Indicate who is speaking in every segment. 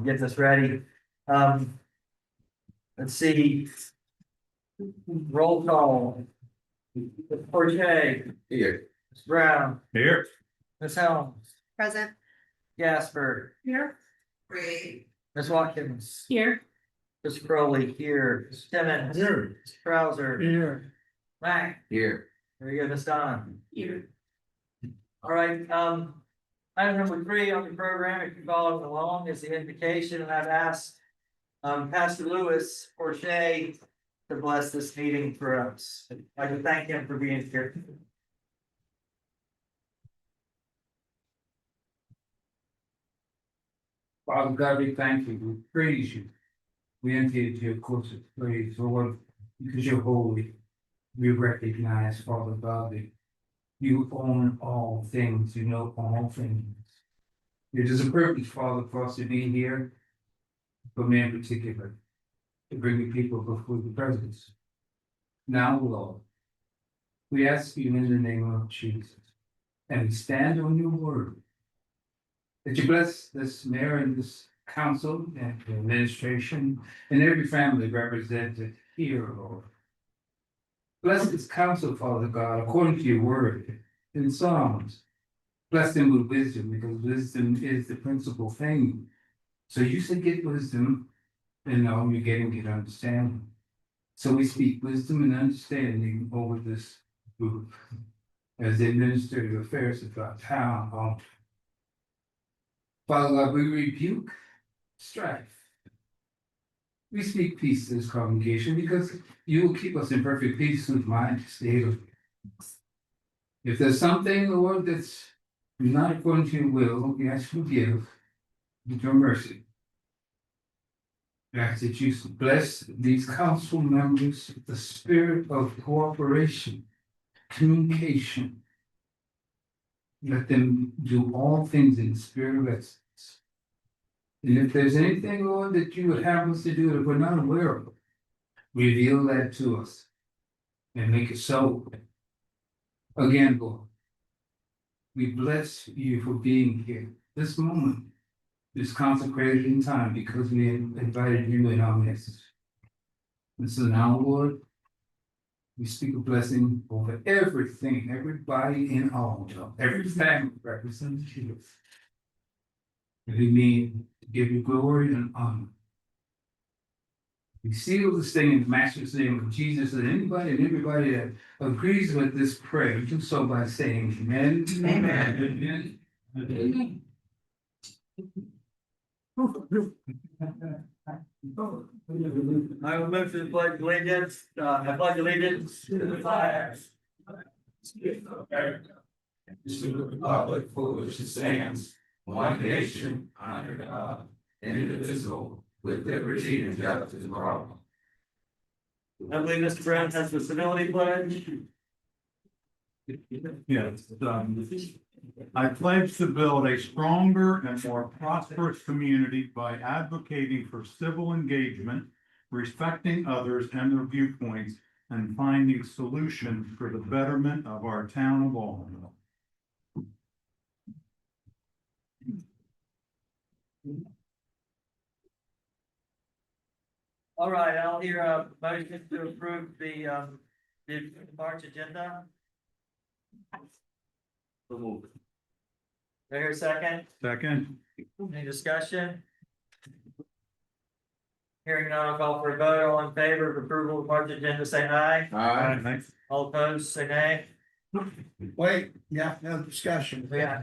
Speaker 1: get this ready. Let's see. Roll call. Ms. Porche,
Speaker 2: Here.
Speaker 1: Ms. Brown,
Speaker 3: Here.
Speaker 1: Ms. Helms,
Speaker 4: Present.
Speaker 1: Gasper,
Speaker 4: Here. Great.
Speaker 1: Ms. Watkins,
Speaker 4: Here.
Speaker 1: Ms. Crowley here, Ms. Timmons.
Speaker 3: Here.
Speaker 1: Ms. Krauser,
Speaker 3: Here.
Speaker 1: Mac,
Speaker 2: Here.
Speaker 1: there you go, Ms. Don.
Speaker 4: Here.
Speaker 1: All right, item number 3 on the program, if you follow along, is the invocation, and I've asked Pastor Lewis Porche to bless this meeting for us. I'd like to thank him for being here.
Speaker 5: Father God, we thank you, we praise you. We enter into your courts of praise, Lord, because you're holy. We recognize, Father God, that you own all things, you know all things. It is a privilege, Father, for us to be here, for me in particular, to bring the people before the presence. Now, Lord, we ask you in the name of Jesus, and we stand on your word, that you bless this mayor and this council and the administration and every family represented here, Lord. Bless this council, Father God, according to your word in Psalms. Bless them with wisdom, because wisdom is the principal thing. So you said get wisdom, and now you're getting get understanding. So we speak wisdom and understanding over this group as they minister the affairs of our town. Father God, we rebuke strife. We speak peace to this congregation because you will keep us in perfect peace whose mind is stable. If there's something, Lord, that's not according to your will, we ask you to forgive with your mercy. We ask that you bless these council members with the spirit of cooperation, communication. Let them do all things in the spirit of excellence. And if there's anything, Lord, that you would have us to do that we're not aware of, reveal that to us and make it so. Again, Lord, we bless you for being here. This moment is consecrated in time because we invited you in our midst. And so now, Lord, we speak a blessing over everything, everybody in all, every family represented here. And we mean to give you glory and honor. We seal this thing in the master's name of Jesus, and anybody and everybody that agrees with this prayer, do so by saying amen. Amen. Amen.
Speaker 1: I will move to the pledge of allegiance. I pledge allegiance to the flag.
Speaker 2: To the republic for which it stands, one nation, under God, indivisible, with liberty and justice for all.
Speaker 1: I believe Mr. Brown has the civility pledge.
Speaker 3: Yes, I pledge to build a stronger and more prosperous community by advocating for civil engagement, respecting others and their viewpoints, and finding solutions for the betterment of our town of Albany.
Speaker 1: All right, I'll hear a motion to approve the March agenda. Do I hear a second?
Speaker 3: Second.
Speaker 1: Any discussion? Hearing none, I'll call for a vote. All in favor of approval of March agenda, say aye.
Speaker 2: Aye.
Speaker 1: All opposed, say nay.
Speaker 6: Wait, yeah, no discussion.
Speaker 1: Yeah.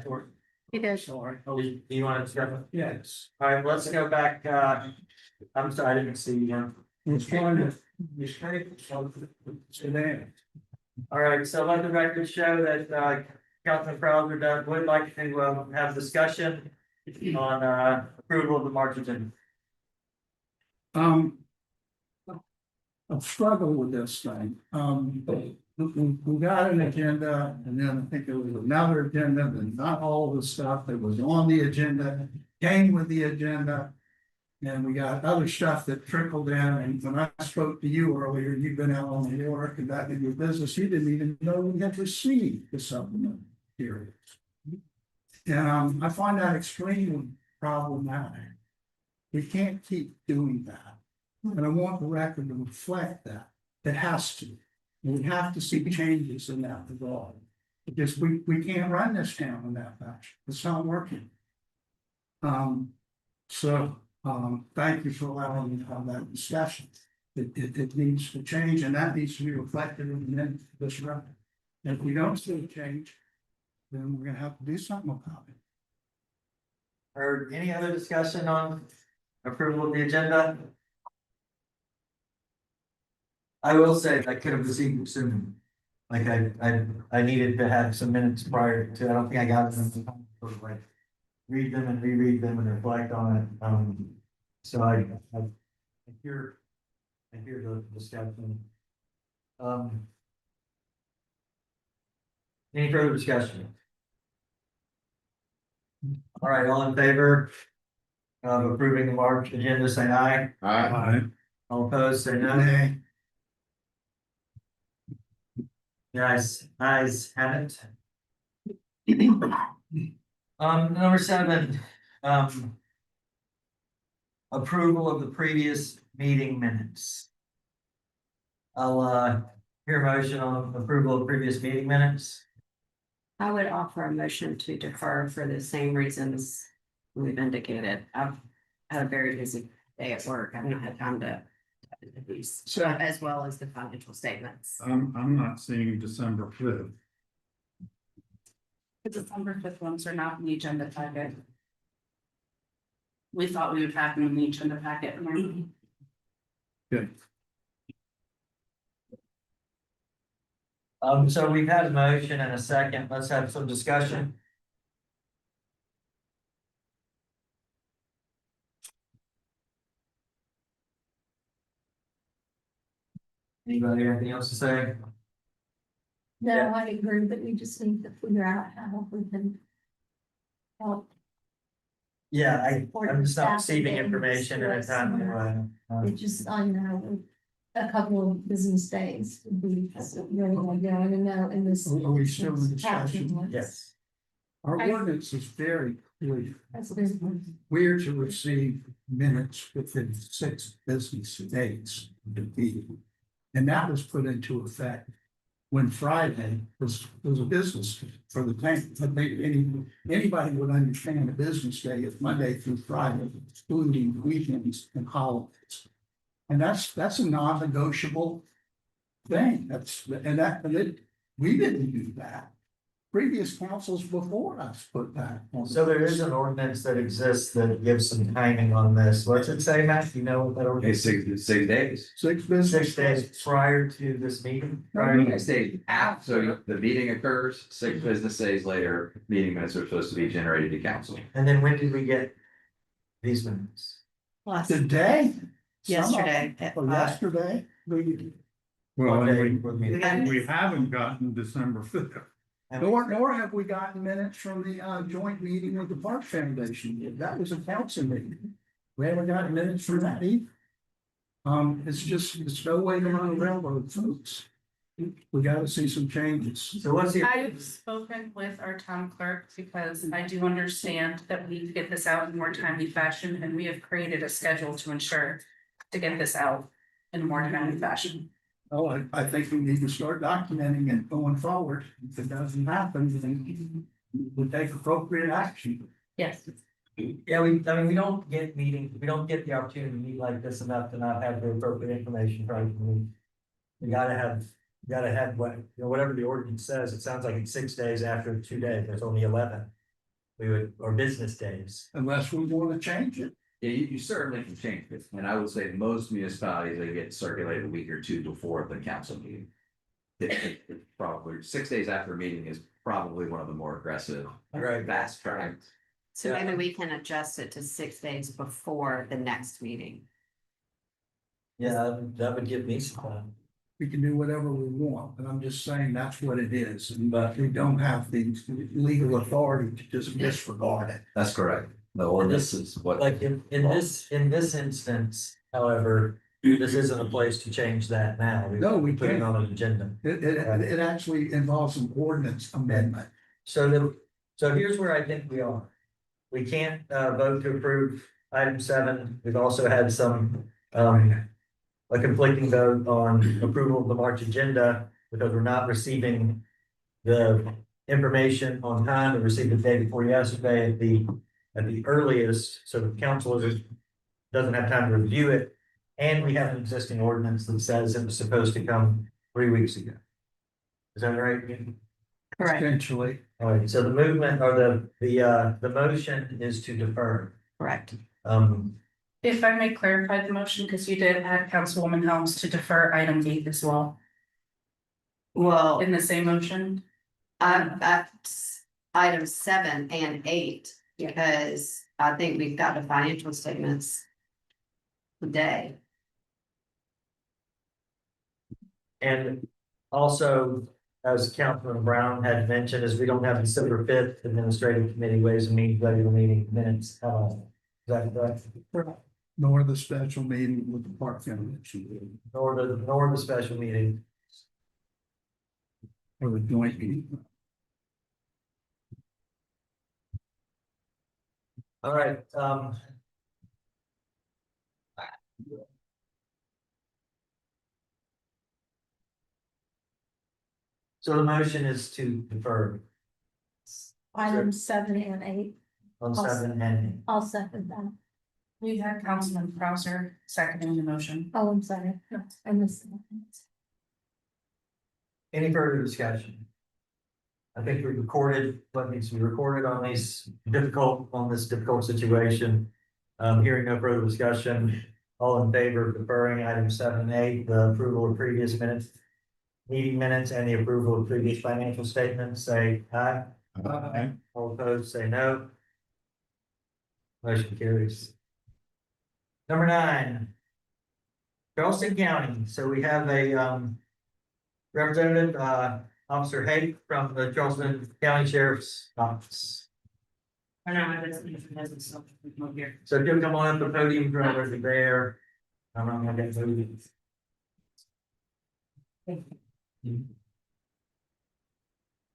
Speaker 4: He does.
Speaker 1: Sorry. Oh, you want to discuss it?
Speaker 6: Yes.
Speaker 1: All right, let's go back, I'm sorry, I didn't see you.
Speaker 6: It's fine. It's great. So there.
Speaker 1: All right, so let the record show that, Councilman Crowder would like to, have discussion on, approval of the March agenda.
Speaker 6: I've struggled with this thing. We got an agenda and then I think there was another agenda and not all the stuff that was on the agenda came with the agenda. And we got other stuff that trickled in, and when I spoke to you earlier, you've been out on the water conducting your business, you didn't even know we had received the supplement period. And I find that extremely problematic. We can't keep doing that. And I want the record to reflect that. It has to. We have to see changes in that regard. Because we can't run this town in that fashion. It's not working. Thank you for allowing me to have that discussion. It needs to change, and that needs to be reflected in the minutes of this record. And if we don't see a change, then we're gonna have to do something about it.
Speaker 1: Or any other discussion on approval of the agenda? I will say I could have received it sooner. Like I needed to have some minutes prior to, I don't think I got them to sort of like read them and reread them and reflect on it. So I hear the discussion. Any further discussion? All right, all in favor of approving the March agenda, say aye. All opposed, say no.
Speaker 6: Nay.
Speaker 1: Guys, ayes have it. Number 7, approval of the previous meeting minutes. I'll hear a motion on approval of previous meeting minutes.
Speaker 4: I would offer a motion to defer for the same reasons we've indicated. I've had a very busy day at work. I've not had time to these, as well as the financial statements.
Speaker 3: I'm not seeing December 5th.
Speaker 7: The December 5th ones are not in the agenda packet. We thought we would have them in the agenda packet.
Speaker 3: Good.
Speaker 1: So we've had a motion and a second. Let's have some discussion. Anybody have anything else to say?
Speaker 8: No, I agree, but we just need to figure out how we can help.
Speaker 1: Yeah, I'm just not receiving information in a timely way.
Speaker 8: It just, I know, a couple of business days would be really like going to know in this.
Speaker 6: Are we still in discussion?
Speaker 8: Yes.
Speaker 1: Yes.
Speaker 6: Our ordinance is very clear.
Speaker 8: That's business.
Speaker 6: We are to receive minutes within 6 business days of the meeting. And that was put into effect when Friday was a business for the bank. I think anybody would understand a business day is Monday through Friday, excluding weekends and holidays. And that's a non-negotiable thing. We didn't do that. Previous councils before us put that on.
Speaker 1: So there is an ordinance that exists that gives some timing on this. What's it say, Matt? You know what that ordinance?
Speaker 2: 6 days.
Speaker 6: 6 business
Speaker 1: 6 days prior to this meeting?
Speaker 2: I say after, so the meeting occurs, 6 business days later, meeting minutes are supposed to be generated to council.
Speaker 1: And then when did we get these minutes?
Speaker 6: Today?
Speaker 4: Yesterday.
Speaker 6: Or yesterday?
Speaker 3: Well,
Speaker 1: What day
Speaker 3: and
Speaker 1: were we-
Speaker 3: we haven't gotten December 5th.
Speaker 6: Nor have we gotten minutes from the joint meeting with the Park Foundation. That was a council meeting. We haven't gotten minutes from that either. It's no way to run a railroad, folks. We gotta see some changes.
Speaker 1: So what's the,
Speaker 7: I've spoken with our town clerk because I do understand that we need to get this out in more timely fashion, and we have created a schedule to ensure to get this out in more timely fashion.
Speaker 6: Oh, I think we need to start documenting it going forward. If it doesn't happen, then we take appropriate action.
Speaker 7: Yes.
Speaker 1: yeah, we don't get meetings, we don't get the opportunity to meet like this enough to not have the appropriate information from the meeting. You gotta have what, whatever the ordinance says. It sounds like it's 6 days after 2 days. There's only 11. Or business days.
Speaker 6: Unless we want to change it.
Speaker 2: Yeah, you certainly can change it, and I would say most municipalities, they get circulated a week or two before the council meeting. It's probably 6 days after a meeting is probably one of the more aggressive,
Speaker 1: Right.
Speaker 2: fast tracks.
Speaker 4: So maybe we can adjust it to 6 days before the next meeting.
Speaker 1: Yeah, that would give me some time.
Speaker 6: We can do whatever we want, but I'm just saying that's what it is, but we don't have the legal authority to just disregard it.
Speaker 2: That's correct. The ordinance is what.
Speaker 1: Like in this instance, however, this isn't a place to change that now.
Speaker 6: No, we
Speaker 1: put it
Speaker 6: can't.
Speaker 1: on an agenda.
Speaker 6: It actually involves an ordinance amendment.
Speaker 1: So here's where I think we are. We can't vote to approve item 7, we've also had some, a conflicting vote on approval of the March agenda because we're not receiving the information on time. We received it the day before yesterday at the earliest, so the council doesn't have time to review it. And we have an existing ordinance that says it was supposed to come 3 weeks ago. Is that right?
Speaker 4: Correct,
Speaker 6: Potentially.
Speaker 1: All right, so the movement or the motion is to defer.
Speaker 4: correct.
Speaker 7: If I may clarify the motion, because you did add Councilwoman Helms to defer item 8 as well,
Speaker 4: Well,
Speaker 7: in the same motion.
Speaker 4: that's items 7 and 8, because I think we've got the financial statements today.
Speaker 1: And also, as Councilman Brown had mentioned, is we don't have December 5th Administrative Committee Ways and Means regular meeting minutes at all. Is that correct?
Speaker 6: Nor the special meeting with the Park Foundation.
Speaker 1: Nor the special meeting.
Speaker 6: Or the joint meeting.
Speaker 1: All right, so the motion is to defer
Speaker 8: Items 7 and 8,
Speaker 1: on 7 and
Speaker 8: I'll second that.
Speaker 7: We had Councilman Krauser seconding the motion.
Speaker 8: Oh, I'm sorry, I missed.
Speaker 1: any further discussion? I think we recorded what needs to be recorded on this difficult situation. Hearing no further discussion, all in favor of deferring items 7 and 8, the approval of previous minutes, meeting minutes, and the approval of previous financial statements, say aye.
Speaker 3: Aye.
Speaker 1: All opposed, say no. Motion carries. Number 9. Charleston County, so we have a representative, Officer Hake from the Charleston County Sheriff's Office.
Speaker 7: I know, I didn't something here.
Speaker 1: So if you'll come on up the podium, right over there. I'm not gonna get moving.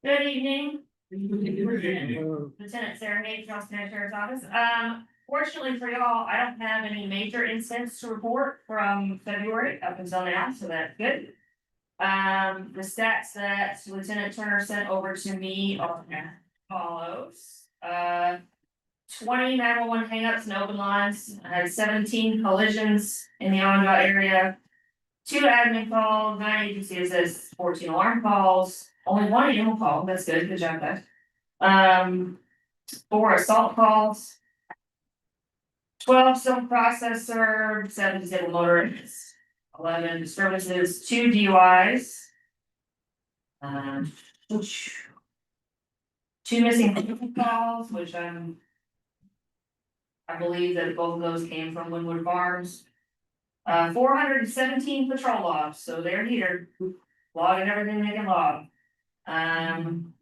Speaker 9: Good evening. Lieutenant Sarah Hayes, Charleston County Sheriff's Office. Fortunately for y'all, I don't have any major incidents to report from February up until now, so that's good. The stats that Lieutenant Turner sent over to me are as follows. 20 911 hangups and open lines. I had 17 collisions in the Onondaga area. 2 admin calls, 9 agency assists, 14 alarm calls, only 1 animal call, that's good job guys. 4 assault calls. 12 civil processor, 7 disabled motorists, 11 disturbances, 2 DUIs. 2 missing vehicle calls, which I believe that both of those came from Winwood Farms. 417 patrol logs, so they're here, logging everything they can log. 10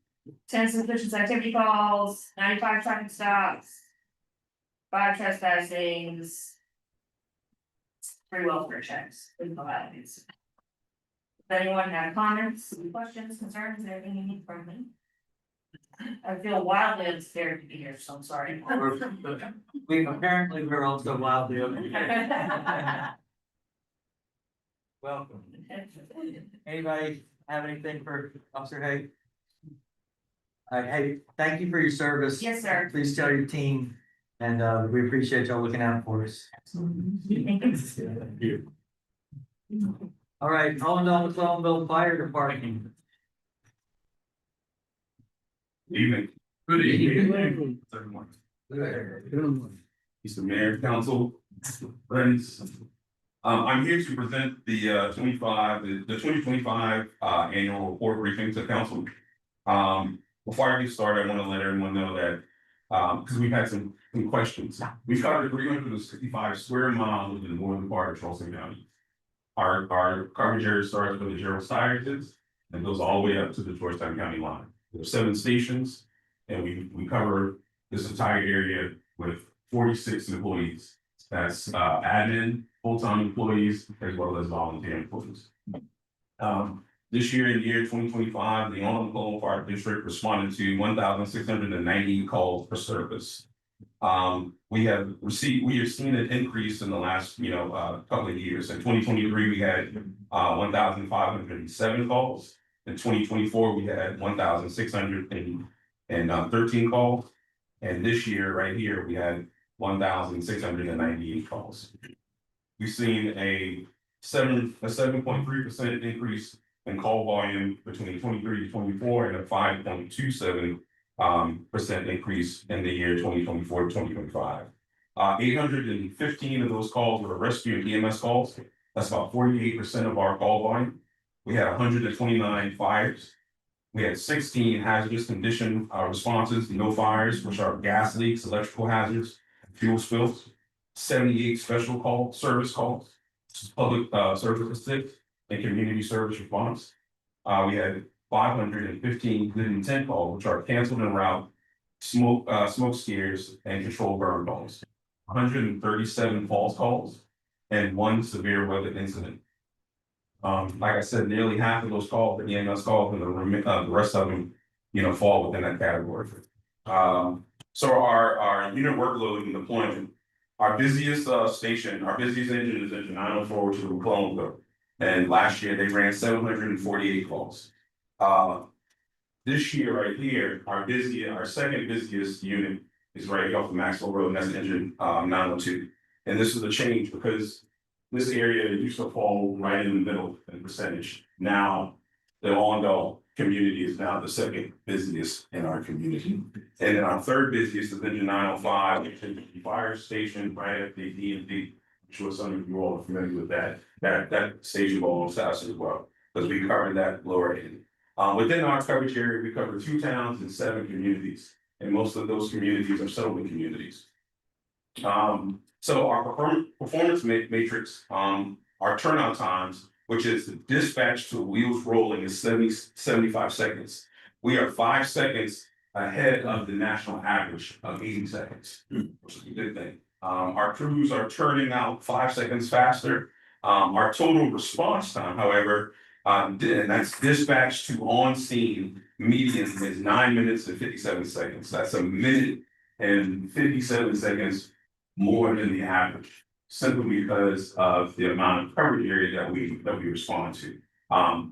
Speaker 9: suspicious activity calls, 95 traffic stops. 5 trespassings. 3 welfare checks. If anyone have comments, questions, concerns, anything you need from me? I feel wildly scared to be here, so I'm sorry.
Speaker 1: We're also wildly open. Welcome. Anybody have anything for Officer Hay? Hey, thank you for your service.
Speaker 9: Yes, sir.
Speaker 1: Please tell your team, and we appreciate y'all looking out for us.
Speaker 9: Thank you.
Speaker 1: All right, Hollandale McClellanville Fire Department.
Speaker 10: Evening. Good evening. Everyone. Mr. Mayor, Council, friends. I'm here to present the 2025 annual report briefing to council. Before I get started, I want to let everyone know that because we've had some questions. We've covered 365 square miles in the northern part of Charleston County. Our coverage area starts where the Gerald Sires is and goes all the way up to the Georgetown County line. There's 7 stations, and we cover this entire area with 46 employees. That's admin, full-time employees, as well as volunteer employees. This year in the year 2025, the Onondaga Fire District responded to 1,690 calls for service. We have seen an increase in the last, couple of years. In 2023, we had 1,507 calls. In 2024, we had 1,613 calls. And this year, right here, we had 1,698 calls. We've seen a 7.3% increase in call volume between 23 to 24 and a 5.27 percent increase in the year 2024 to 2025. 815 of those calls were rescue and EMS calls. That's about 48% of our call volume. We had 129 fires. We had 16 hazardous condition responses, no fires, which are gas leaks, electrical hazards, fuel spills. 78 special service calls, public service assist and community service response. We had 515 good intent calls, which are canceled en route, smoke scares, and controlled burn calls. 137 false calls and 1 severe weather incident. Like I said, nearly half of those calls, the EMS calls, and the rest of them, fall within that category. So our unit workload and deployment, our busiest engine is engine 904, which is in Cologne. And last year they ran 748 calls. This year right here, our second busiest unit is right off the Maxwell Road, and that's engine 902. And this is a change because this area used to fall right in the middle in percentage. Now, the Allendale community is now the second busiest in our community. And then our third busiest is engine 905, which is the fire station right at the DMV. I'm sure some of you all are familiar with that station belongs to us as well, because we covered that lower end. Within our coverage area, we cover 2 towns and 7 communities, and most of those communities are settlement communities. So our performance matrix, our turnout times, which is the dispatch to wheels rolling, is 75 seconds. We are 5 seconds ahead of the national average of 80 seconds, which is a good thing. Our crews are turning out 5 seconds faster. Our total response time, however, and that's dispatch to on scene median is 9 minutes and 57 seconds. That's a minute and 57 seconds more than the average, simply because of the amount of coverage area that we respond to.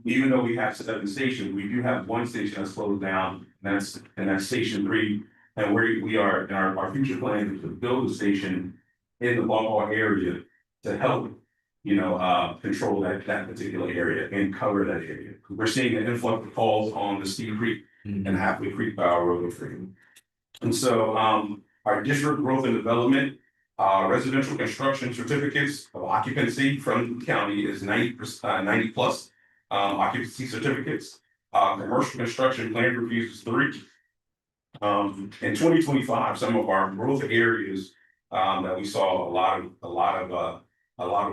Speaker 10: Even though we have 7 stations, we do have 1 station that's slowed down, and that's station 3. And we are in our future plan is to build a station in the Baltimore area to help, control that particular area and cover that area. We're seeing an influx of calls on the Steve Creek and Halfway Creek Power Road. And so our district growth and development, residential construction certificates of occupancy from the county is 90 plus occupancy certificates. Commercial construction plan reviews is 3. In 2025, some of our growth areas that we saw a lot of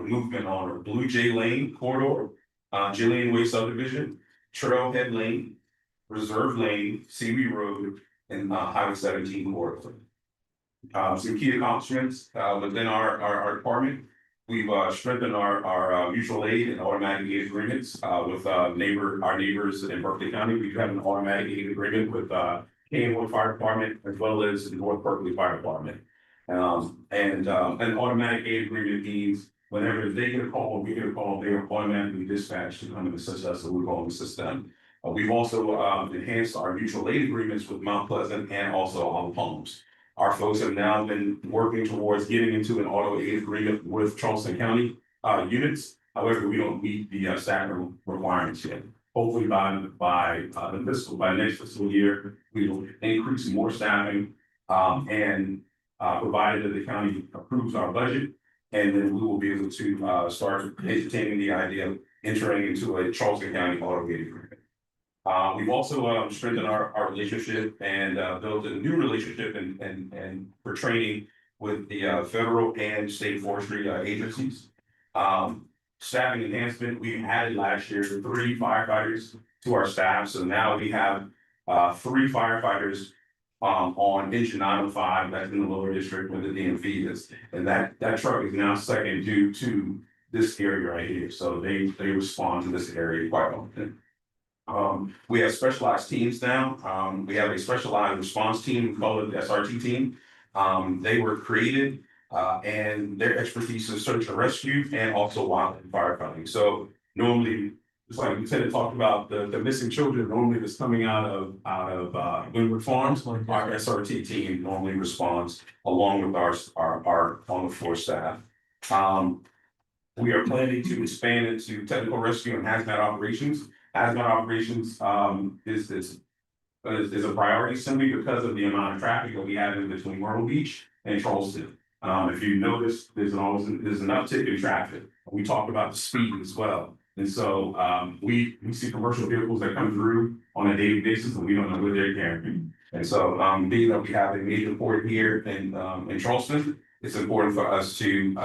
Speaker 10: movement on are Blue Jay Lane corridor, Jillian Way subdivision, Trailhead Lane, Reserve Lane, Seaway Road, and Highway 17 corridor. Some key accomplishments within our department. We've strengthened our mutual aid and automatic aid agreements with our neighbors in Berkeley County. We have an automatic aid agreement with Kingwood Fire Department as well as the North Berkeley Fire Department. And an automatic aid agreement means whenever they get a call, we get a call, they are automatically dispatched to come and assist us, so we're going to assist them. We've also enhanced our mutual aid agreements with Mount Pleasant and also Hollow Palms. Our folks have now been working towards getting into an auto aid agreement with Charleston County units. However, we don't meet the staffing requirements yet. Hopefully by next fiscal year, we will increase more staffing and provided that the county approves our budget. And then we will be able to start entertaining the idea of entering into a Charleston County auto aid agreement. We've also strengthened our relationship and built a new relationship and for training with the federal and state forestry agencies. Staffing enhancement, we added last year 3 firefighters to our staff. So now we have 3 firefighters on engine 905, that's in the lower district where the DMV is. And that truck is now second due to this area right here. So they respond to this area quite often. We have specialized teams now. We have a specialized response team, we call it the SRT team. They were created, and their expertise is search and rescue and also wildland firefighting. So normally, just like Lieutenant talked about, the missing children normally that's coming out of Windward Farms, our SRT team normally responds along with our on the floor staff. We are planning to expand into technical rescue and hazmat operations. Hazmat operations is a priority simply because of the amount of traffic that we have in between Myrtle Beach and Charleston. If you notice, there's an uptick in traffic. We talked about the speed as well. And so we see commercial vehicles that come through on a daily basis and we don't know where they're carrying. And so being that we have a major port here in Charleston, it's important for us to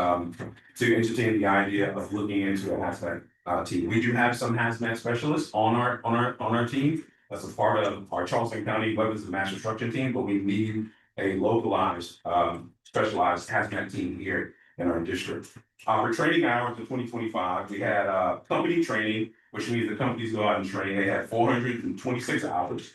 Speaker 10: entertain the idea of looking into a hazmat team. We do have some hazmat specialists on our team. That's a part of our Charleston County Weapons and Mass Destruction team, but we need a localized, specialized hazmat team here in our district. Our training hours in 2025, we had company training, which means the companies go out and train. They had 426 hours.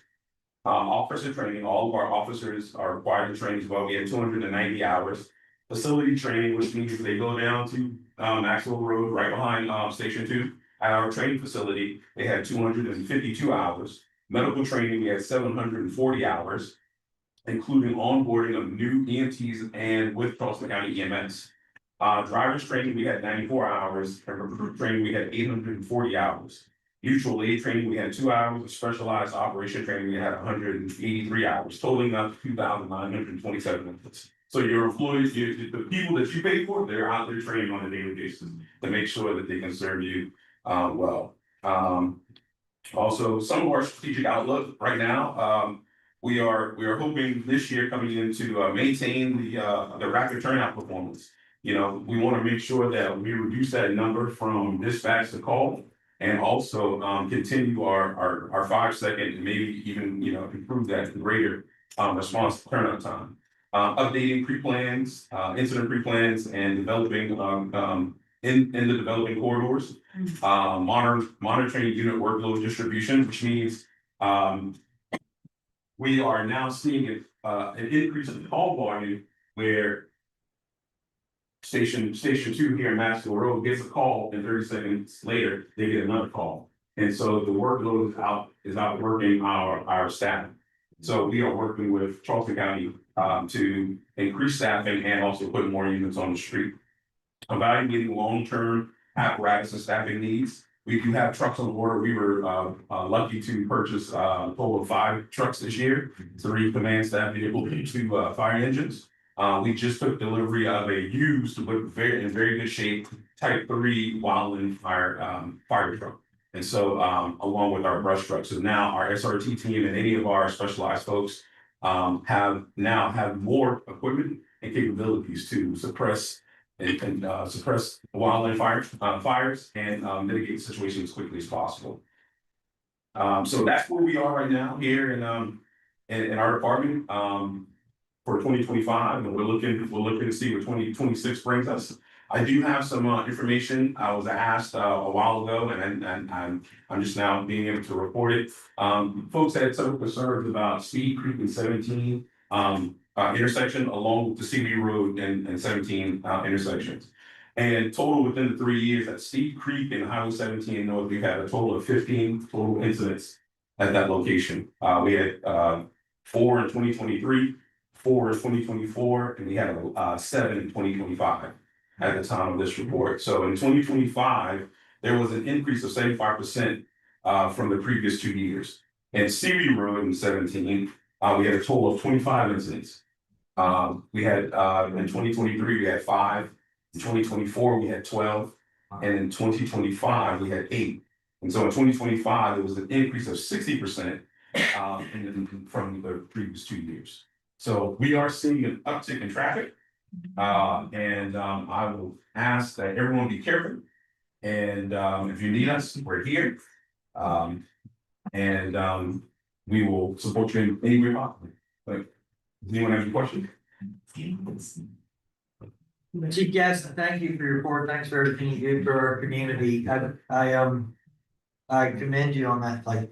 Speaker 10: Officer training, all of our officers are required to train as well. We had 290 hours. Facility training, which means they go down to Maxwell Road, right behind Station 2. At our training facility, they had 252 hours. Medical training, we had 740 hours, including onboarding of new EMTs and with Charleston County EMS. Driver's training, we had 94 hours, and recruit training, we had 840 hours. Mutual aid training, we had 2 hours, specialized operation training, we had 183 hours, totaling up to 2,927 minutes. So your employees, the people that you pay for, they're out there training on a daily basis to make sure that they can serve you well. Also, some of our strategic outlook right now, we are hoping this year coming in to maintain the rapid turnout performance. You know, we want to make sure that we reduce that number from dispatch to call, and also continue our 5-second, maybe even improve that greater response turnout time. Updating pre-plans, incident pre-plans, and developing in the developing corridors. Monitoring unit workload distribution, which means we are now seeing an increase in call volume where station 2 here in Maxwell Road gets a call, and 30 seconds later they get another call. And so the workload is outworking our staff. So we are working with Charleston County to increase staffing and also put more units on the street. Evaluating long-term apparatus and staffing needs. We do have trucks on the water. We were lucky to purchase a total of 5 trucks this year, 3 command staff vehicles, 2 fire engines. We just took delivery of a used but in very good shape Type 3 wildland fire truck. And so along with our brush trucks. So now our SRT team and any of our specialized folks have more equipment and capabilities to suppress wildland fires and mitigate situations as quickly as possible. So that's where we are right now here in our department for 2025, and we're looking to see what 2026 brings us. I do have some information I was asked a while ago, and I'm just now being able to report it. Folks had some concerns about Steed Creek and 17 intersection along with the CB Road and 17 intersections. And total within the 3 years at Steed Creek and Highway 17 North, we've had a total of 15 total incidents at that location. We had 4 in 2023, 4 in 2024, and we had 7 in 2025 at the time of this report. So in 2025, there was an increase of 75% from the previous 2 years. And CB Road in 17, we had a total of 25 incidents. We had in 2023, we had 5. In 2024, we had 12. And in 2025, we had 8. And so in 2025, there was an increase of 60% from the previous 2 years. So we are seeing an uptick in traffic. And I will ask that everyone be careful. And if you need us, we're here. And we will support you in any way possible. But does anyone have any questions?
Speaker 1: Chief Guest, thank you for your report. Thanks for everything you do for our community. I commend you on that, like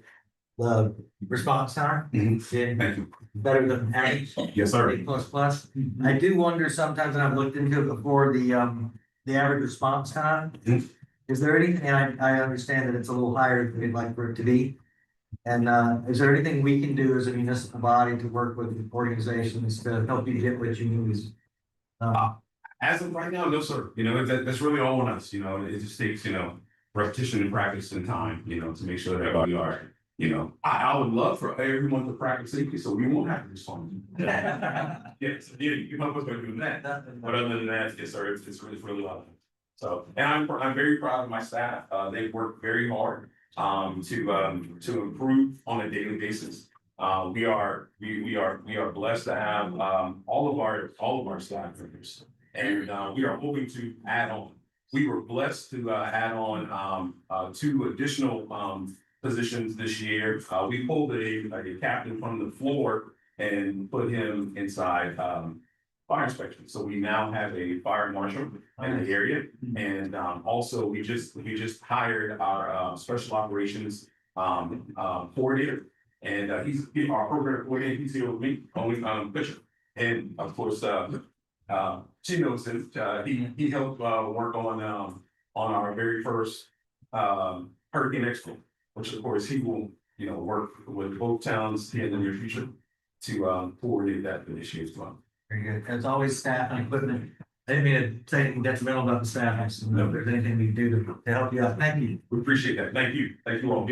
Speaker 1: the response time. Did
Speaker 10: Thank you.
Speaker 1: better than average.
Speaker 10: Yes, sir.
Speaker 1: A plus plus. I do wonder sometimes, and I've looked into it before, the average response time.
Speaker 10: Mhm.
Speaker 1: Is there anything, and I understand that it's a little higher than we'd like for it to be. And is there anything we can do as a municipal body to work with organizations to help you get what you need?
Speaker 10: As of right now, no, sir. You know, that's really all on us, you know, it just takes, you know, repetition and practice and time, you know, to make sure that we are, you know, I would love for everyone to practice safety, so we won't have to respond. Yes, you help us by doing that. But other than that, yes, sir, it's really a lot. So, and I'm very proud of my staff. They work very hard to improve on a daily basis. We are blessed to have all of our staff members. And we are hoping to add on. We were blessed to add on 2 additional positions this year. We pulled a captain from the floor and put him inside fire inspection. So we now have a fire marshal in the area. And also we just hired our special operations coordinator. And he's our program coordinator. He's here with me, only Bishop. And of course, she knows him. He helped work on our very first Hurricane Expo, which of course he will, you know, work with both towns in the near future to coordinate that initiative as well.
Speaker 1: Very good. As always, staff and equipment. I didn't mean to say anything detrimental about the staff. I just don't know if there's anything we can do to help you out. Thank you.
Speaker 10: We appreciate that. Thank you. Thank you all.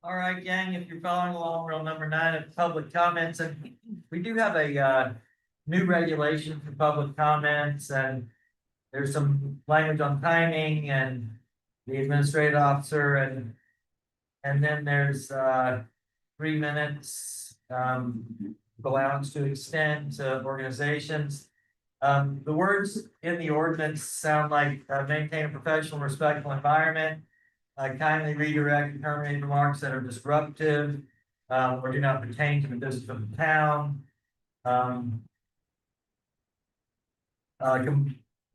Speaker 1: All right, gang, if you're following along, we're on number 9 of public comments, and we do have a new regulation for public comments, and there's some language on timing and the administrative officer, and then there's 3 minutes allowance to extend to organizations. The words in the ordinance sound like maintain a professional, respectful environment. Kindly redirect and terminate remarks that are disruptive, or do not pertain to the business of the town.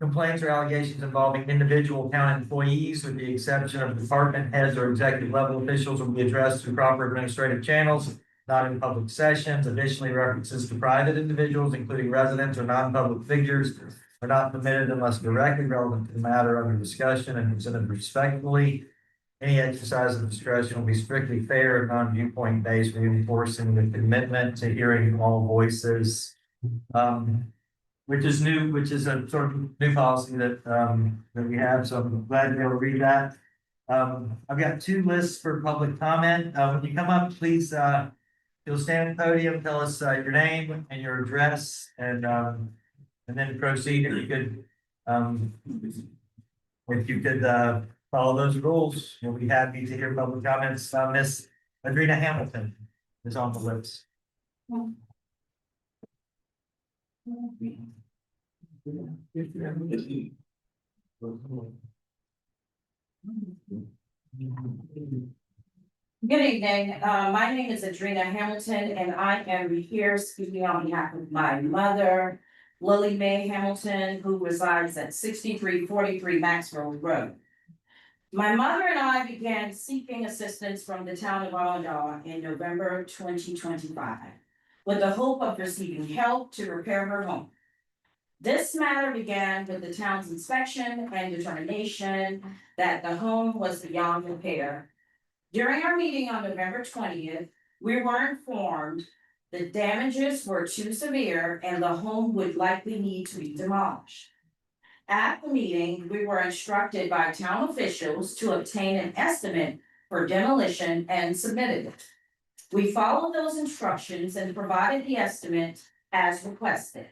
Speaker 1: Complaints or allegations involving individual town employees, with the exception of department heads or executive level officials, will be addressed through proper administrative channels, not in public sessions. Additionally, references to private individuals, including residents or non-public figures, are not permitted unless directly relevant to the matter under discussion and presented respectfully. Any exercise of discretion will be strictly fair and non-viewpoint based, reinforcing the commitment to hearing all voices. Which is new, which is a sort of new policy that we have, so I'm glad to be able to read that. I've got 2 lists for public comment. When you come up, please, you'll stand at the podium, tell us your name and your address, and then proceed. If you could follow those rules, we'll be happy to hear public comments. Miss Adrena Hamilton is on the list.
Speaker 11: Good evening, my name is Adrena Hamilton, and I am here speaking on behalf of my mother, Lily Mae Hamilton, who resides at 6343 Maxwell Road. My mother and I began seeking assistance from the town of Arundel in November 2025, with the hope of receiving help to repair her home. This matter began with the town's inspection and determination that the home was beyond repair. During our meeting on November 20th, we were informed the damages were too severe and the home would likely need to be demolished. At the meeting, we were instructed by town officials to obtain an estimate for demolition and submitted it. We followed those instructions and provided the estimate as requested.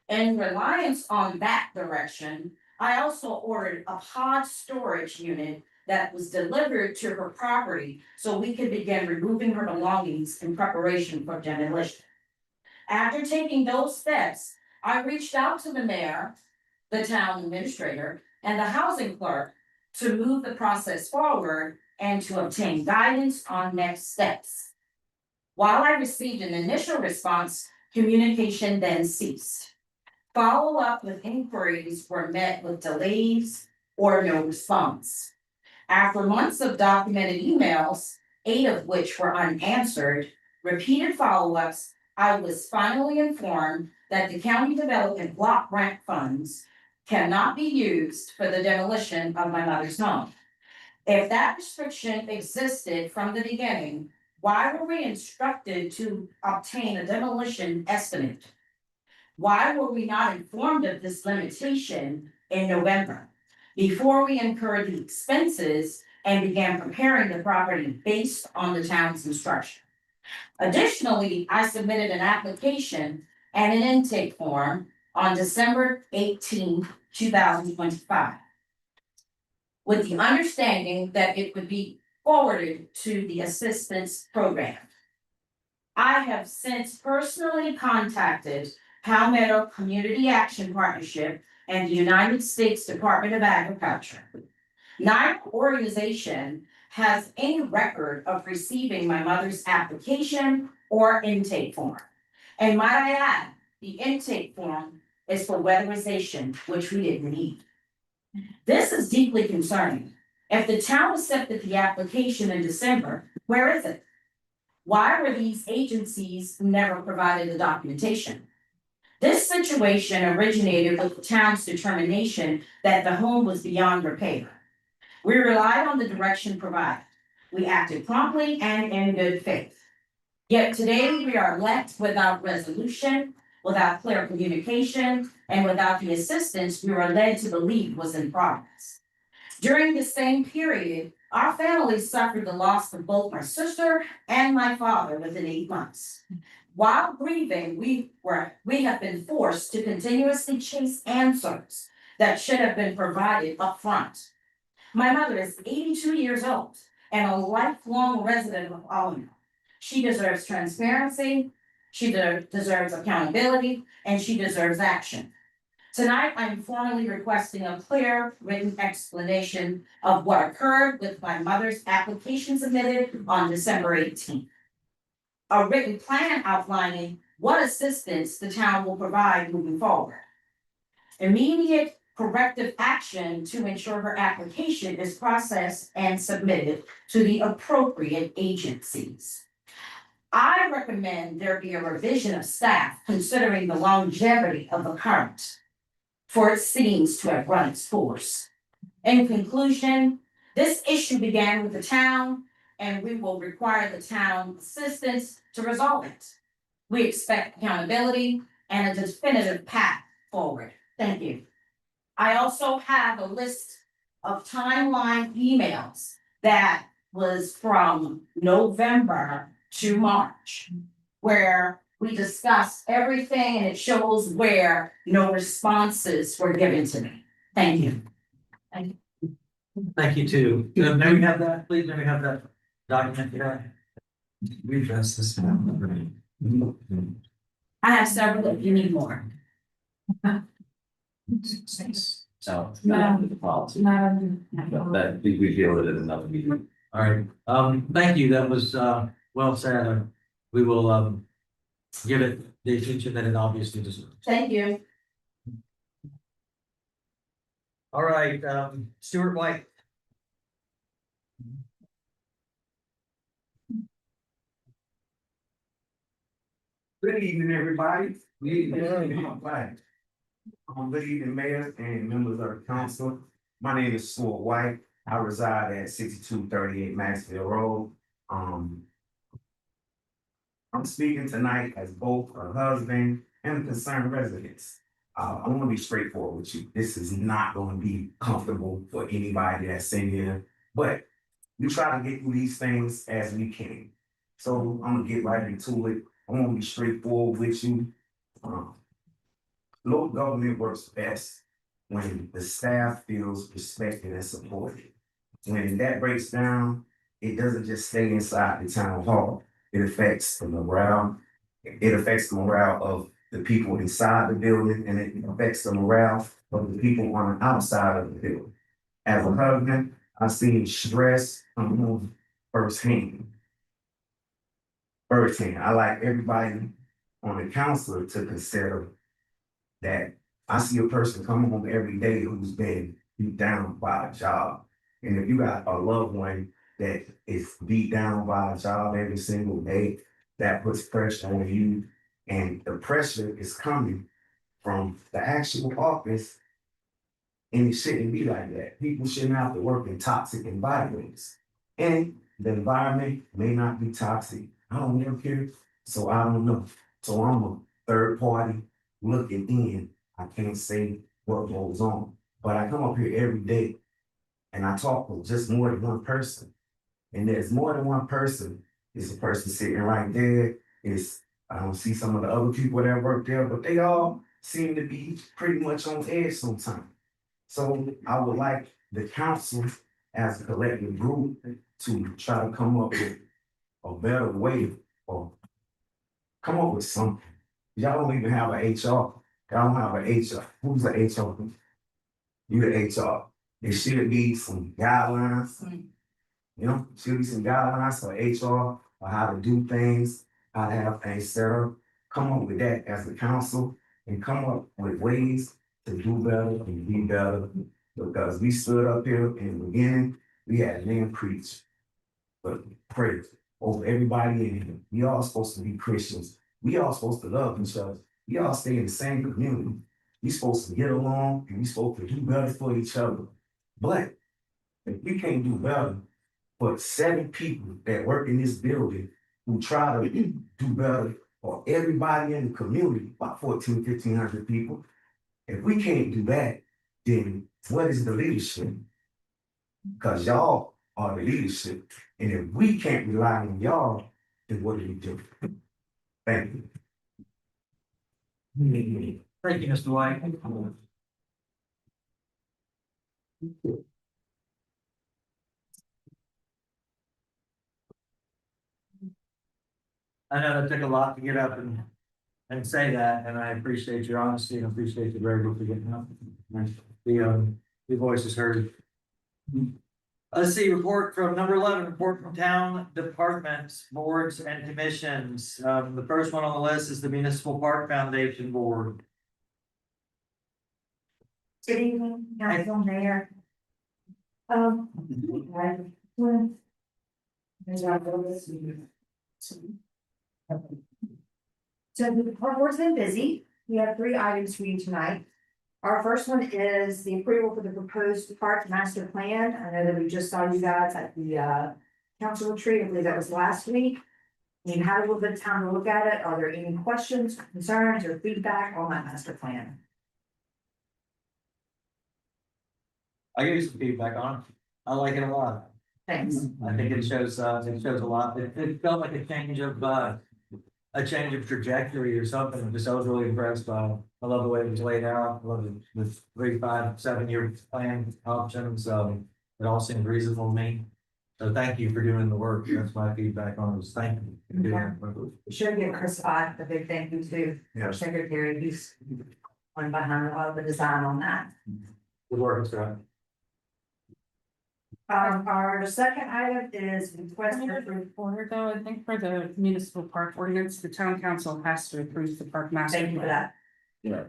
Speaker 11: In reliance on that direction, I also ordered a pod storage unit that was delivered to her property so we could begin removing her belongings in preparation for demolition. After taking those steps, I reached out to the mayor, the town administrator, and the housing clerk to move the process forward and to obtain guidance on next steps. While I received an initial response, communication then ceased. Follow-up with inquiries were met with delays or no response. After months of documented emails, 8 of which were unanswered, repeated follow-ups, I was finally informed that the county development block grant funds cannot be used for the demolition of my mother's home. If that restriction existed from the beginning, why were we instructed to obtain a demolition estimate? Why were we not informed of this limitation in November? Before we incurred the expenses and began preparing the property based on the town's instruction. Additionally, I submitted an application and an intake form on December 18, 2025. With the understanding that it would be forwarded to the assistance program. I have since personally contacted Palmetto Community Action Partnership and the United States Department of Agriculture. Neither organization has any record of receiving my mother's application or intake form. And might I add, the intake form is for weatherization, which we didn't need. This is deeply concerning. If the town accepted the application in December, where is it? Why were these agencies never provided the documentation? This situation originated with the town's determination that the home was beyond repair. We relied on the direction provided. We acted promptly and in good faith. Yet today we are left without resolution, without clear communication, and without the assistance we were led to believe was in progress. During the same period, our family suffered the loss of both my sister and my father within 8 months. While grieving, we have been forced to continuously chase answers that should have been provided up front. My mother is 82 years old and a lifelong resident of Allentown. She deserves transparency, she deserves accountability, and she deserves action. Tonight, I'm formally requesting a clear written explanation of what occurred with my mother's application submitted on December 18th. A written plan outlining what assistance the town will provide moving forward. Immediate corrective action to ensure her application is processed and submitted to the appropriate agencies. I recommend there be a revision of staff considering the longevity of the current, for it seems to have run its course. In conclusion, this issue began with the town, and we will require the town assistance to resolve it. We expect accountability and a definitive path forward. Thank you. I also have a list of timeline emails that was from November to March, where we discussed everything and it shows where no responses were given to me. Thank you.
Speaker 1: Thank you too. May we have that, please? May we have that document here? We addressed this.
Speaker 11: I have several if you need more.
Speaker 2: So.
Speaker 11: No.
Speaker 2: That, I think we deal with it in another meeting.
Speaker 1: All right, thank you. That was well said. We will give it the attention that it obviously deserves.
Speaker 11: Thank you.
Speaker 1: All right, Stuart White.
Speaker 12: Good evening, everybody. Good evening, Mayor and members of the council. My name is Stuart White. I reside at 6238 Maxville Road. I'm speaking tonight as both a husband and a concerned residents. I want to be straightforward with you. This is not going to be comfortable for anybody that's in here, but we try to get through these things as we can. So I'm gonna get right into it. I want to be straightforward with you. Local government works best when the staff feels respected and supported. When that breaks down, it doesn't just stay inside the town hall. It affects the morale. It affects the morale of the people inside the building, and it affects the morale of the people on the outside of the building. As a husband, I've seen stress come home firsthand. I like everybody on the council to consider that I see a person come home every day who's been beat down by a job. And if you got a loved one that is beat down by a job every single day, that puts pressure on you. And the pressure is coming from the actual office. And it shouldn't be like that. People shouldn't have to work in toxic environments. And the environment may not be toxic. I don't work here, so I don't know. So I'm a third party looking in. I can't say what goes on, but I come up here every day and I talk with just more than one person. And there's more than one person. It's a person sitting right there. I don't see some of the other people that work there, but they all seem to be pretty much on edge sometimes. So I would like the council as a collective group to try to come up with a better way or come up with something. Y'all don't even have an HR. Y'all don't have an HR. Who's the HR? You the HR. There should be some guidelines. You know, should be some guidelines for HR or how to do things, how to have things set up. Come up with that as a council and come up with ways to do better and be better. Because we stood up here in the beginning, we had men preach, but pray over everybody in here. We all supposed to be Christians. We all supposed to love each other. We all stay in the same community. We supposed to get along and we supposed to do better for each other. But if we can't do better for 7 people that work in this building who try to do better for everybody in the community, about 1,500 people, if we can't do that, then what is the leadership? Because y'all are the leadership. And if we can't rely on y'all, then what do we do? Thank you.
Speaker 1: Thank you, Mr. White. I know that took a lot to get up and say that, and I appreciate your honesty and appreciate the bravery for getting up. The voice is heard. Let's see, report from number 11, report from town departments, boards and commissions. The first one on the list is the Municipal Park Foundation Board.
Speaker 8: Good evening, Council Mayor. So the park board's been busy. We have 3 items for you tonight. Our first one is the approval for the proposed park master plan. I know that we just saw you guys at the council retreat. I believe that was last week. You had a little bit of time to look at it. Are there any questions, concerns, or feedback on that master plan?
Speaker 1: I give you some feedback on it. I like it a lot.
Speaker 8: Thanks.
Speaker 1: I think it shows a lot. It felt like a change of trajectory or something. Just I was really impressed by it. I love the way it was laid out. I love the 3, 5, 7-year plan options. It all seemed reasonable to me. So thank you for doing the work. That's my feedback on it. Thank you. for doing that work.
Speaker 8: Should give Chris Scott a big thank you to our secretary. He's one behind a lot of the design on that.
Speaker 1: Good work, Mr.
Speaker 8: Our second item is request for.
Speaker 7: Order though, I think for the municipal park ordinance, the town council has to approve the park master.
Speaker 8: Thank you for
Speaker 7: plan.
Speaker 8: that.
Speaker 2: Yeah.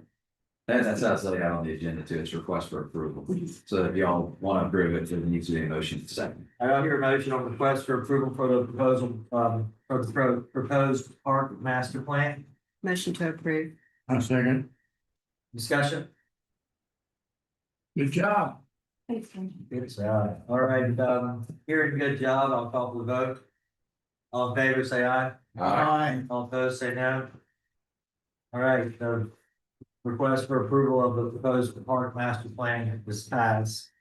Speaker 2: That's how it's laid out on the agenda too. It's request for approval. So if y'all want to approve it, there needs to be a motion second.
Speaker 1: I hear a motion on request for approval for the proposal, for the proposed park master plan.
Speaker 4: Motion to approve.
Speaker 6: A second.
Speaker 1: Discussion.
Speaker 6: Good job.
Speaker 1: Good job. All right, hearing good job, I'll call for the vote. All in favor, say aye.
Speaker 6: Aye.
Speaker 1: All opposed, say no. All right, the request for approval of the proposed park master plan was passed.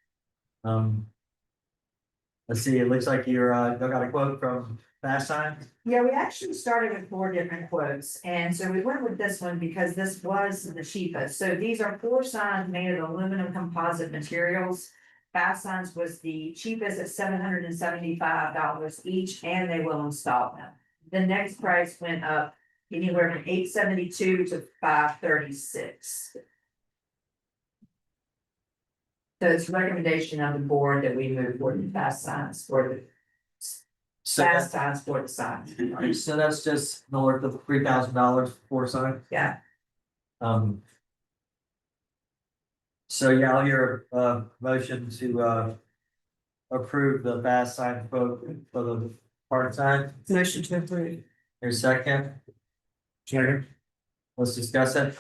Speaker 1: Let's see, it looks like y'all got a quote from Fast Signs.
Speaker 8: Yeah, we actually started with 4 different quotes, and so we went with this one because this was the cheapest. So these are 4 signs made of aluminum composite materials. Fast Signs was the cheapest at $775 each, and they will install them. The next price went up anywhere from $872 to $536. So it's a recommendation of the board that we move forward with Fast Signs for the Fast Signs for the signs.
Speaker 1: So that's just north of $3,000 for sign.
Speaker 8: Yeah.
Speaker 1: So yeah, I'll hear a motion to approve the fast sign quote for the park sign.
Speaker 4: Motion to approve.
Speaker 1: Here's a second.
Speaker 3: Second.
Speaker 1: Let's discuss it.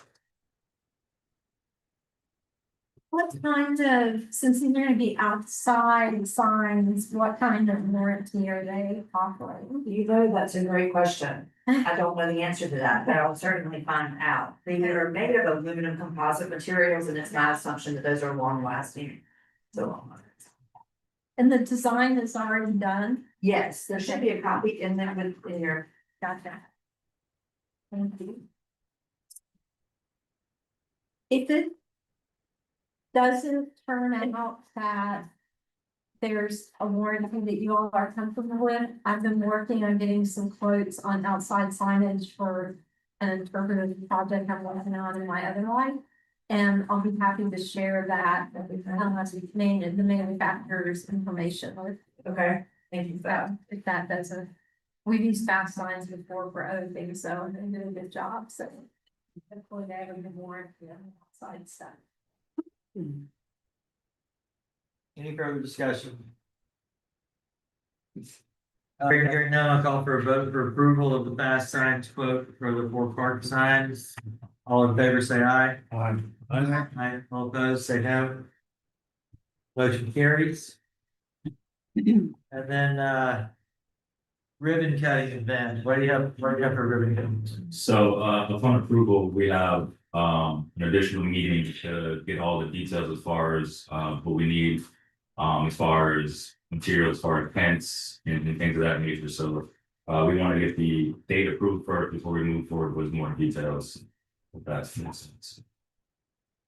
Speaker 13: What kind of, since they're gonna be outside signs, what kind of warranty are they offering?
Speaker 8: You know, that's a great question. I don't know the answer to that, but I'll certainly find out. They are made of aluminum composite materials, and it's my assumption that those are long lasting. So,
Speaker 13: And the design is already done?
Speaker 8: yes, there should be a copy in there in your.
Speaker 13: Gotcha. Thank you. If it doesn't turn out that there's a warranty that you all are comfortable with, I've been working on getting some quotes on outside signage for an interpretive project I'm working on in my other life. And I'll be happy to share that, the manufacturer's information with.
Speaker 8: Okay, thank you for that.
Speaker 13: So if that doesn't, we've used fast signs before for other things, so they did a good job, so. Hopefully they have a good warranty on the outside stuff.
Speaker 1: Any further discussion? Hearing none, I'll call for a vote for approval of the fast signs quote for the 4 park signs. All in favor, say aye. Aye. All opposed, say no. Motion carries. And then, ribbon cutting event, what do you have for ribbon cutting?
Speaker 14: So, upon approval, we have, an additional meeting to get all the details as far as, what we need. As far as materials, as far as pens and things of that nature, so, we want to get the date approved first before we move forward with more details. If that's makes sense.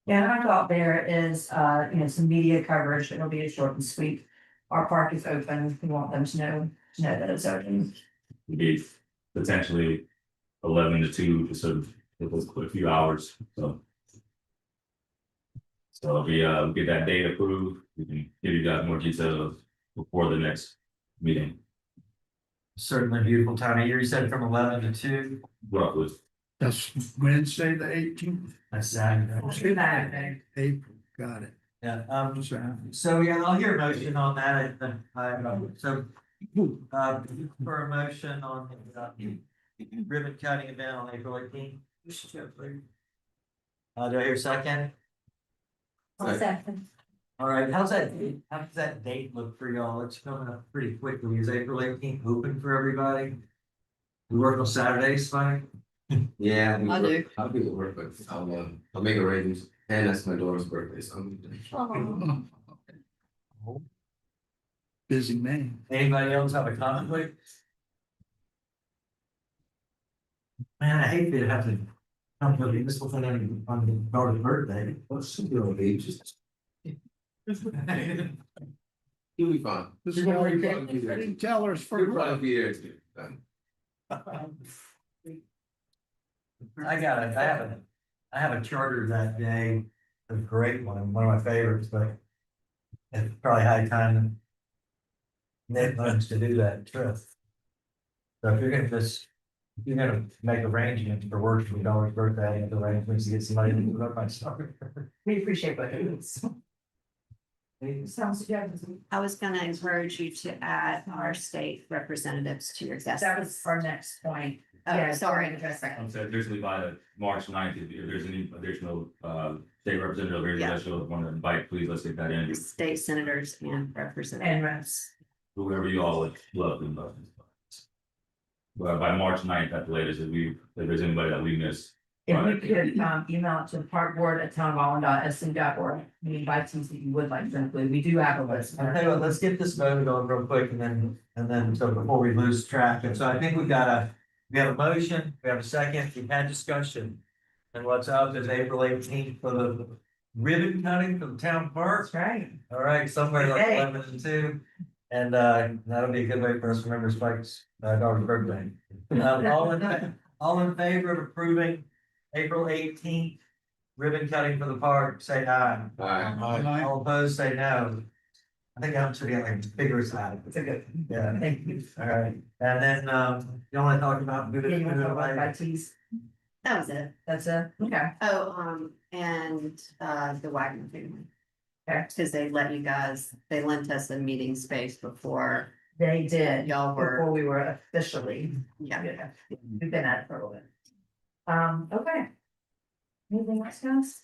Speaker 8: Yeah, and I thought there is, some media coverage. It'll be a short and sweet. Our park is open. We want them to know that it's open.
Speaker 14: We be potentially 11 to 2, just sort of, it was a few hours, so. So if we get that date approved, we can give you guys more details before the next meeting.
Speaker 1: Certainly a beautiful time of year, you said from 11 to 2.
Speaker 14: Roughly.
Speaker 6: That's Wednesday, the 18th.
Speaker 1: That's Saturday.
Speaker 8: Saturday.
Speaker 6: April, got it.
Speaker 1: Yeah,
Speaker 6: Saturday.
Speaker 1: so yeah, I'll hear a motion on that, so, for a motion on the ribbon cutting event on April 18th. Do I hear a second?
Speaker 13: Second.
Speaker 1: All right, how does that date look for y'all? It's coming up pretty quickly. Is April 18th open for everybody? We work on Saturdays, fine?
Speaker 15: Yeah,
Speaker 4: I do.
Speaker 15: I'll be at work, but I'll make arrangements, and that's my daughter's birthday, so I'm.
Speaker 6: Busy man.
Speaker 1: Anybody else have a conflict? Man, I hate to have to come to this one on the daughter's birthday.
Speaker 15: What's she doing, babe? Just. You'll be fine.
Speaker 6: This is why we didn't tell her it's for.
Speaker 15: You'll probably be there too.
Speaker 1: I have a charter that day, a great one of my favorites, but it's probably high time. Ned learns to do that trip. So if you're gonna make arrangements for work for your daughter's birthday, and arrangements to get somebody to do it myself.
Speaker 8: We appreciate what it is. Sounds good.
Speaker 4: I was gonna encourage you to add our state representatives to your guest
Speaker 8: That was
Speaker 4: list.
Speaker 8: our next point.
Speaker 4: Oh,
Speaker 8: Yeah,
Speaker 4: sorry.
Speaker 14: I'm saying additionally by March 9th, if there's any additional state representative or
Speaker 4: Yeah.
Speaker 14: additional want to invite, please let's get that in.
Speaker 4: State senators and
Speaker 8: And
Speaker 4: representatives.
Speaker 8: reps.
Speaker 14: Whoever you all would love to invite. But by March 9th at the latest, if there's anybody that we missed.
Speaker 8: If we could email it to parkboard@townhall.sc.org, we invite you if you would like to include, we do have a list.
Speaker 1: I tell you what, let's get this voted on real quick and then, so before we lose track, and so I think we have a motion, we have a second, we've had discussion. And what's up is April 18th for the ribbon cutting for the town park.
Speaker 8: That's right.
Speaker 1: All right, somewhere like
Speaker 8: Okay.
Speaker 1: 11 and 2. And that'll be a good way for us to remember Spike's daughter's birthday. All in favor of approving April 18th ribbon cutting for the park, say aye.
Speaker 15: Aye.
Speaker 1: All opposed, say no. I think I'm sure like figure it out.
Speaker 8: It's a good,
Speaker 1: Yeah,
Speaker 8: thank you.
Speaker 1: all right. And then you wanna talk about.
Speaker 8: Yeah, you want to talk about teas?
Speaker 4: That was it.
Speaker 8: That's it, okay.
Speaker 4: Oh, and, the Wagner family.
Speaker 8: Okay.
Speaker 4: Cause they let you guys, they lent us a meeting space before,
Speaker 8: They did,
Speaker 4: Y'all were-
Speaker 8: before we were officially,
Speaker 4: yeah.
Speaker 8: we've been at it for a little bit. Okay. Anything else, guys?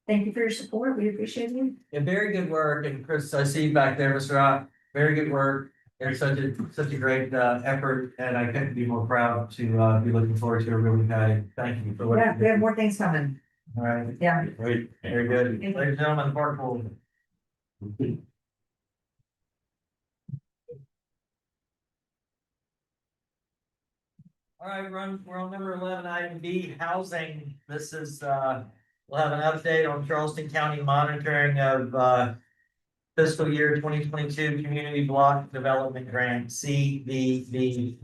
Speaker 8: Thank you for your support, we appreciate you.
Speaker 1: Yeah, very good work, and Chris, I see you back there, Mr. Rock, very good work. It's such a great effort, and I couldn't be more proud to be looking forward to a really exciting. Thank you for what.
Speaker 8: Yeah, we have more things coming,
Speaker 1: All right,
Speaker 8: yeah.
Speaker 1: great, very good. Ladies and gentlemen, Park Board. All right, we're on number 11, item B, housing. This is, we'll have an update on Charleston County monitoring of fiscal year 2022 Community Block Development Grant, CDBG.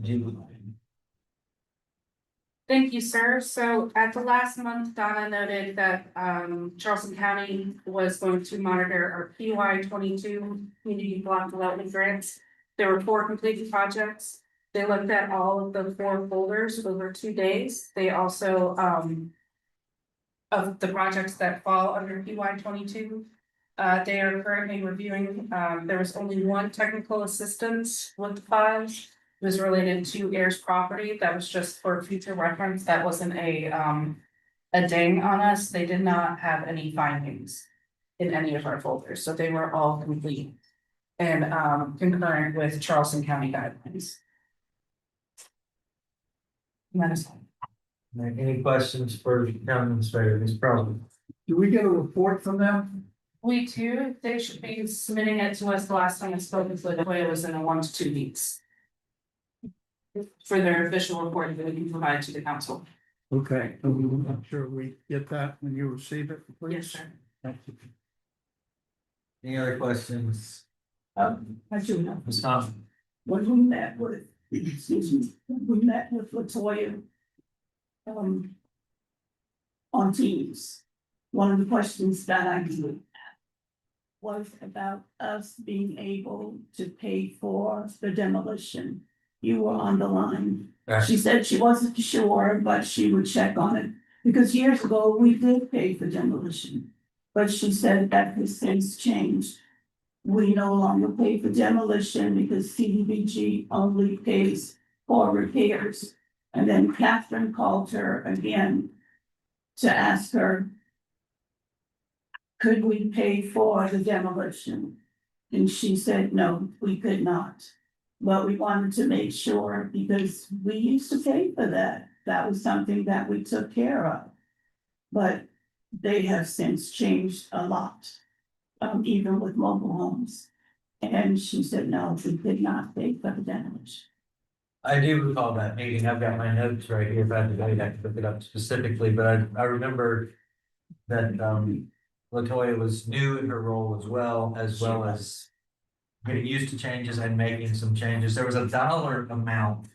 Speaker 7: Thank you, sir. So at the last month, Donna noted that Charleston County was going to monitor our PY 22 community block development grants. There were 4 completed projects. They looked at all of the 4 folders over 2 days. They also of the projects that fall under PY 22. They are currently reviewing, there was only 1 technical assistance with the files. It was related to Ayers property. That was just for future reference. That wasn't a ding on us. They did not have any findings in any of our folders, so they were all complete and concurrent with Charleston County guidelines. And that is all.
Speaker 1: Any questions for the county administrator, Ms. Pearl?
Speaker 6: Do we get a report from them?
Speaker 7: We too, they should be submitting it to us. The last time I spoke with Latoya was in 1 to 2 weeks. For their official report that we can provide to the council.
Speaker 6: Okay, I'm sure we get that when you receive it, please.
Speaker 7: Yes, sir.
Speaker 6: Thank you.
Speaker 1: Any other questions?
Speaker 6: I do have.
Speaker 1: Ms. Thompson?
Speaker 6: When we met with, excuse me, when we met with Latoya. On Teams, one of the questions that I did was about us being able to pay for the demolition. You were on the line.
Speaker 1: Right.
Speaker 6: She said she wasn't sure, but she would check on it, because years ago, we did pay for demolition. But she said that has since changed. We no longer pay for demolition because CDBG only pays for repairs. And then Catherine called her again to ask her, could we pay for the demolition? And she said, no, we could not. But we wanted to make sure, because we used to pay for that. That was something that we took care of. But they have since changed a lot, even with mobile homes. And she said, no, we could not pay for the demolition.
Speaker 1: I do recall that meeting. I've got my notes right here. If I had to go, I could look it up specifically, but I remember that Latoya was new in her role as well as getting used to changes and making some changes. There was a dollar amount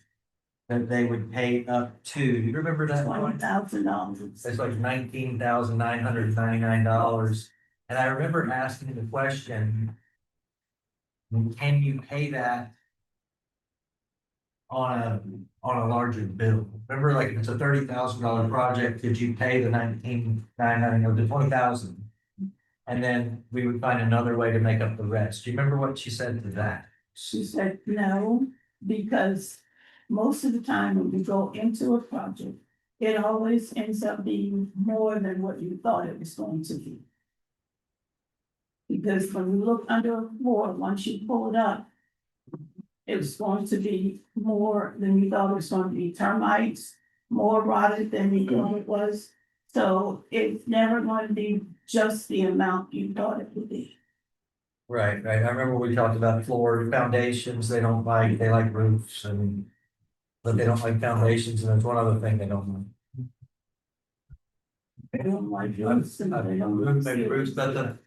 Speaker 1: that they would pay up to. Do you remember that?
Speaker 6: $20,000.
Speaker 1: It's like $19,999. And I remember asking the question, can you pay that on a larger bill? Remember, like, if it's a $30,000 project, did you pay the 19,999 or the 20,000? And then we would find another way to make up the rest. Do you remember what she said to that?
Speaker 6: She said, no, because most of the time when we go into a project, it always ends up being more than what you thought it was going to be. Because when we look under a floor, once you pull it up, it was going to be more than you thought it was going to be. Termites, more rotted than you thought it was. So it's never going to be just the amount you thought it would be.
Speaker 1: Right. I remember we talked about floor foundations. They like roofs but they don't like foundations, and there's one other thing they don't like.
Speaker 6: They don't like roofs and they don't like
Speaker 1: Maybe roofs, but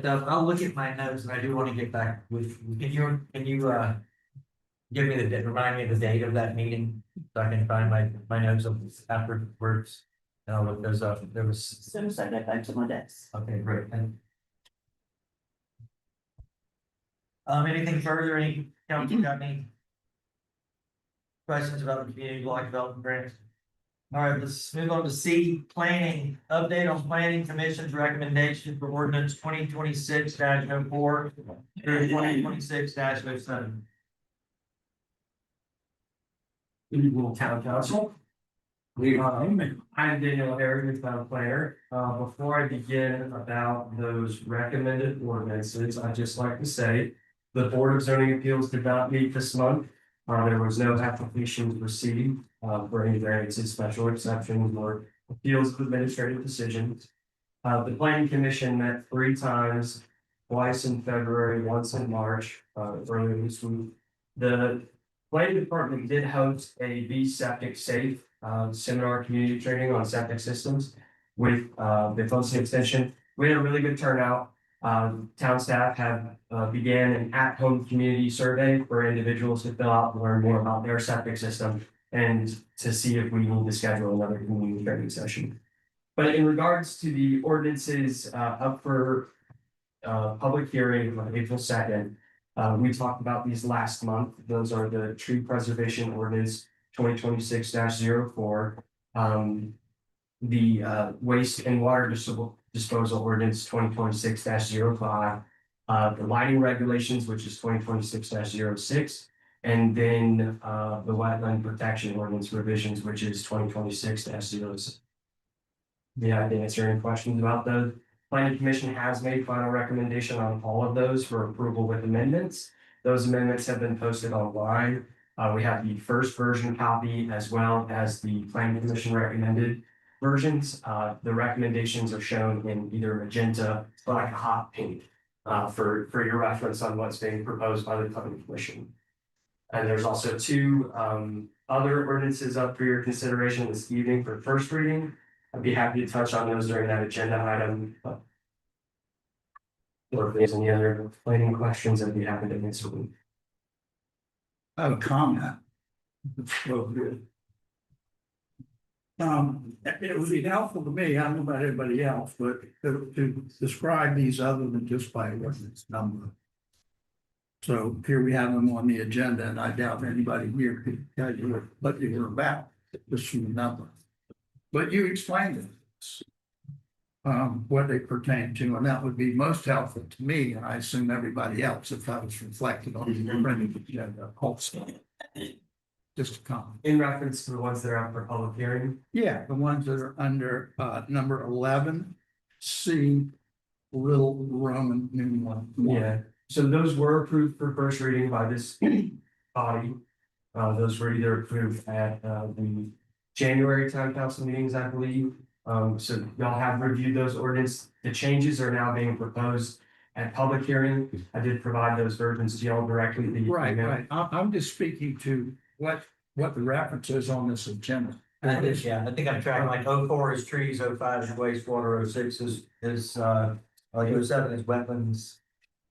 Speaker 1: I'll look at my notes, and I do want to get back with, can you give me remind me of the date of that meeting, so I can find my notes afterwards, and I'll look those up. There was.
Speaker 6: As soon as I get back to my desk.
Speaker 1: Okay, great. Anything further? Any council got any questions about the community block development grants? All right, let's move on to C, planning, update on planning commission's recommendation for ordinance 2026-04 through 2026-07.
Speaker 16: Good evening, town council. I'm Daniel Harris, town planner. Before I begin about those recommended ordinances, I'd just like to say the Board of Zoning Appeals did not meet this month. There was no applications received for any variances, special exceptions, or appeals of administrative decisions. The planning commission met 3 times, twice in February, once in March, earlier this week. The planning department did host a Be Septic Safe seminar community training on septic systems with the Folsom Extension. We had a really good turnout. Town staff have began an at-home community survey for individuals to fill out to learn more about their septic system and to see if we need to schedule another community training session. But in regards to the ordinances up for public hearing on April 2nd, we talked about these last month. Those are the tree preservation ordinance 2026-04, the waste and water disposal ordinance 2026-05, the lighting regulations, which is 2026-06, and then the wetland protection ordinance revisions, which is 2026-06. Yeah, I didn't answer any questions about those. Planning Commission has made final recommendation on all of those for approval with amendments. Those amendments have been posted online. We have the first version copy as well as the Planning Commission recommended versions. The recommendations are shown in either magenta or like a hot pink for your reference on what's being proposed by the Planning Commission. And there's also 2 other ordinances up for your consideration this evening for first reading. I'd be happy to touch on those during that agenda item. Or if there's any other planning questions, I'd be happy to answer them.
Speaker 6: I have a comment. Well, good. It would be helpful to me, I don't know about everybody else, but to describe these other than just by reference number. So here we have them on the agenda, and I doubt anybody here could tell you what they were about, just from the number. But you explained it. What they pertain to, and that would be most helpful to me, and I assume everybody else, if that was reflected on the printed agenda also. Just a comment.
Speaker 16: In reference to the ones that are up for public hearing.
Speaker 6: Yeah, the ones that are under number 11, C, little Roman numeral 1.
Speaker 16: Yeah, so those were approved for first reading by this body. Those were either approved at the January town council meetings, I believe. So y'all have reviewed those ordinance. The changes are now being proposed at public hearing. I did provide those versions to y'all directly.
Speaker 6: Right. I'm just speaking to what the reference is on this agenda.
Speaker 1: I think I'm tracking like 04 is trees, 05 is wastewater, 06 is 07 is wetlands.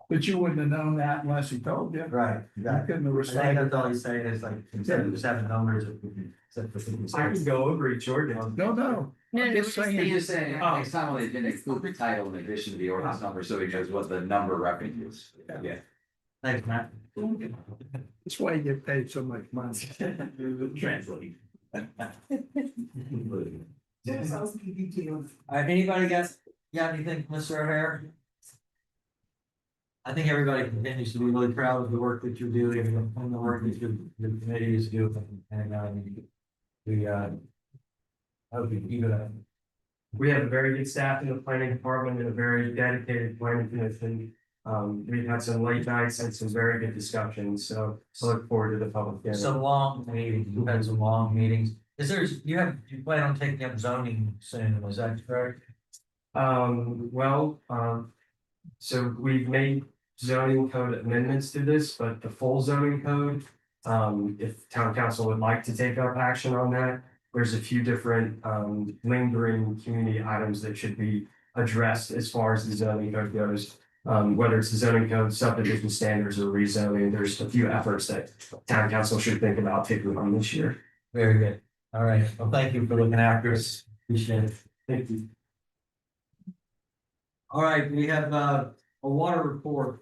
Speaker 6: But you wouldn't have known that unless he told you.
Speaker 1: Right.
Speaker 6: You couldn't have
Speaker 1: I think
Speaker 6: recited.
Speaker 1: that's all he's saying is like, instead of just having numbers.
Speaker 16: I can go over each ordinance.
Speaker 6: No.
Speaker 4: No,
Speaker 6: Just saying.
Speaker 2: You're just saying, next time on the agenda, include the title in addition to the ordinance number, so he knows what the number reference is. Yeah.
Speaker 1: Thanks, Matt.
Speaker 6: That's why you get paid so much money.
Speaker 1: Translate. Anybody got anything, Mr. O'Hare? I think everybody continues to be really proud of the work that you're doing and the work that your committee is doing, and we hope you keep it up.
Speaker 16: We have a very good staff in the planning department and a very dedicated planning commission. We've had some late nights and some very good discussions, so I look forward to the public hearing.
Speaker 1: Some long meetings, we've had some long meetings. You plan on taking up zoning soon, was that correct?
Speaker 16: So we've made zoning code amendments to this, but the full zoning code, if town council would like to take up action on that, there's a few different lingering community items that should be addressed as far as the zoning code goes. Whether it's the zoning code, subdivision standards, or rezoning, there's a few efforts that town council should think about taking on this year.
Speaker 1: Very good. All right. Well, thank you for looking after us. Appreciate it.
Speaker 16: Thank you.
Speaker 1: All right, we have a water report.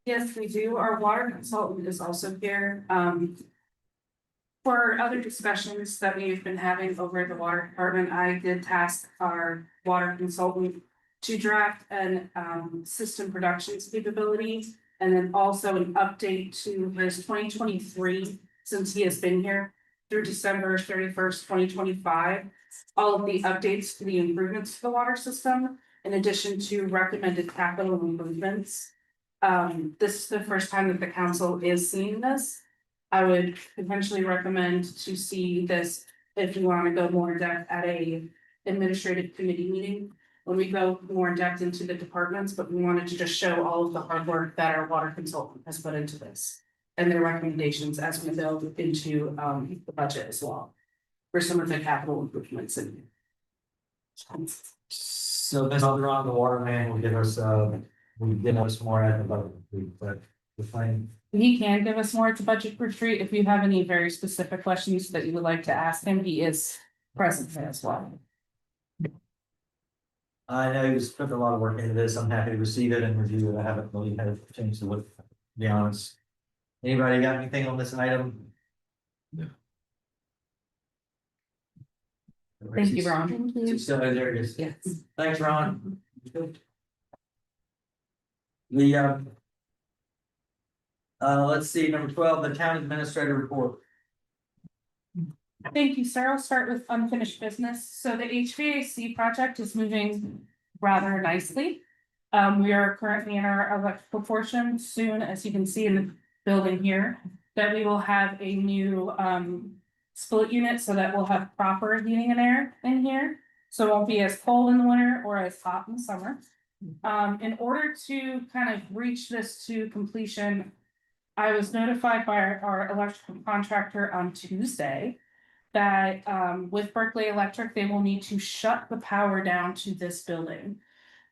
Speaker 7: Yes, we do. Our water consultant is also here. For other discussions that we've been having over at the water department, I did task our water consultant to draft an system productions capability. And then also an update to his 2023, since he has been here through December 31st, 2025. All of the updates to the improvements to the water system, in addition to recommended capital improvements. This is the first time that the council is seeing this. I would potentially recommend to see this if you want to go more in depth at a administrative committee meeting. When we go more in depth into the departments, but we wanted to just show all of the hard work that our water consultant has put into this. And their recommendations as we build into the budget as well. For some of the capital improvements and.
Speaker 1: So Ms. Alderon, the water man will give us more at the budget, but the plan.
Speaker 7: He can give us more at the budget retreat. If you have any very specific questions that you would like to ask him, he is present there as well.
Speaker 1: I know he's put a lot of work into this. I'm happy to receive it and review it. I haven't really had a chance to look, to be honest. Anybody got anything on this item?
Speaker 7: Thank you, Ron.
Speaker 13: Thank you.
Speaker 1: Still there it is.
Speaker 7: Yes.
Speaker 1: Thanks, Ron. Let's see, number 12, the town administrator report.
Speaker 7: Thank you, sir. I'll start with unfinished business. So the HVAC project is moving rather nicely. We are currently in our electrical portion. Soon, as you can see in the building here, that we will have a new split unit so that we'll have proper heating and air in here. So it won't be as cold in the winter or as hot in the summer. In order to kind of reach this to completion, I was notified by our electrical contractor on Tuesday that with Berkeley Electric, they will need to shut the power down to this building.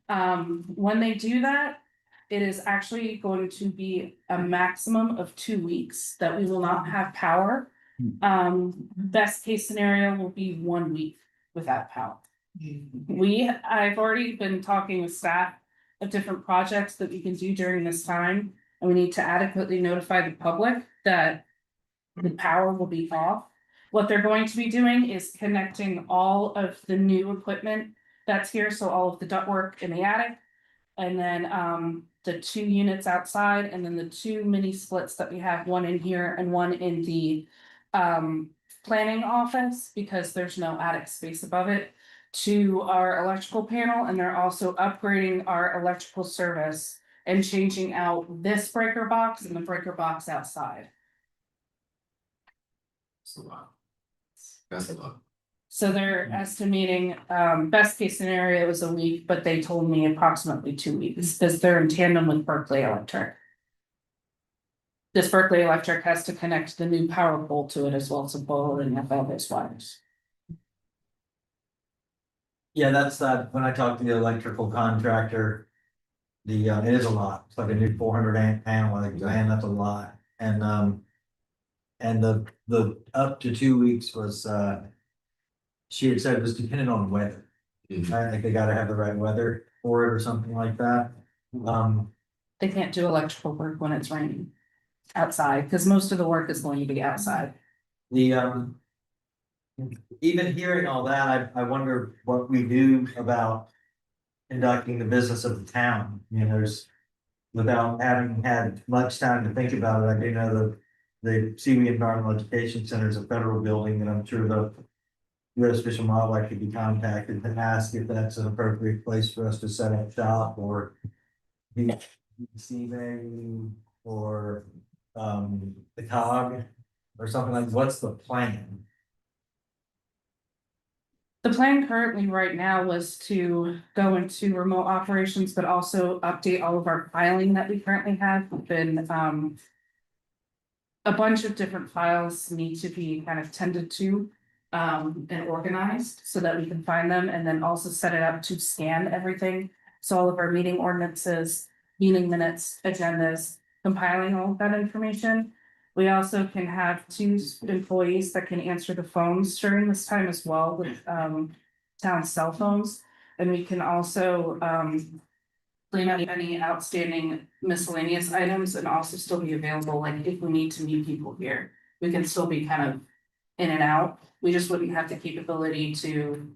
Speaker 7: When they do that, it is actually going to be a maximum of 2 weeks that we will not have power. Best case scenario will be 1 week without power. I've already been talking with staff of different projects that we can do during this time. And we need to adequately notify the public that the power will be off. What they're going to be doing is connecting all of the new equipment that's here, so all of the ductwork in the attic. And then the 2 units outside, and then the 2 mini splits that we have, one in here and one in the planning office, because there's no attic space above it, to our electrical panel. And they're also upgrading our electrical service and changing out this breaker box and the breaker box outside.
Speaker 15: That's a lot. That's a lot.
Speaker 7: So they're estimating, best case scenario is a week, but they told me approximately 2 weeks, because they're in tandem with Berkeley Electric. This Berkeley Electric has to connect the new power pole to it as well as a boiler and have all those wires.
Speaker 1: Yeah, that's when I talked to the electrical contractor. It is a lot. It's like a new 400 amp panel, I think, and that's a lot. And the up to 2 weeks was, she had said it was dependent on weather. I think they gotta have the right weather for it or something like that.
Speaker 7: They can't do electrical work when it's raining outside, because most of the work is going to be outside.
Speaker 1: Even hearing all that, I wonder what we do about conducting the business of the town. Without having had much time to think about it, I do know the Seawee Environmental Education Center is a federal building, and I'm sure the U.S. Fish and Wildlife could be contacted to ask if that's an appropriate place for us to set up shop, or the Seaway, or the COG, or something like. What's the plan?
Speaker 7: The plan currently right now was to go into remote operations, but also update all of our filing that we currently have. Been a bunch of different files need to be kind of tended to and organized so that we can find them, and then also set it up to scan everything. So all of our meeting ordinances, meeting minutes, agendas, compiling all of that information. We also can have 2 employees that can answer the phones during this time as well with town cell phones. And we can also clean up any outstanding miscellaneous items and also still be available, like if we need to meet people here. We can still be kind of in and out. We just wouldn't have the capability to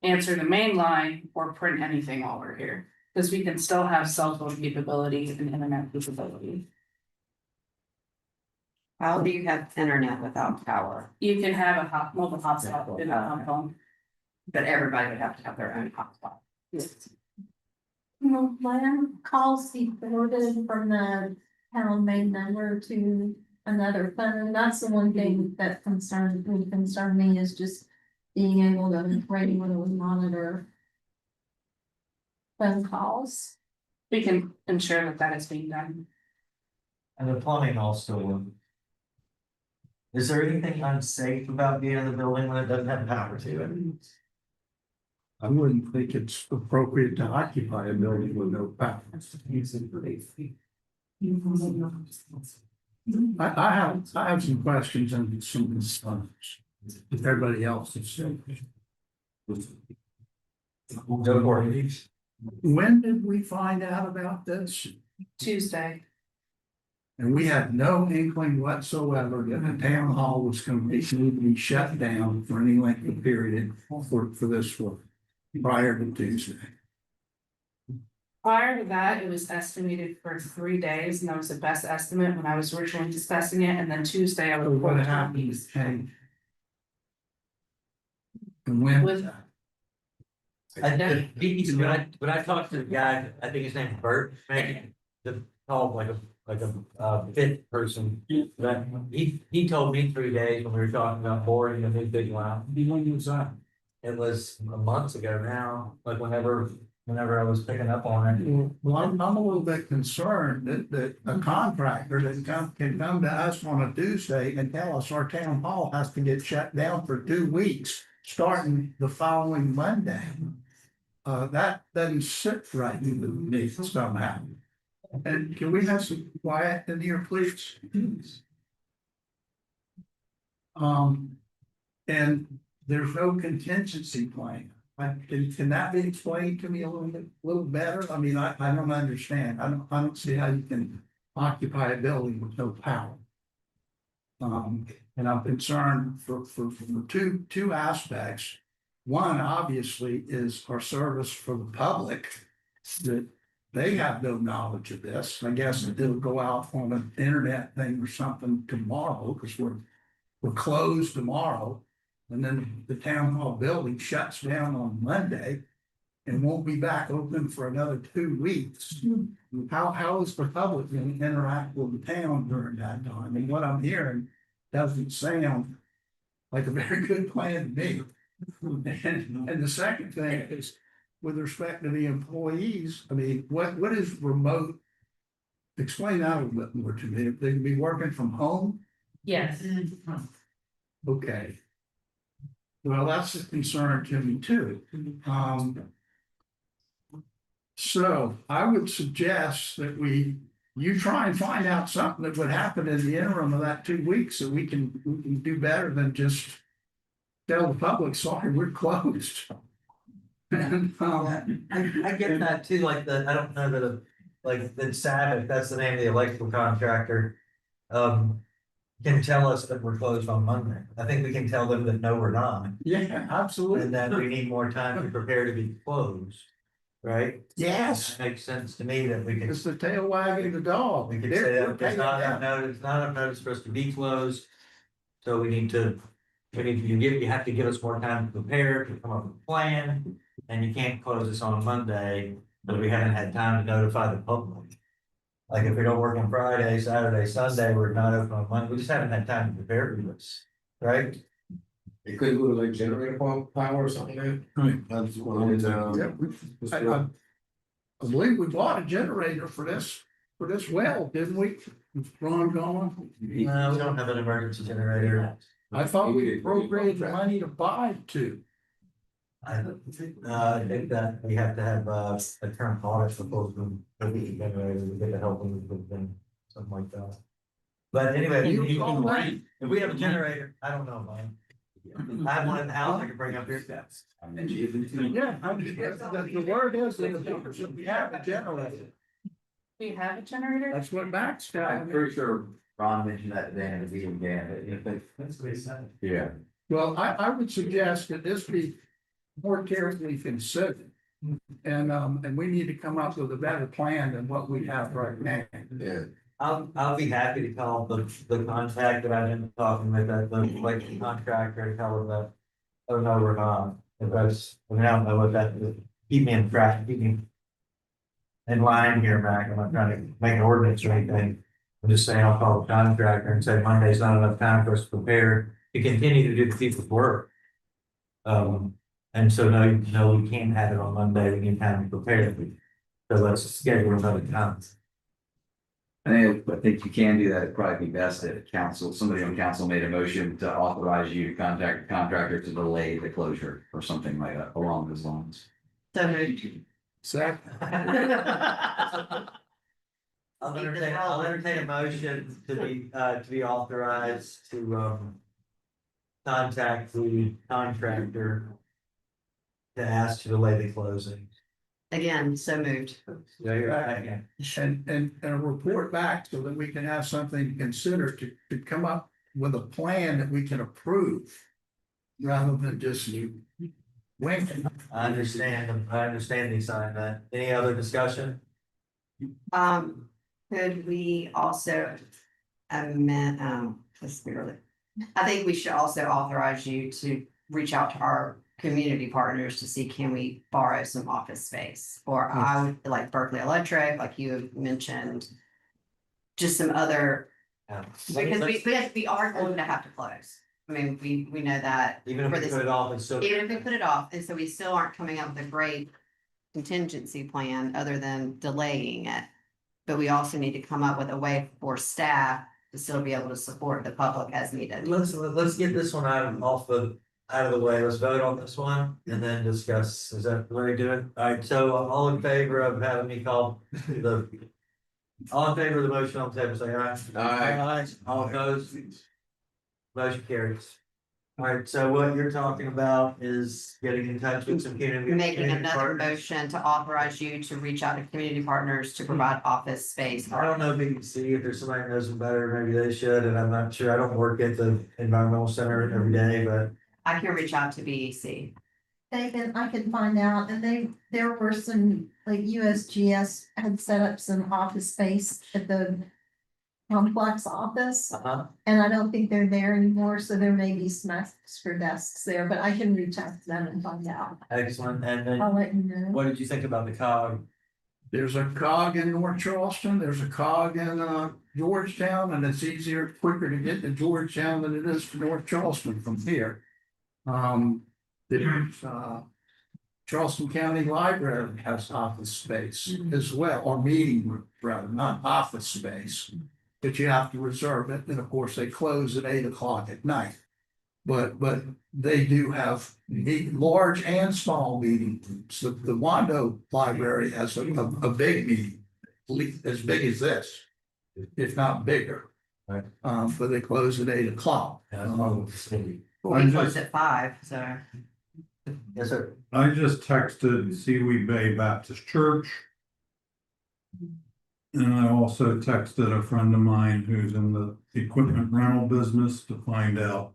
Speaker 7: answer the main line or print anything while we're here, because we can still have cell phone capability and internet capability.
Speaker 4: How do you have internet without power?
Speaker 7: You can have a mobile hotspot in a phone.
Speaker 4: But everybody would have to have their own hotspot.
Speaker 13: Well, when calls be forwarded from the town main number to another phone, that's the one thing that would concern me is just being able to regularly monitor phone calls.
Speaker 7: We can ensure that that is being done.
Speaker 1: And the plumbing also. Is there anything unsafe about being in the building when it doesn't have power to it?
Speaker 6: I wouldn't think it's appropriate to occupy a building with no power. I have some questions and some concerns. If everybody else is.
Speaker 1: Go for it.
Speaker 6: When did we find out about this?
Speaker 7: Tuesday.
Speaker 6: And we had no inkling whatsoever that the town hall was going to be shut down for any length of period for this work prior to Tuesday.
Speaker 7: Prior to that, it was estimated for 3 days, and that was the best estimate when I was originally discussing it, and then Tuesday I
Speaker 6: So
Speaker 7: was.
Speaker 6: what happened is changed. And when?
Speaker 7: With
Speaker 1: When I talked to the guy, I think his name is Bert, maybe, the called like a fit person. But he told me 3 days when we were talking about boring the new big line.
Speaker 6: When was that?
Speaker 1: It was months ago now, like whenever I was picking up on it.
Speaker 6: Well, I'm a little bit concerned that a contractor that can come to us on a Tuesday and tell us our town hall has to get shut down for 2 weeks, starting the following Monday. That doesn't sit right with me somehow. And can we have some quiet in here, please? And there's no contingency plan. Can that be explained to me a little better? I mean, I don't understand. I don't see how you can occupy a building with no power. And I'm concerned for two aspects. One, obviously, is our service for the public, that they have no knowledge of this. I guess it'll go out on an internet thing or something tomorrow, because we're closed tomorrow. And then the town hall building shuts down on Monday and won't be back open for another 2 weeks. How is the public going to interact with the town during that time? And what I'm hearing doesn't sound like a very good plan to me. And the second thing is, with respect to the employees, I mean, what is remote? Explain that a little bit more to me. If they can be working from home?
Speaker 7: Yes.
Speaker 6: Okay. Well, that's a concern to me too. So I would suggest that you try and find out something that would happen in the interim of that 2 weeks, so we can do better than just tell the public, sorry, we're closed. And,
Speaker 1: I get that too, like I don't know that, like the Sabbath, that's the name of the electrical contractor. Can tell us that we're closed on Monday. I think we can tell them that no, we're not.
Speaker 6: yeah, absolutely.
Speaker 1: And that we need more time to prepare to be closed, right?
Speaker 6: Yes,
Speaker 1: It makes sense to me that we can.
Speaker 6: it's the tail wagging the dog.
Speaker 1: We could say that there's not enough notice, for us to be closed. So you have to give us more time to prepare, to come up with a plan, and you can't close us on Monday, but we haven't had time to notify the public. Like if we don't work on Friday, Saturday, Sunday, we're not open on Monday, we just haven't had time to prepare for this, right?
Speaker 15: It could go to like generator power or something like that. That's what I'm
Speaker 6: Yeah, I believe we bought a generator for this well, didn't we? It's Ron gone.
Speaker 1: No, we don't have an emergency generator.
Speaker 6: I thought we appropriated the money to buy two.
Speaker 1: I think that we have to have a current audit before we can generate, we get the help with them, something like that. But anyway, if we have a generator, I don't know, mine. I have one in the house I can bring up here.
Speaker 6: Yeah, the word is that we have a generator.
Speaker 7: We have a generator?
Speaker 6: That's what Max got.
Speaker 15: I'm pretty sure
Speaker 2: Ron mentioned that today in the meeting, Dan.
Speaker 16: That's what he said.
Speaker 2: Yeah.
Speaker 6: Well, I would suggest that this be more carefully considered. And we need to come up with a better plan than what we have right now.
Speaker 15: Yeah.
Speaker 1: I'll be happy to call the contact that I've been talking with, the like contractor, tell him that. I don't know, if that's, I mean, I don't know what that, keep me in track, keep me. In line here, Mac, I'm not trying to make an ordinance or anything. I'm just saying I'll call the contractor and say Monday's not enough time for us to prepare to continue to do the people's work. And so no, we can't have it on Monday, we need time to prepare. So let's schedule another time.
Speaker 2: I think you can do that. It'd probably be best if council, somebody on council made a motion to authorize you to contact the contractor to delay the closure or something like that along those lines.
Speaker 4: So moved.
Speaker 6: Second.
Speaker 1: I'll entertain a motion to be authorized to, contact the contractor to ask to delay the closing.
Speaker 4: Again, so moved.
Speaker 1: Yeah, you're right.
Speaker 6: And report back so that we can have something to consider to come up with a plan that we can approve. Rather than just winking.
Speaker 1: I understand the assignment. Any other discussion?
Speaker 4: Could we also amend, let's be really. I think we should also authorize you to reach out to our community partners to see, can we borrow some office space? Or I would like Berkeley Electric, like you mentioned. Just some other, because we are going to have to close. I mean, we know that.
Speaker 1: Even if
Speaker 4: for
Speaker 1: we
Speaker 4: this-
Speaker 1: put it off, it's still.
Speaker 4: Even if we put it off, and so we still aren't coming up with a great contingency plan other than delaying it. But we also need to come up with a way for staff to still be able to support the public as needed.
Speaker 1: Let's get this one out of the way. Let's vote on this one and then discuss. Is that the way to do it? All right, so all in favor of having me call all in favor of the motion on the table, say aye.
Speaker 15: Aye.
Speaker 1: All opposed? Motion carries. All right, so what you're talking about is getting in touch with some community.
Speaker 4: Making
Speaker 1: community
Speaker 4: another
Speaker 1: partners.
Speaker 4: motion to authorize you to reach out to community partners to provide office space.
Speaker 1: I don't know if you can see if there's somebody who knows them better, maybe they should, and I'm not sure. I don't work at the environmental center every day, but.
Speaker 4: I can reach out to BEC.
Speaker 13: David, I could find out, and there were some, like USGS had set up some office space at the complex office, and I don't think they're there anymore, so there may be some extra desks there, but I can reach out to them and find out.
Speaker 1: Excellent, and then
Speaker 13: I'll let you know.
Speaker 1: what did you think about the COG?
Speaker 6: There's a cog in North Charleston, there's a cog in Georgetown, and it's quicker to get to Georgetown than it is to North Charleston from here. There's Charleston County Library has office space as well, or meeting room, rather, not office space. But you have to reserve it, and of course, they close at 8 o'clock at night. But they do have large and small meeting rooms. The Wando Library has a big meeting, as big as this, if not bigger.
Speaker 1: Right.
Speaker 6: But they close at 8 o'clock.
Speaker 4: We closed at 5, so.
Speaker 1: Yes, sir.
Speaker 3: I just texted Seaweed Bay Baptist Church. And I also texted a friend of mine who's in the equipment rental business to find out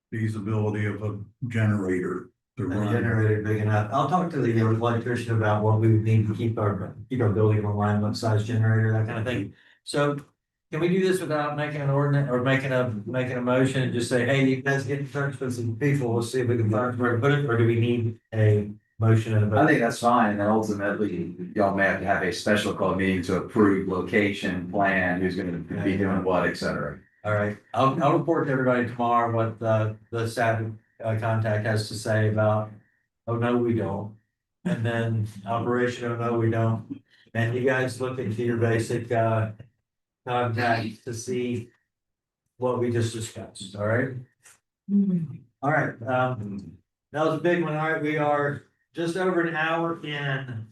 Speaker 3: feasibility of a generator to
Speaker 1: A
Speaker 3: run.
Speaker 1: generator big enough. I'll talk to the electrician about what we would need to keep our building online, what size generator, that kind of thing. So can we do this without making an ordinance or making a motion and just say, hey, you guys get in touch with some people, we'll see if we can find where to put it, or do we need a motion and a
Speaker 2: I
Speaker 1: vote?
Speaker 2: think that's fine, and then ultimately, y'all may have to have a special call meeting to approve location, plan, who's gonna be doing what, et cetera.
Speaker 1: All right, I'll report to everybody tomorrow what the staff contact has to say about, oh, no, we don't. And then operation, oh, no, we don't. And you guys look into your basic contacts to see what we just discussed, all right? All right, that was a big one. All right, we are just over an hour in.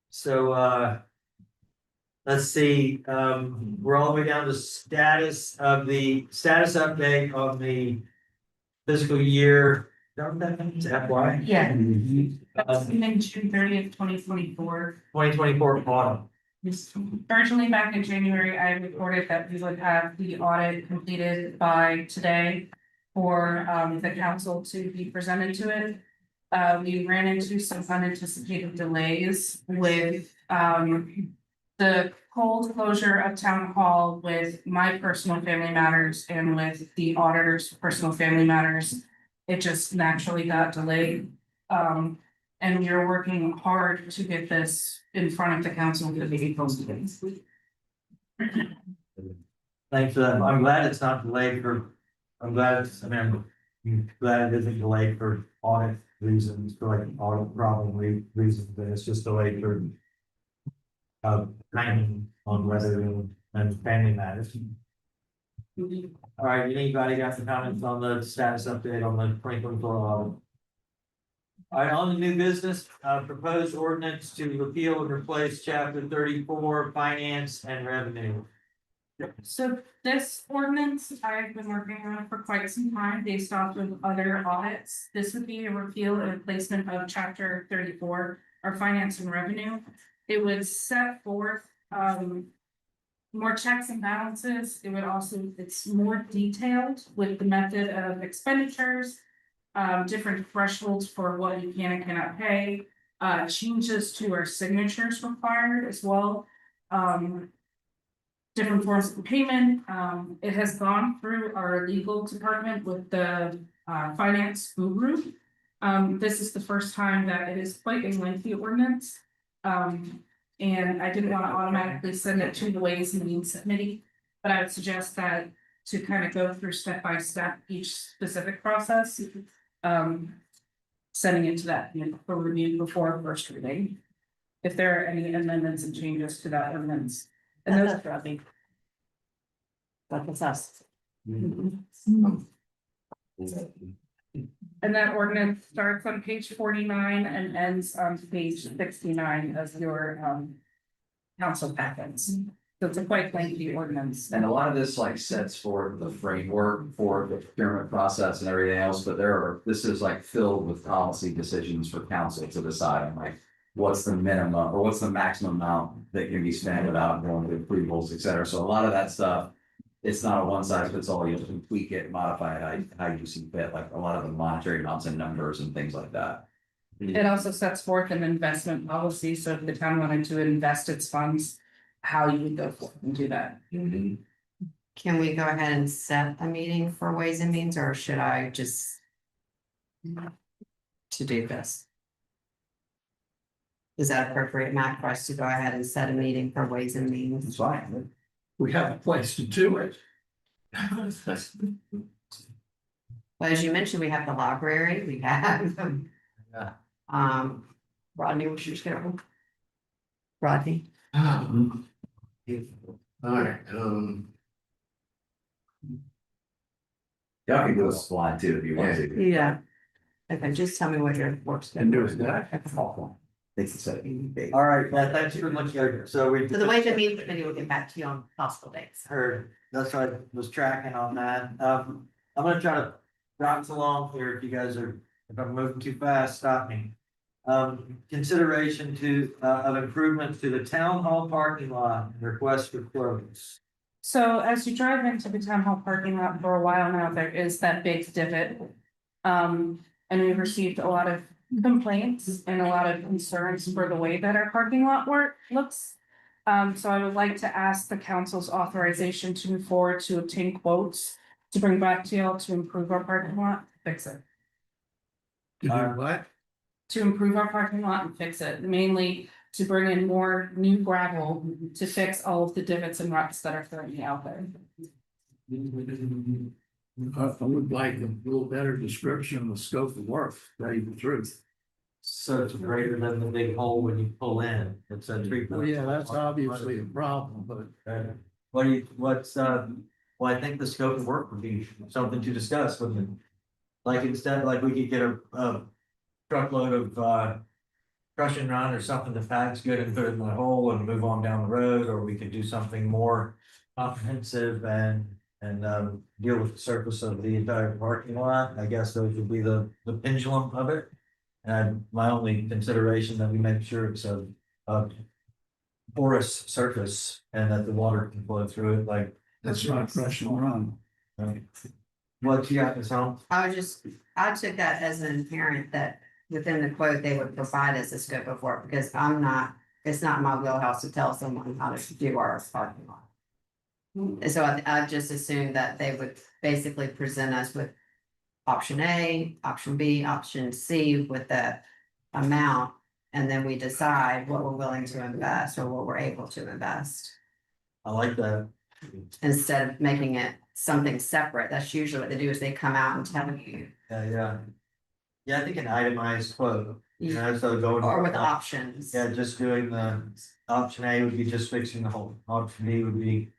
Speaker 1: So let's see, we're all the way down to status update on the fiscal year. Don't that mean FY?
Speaker 7: Yeah. That's in June 30th, 2024.
Speaker 1: 2024 autumn.
Speaker 7: Originally, back in January, I reported that we would have the audit completed by today for the council to be presented to it. We ran into some unanticipated delays with the cold closure of town hall with my personal family matters and with the auditor's personal family matters. It just naturally got delayed. And we are working hard to get this in front of the council for the April meeting.
Speaker 1: Thanks for that. I'm glad it's not delayed for, I'm glad it's, I'm glad it isn't delayed for audit reasons, for like audit problem reasons, but it's just delayed for timing on weather and family matters. All right, anybody got some comments on the status update on the 2024 audit? All right, on the new business, proposed ordinance to repeal and replace chapter 34, finance and revenue.
Speaker 7: So this ordinance, I've been working on for quite some time based off of other audits. This would be a repeal and replacement of chapter 34, our finance and revenue. It would set forth more checks and balances. It would also, it's more detailed with the method of expenditures, different thresholds for what you can and cannot pay, changes to our signatures required as well. Different forms of payment. It has gone through our legal department with the finance guru. This is the first time that it is quite a lengthy ordinance. And I didn't want to automatically send it to the Ways and Means Committee, but I would suggest that to kind of go through step by step each specific process. Sending it to that for review before first reading. If there are any amendments and changes to that ordinance. And those are me.
Speaker 4: That's us.
Speaker 7: And that ordinance starts on page 49 and ends on page 69 of your council packets. So it's a quite lengthy ordinance.
Speaker 2: And a lot of this like sets for the framework for the procurement process and everything else, but this is like filled with policy decisions for council to decide on like. What's the minimum or what's the maximum amount that can be spent without going to approvals, et cetera. So a lot of that stuff, it's not a one size fits all. You can tweak it, modify it how you see fit, like a lot of the monetary amounts and numbers and things like that.
Speaker 7: It also sets forth an investment policy, so if the town wanted to invest its funds, how you would go forth and do that.
Speaker 4: Can we go ahead and set a meeting for Ways and Means, or should I just to do this? Is that appropriate, Matt, for us to go ahead and set a meeting for Ways and Means?
Speaker 2: It's fine.
Speaker 6: We have a place to do it.
Speaker 4: Well, as you mentioned, we have the library, we have. Rodney, what's your schedule? Rodney?
Speaker 15: All right,
Speaker 2: Y'all can do a slide too if you want to.
Speaker 4: Yeah. Okay, just tell me what your work schedule is.
Speaker 2: They can set a
Speaker 1: All right, thanks very much. So we.
Speaker 4: So the Ways and Means Committee will get back to you on possible dates.
Speaker 1: Heard, that's why I was tracking on that. I'm gonna try to rock us along here. If you guys are, if I'm moving too fast, stop me. Consideration of improvements to the town hall parking lot, request for quotes.
Speaker 7: So as you drive into the town hall parking lot for a while now, there is that big divot. And we've received a lot of complaints and a lot of concerns for the way that our parking lot looks. So I would like to ask the council's authorization to move forward to obtain quotes to bring back to y'all to improve our parking lot, fix it.
Speaker 6: To do what?
Speaker 7: To improve our parking lot and fix it, mainly to bring in more new gravel to fix all of the divots and ruts that are currently out there.
Speaker 6: I would like a little better description of the scope of work, to tell you the truth.
Speaker 1: So it's greater than the big hole when you pull in. It's a treatment.
Speaker 6: Well, yeah, that's obviously a problem, but.
Speaker 1: Well, I think the scope of work would be something to discuss with them. Like instead, like we could get a truckload of crush and run or something that packs good and put it in the hole and move on down the road, or we could do something more comprehensive and deal with the surface of the entire parking lot. I guess those would be the pendulum of it. And my only consideration that we make sure it's porous surface and that the water can flow through it like.
Speaker 6: That's not crush and run.
Speaker 1: What you got, Ms. Holmes?
Speaker 4: I took that as an inherent that within the quote, they would provide us a scope of work, because it's not my wheelhouse to tell someone how to do our parking lot. And so I just assumed that they would basically present us with option A, option B, option C with the amount, and then we decide what we're willing to invest or what we're able to invest.
Speaker 1: I like that.
Speaker 4: Instead of making it something separate, that's usually what they do, is they come out and tell you.
Speaker 1: Yeah. Yeah, I think an itemized quote, so going.
Speaker 4: Or with options.
Speaker 1: Yeah, just doing the, option A would be just fixing the hole, option B would be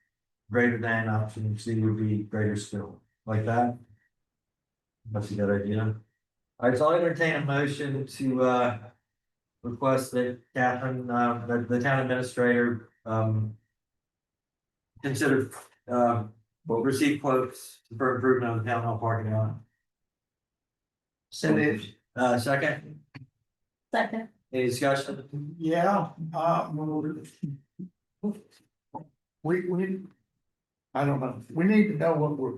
Speaker 1: greater than, option C would be greater still, like that. That's a good idea. Alright, so I'll entertain a motion to request that Catherine, that the town administrator, consider, will receive quotes for improvement of the town hall parking lot.
Speaker 4: So moved.
Speaker 1: Second,
Speaker 13: Second.
Speaker 1: any discussion?
Speaker 6: Yeah, we, I don't know, we need to know what we're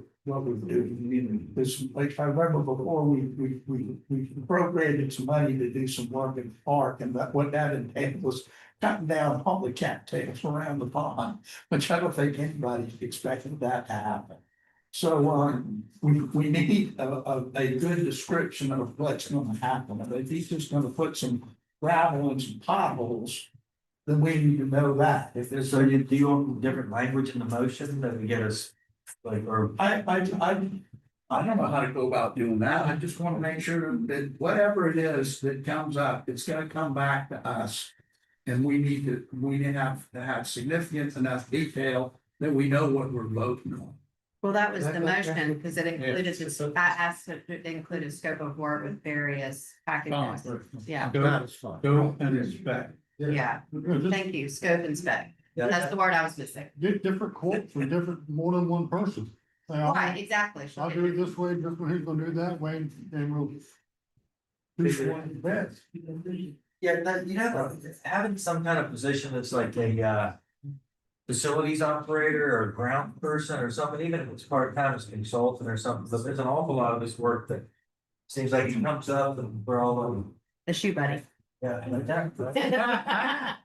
Speaker 6: doing. This, like, I remember before we appropriated some money to do some work in the park, and that, what that entailed was cutting down all the cattails around the pond, which I don't think anybody expected that to happen. So, we need a good description of what's gonna happen. If he's just gonna put some gravel and some potholes, then we need to know that. If there's,
Speaker 1: So you, do you want different language in the motion that we get us, like, or?
Speaker 6: I don't know how to go about doing that. I just wanna make sure that whatever it is that comes up, it's gonna come back to us. And we need to have significant enough detail that we know what we're voting on.
Speaker 4: Well, that was the motion, because it included, I asked it to include a scope of work with various packages. Yeah,
Speaker 3: Go and inspect.
Speaker 4: yeah, thank you, scope and spec, that's the word I was missing.
Speaker 3: Get different quotes from different, more than one person. Say,
Speaker 4: Right, exactly.
Speaker 3: I'll do it this way, this one, he's gonna do it that way, and we'll. Do one best.
Speaker 1: Yeah, that, you know, having some kind of position that's like a facilities operator or ground person or something, even if it's part-time as a consultant or something, but there's an awful lot of this work that seems like it comes up and we're all,
Speaker 4: The shoe buddy.
Speaker 1: yeah, like that.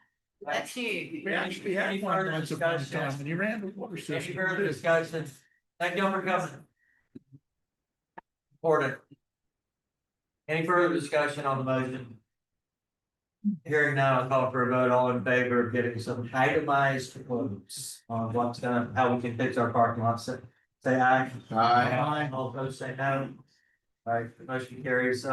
Speaker 4: That's you.
Speaker 6: We actually had one once upon a time, and he ran the water
Speaker 1: Any
Speaker 6: system.
Speaker 1: further discussion? Thank you all for coming. Important. Any further discussion on the motion? Hearing now, I'll call for a vote, all in favor of getting some itemized quotes on what's gonna, how we can fix our parking lot, say aye. Aye. All opposed, say no. Alright, the motion carries,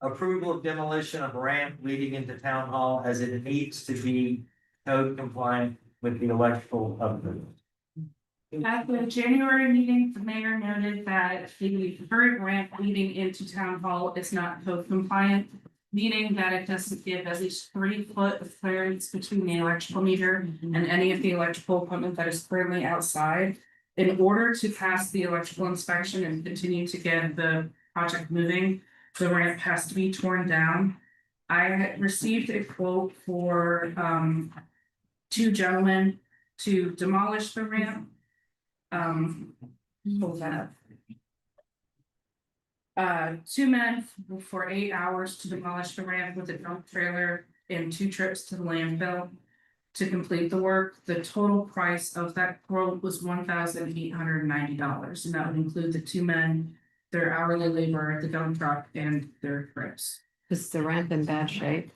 Speaker 1: approval of demolition of ramp leading into town hall as it needs to be code compliant with the electrical upgrade.
Speaker 7: At the January meeting, the mayor noted that the current ramp leading into town hall is not code compliant. Meaning that it doesn't give at least 3 foot of clearance between the electrical meter and any of the electrical equipment that is currently outside. In order to pass the electrical inspection and continue to get the project moving, the ramp has to be torn down. I had received a quote for 2 gentlemen to demolish the ramp. Hold that up. 2 men for 8 hours to demolish the ramp with a dump trailer and 2 trips to the landfill. To complete the work, the total price of that quote was $1,890, and that would include the 2 men, their hourly labor, the dump truck, and their trips.
Speaker 4: Is the ramp in bad shape?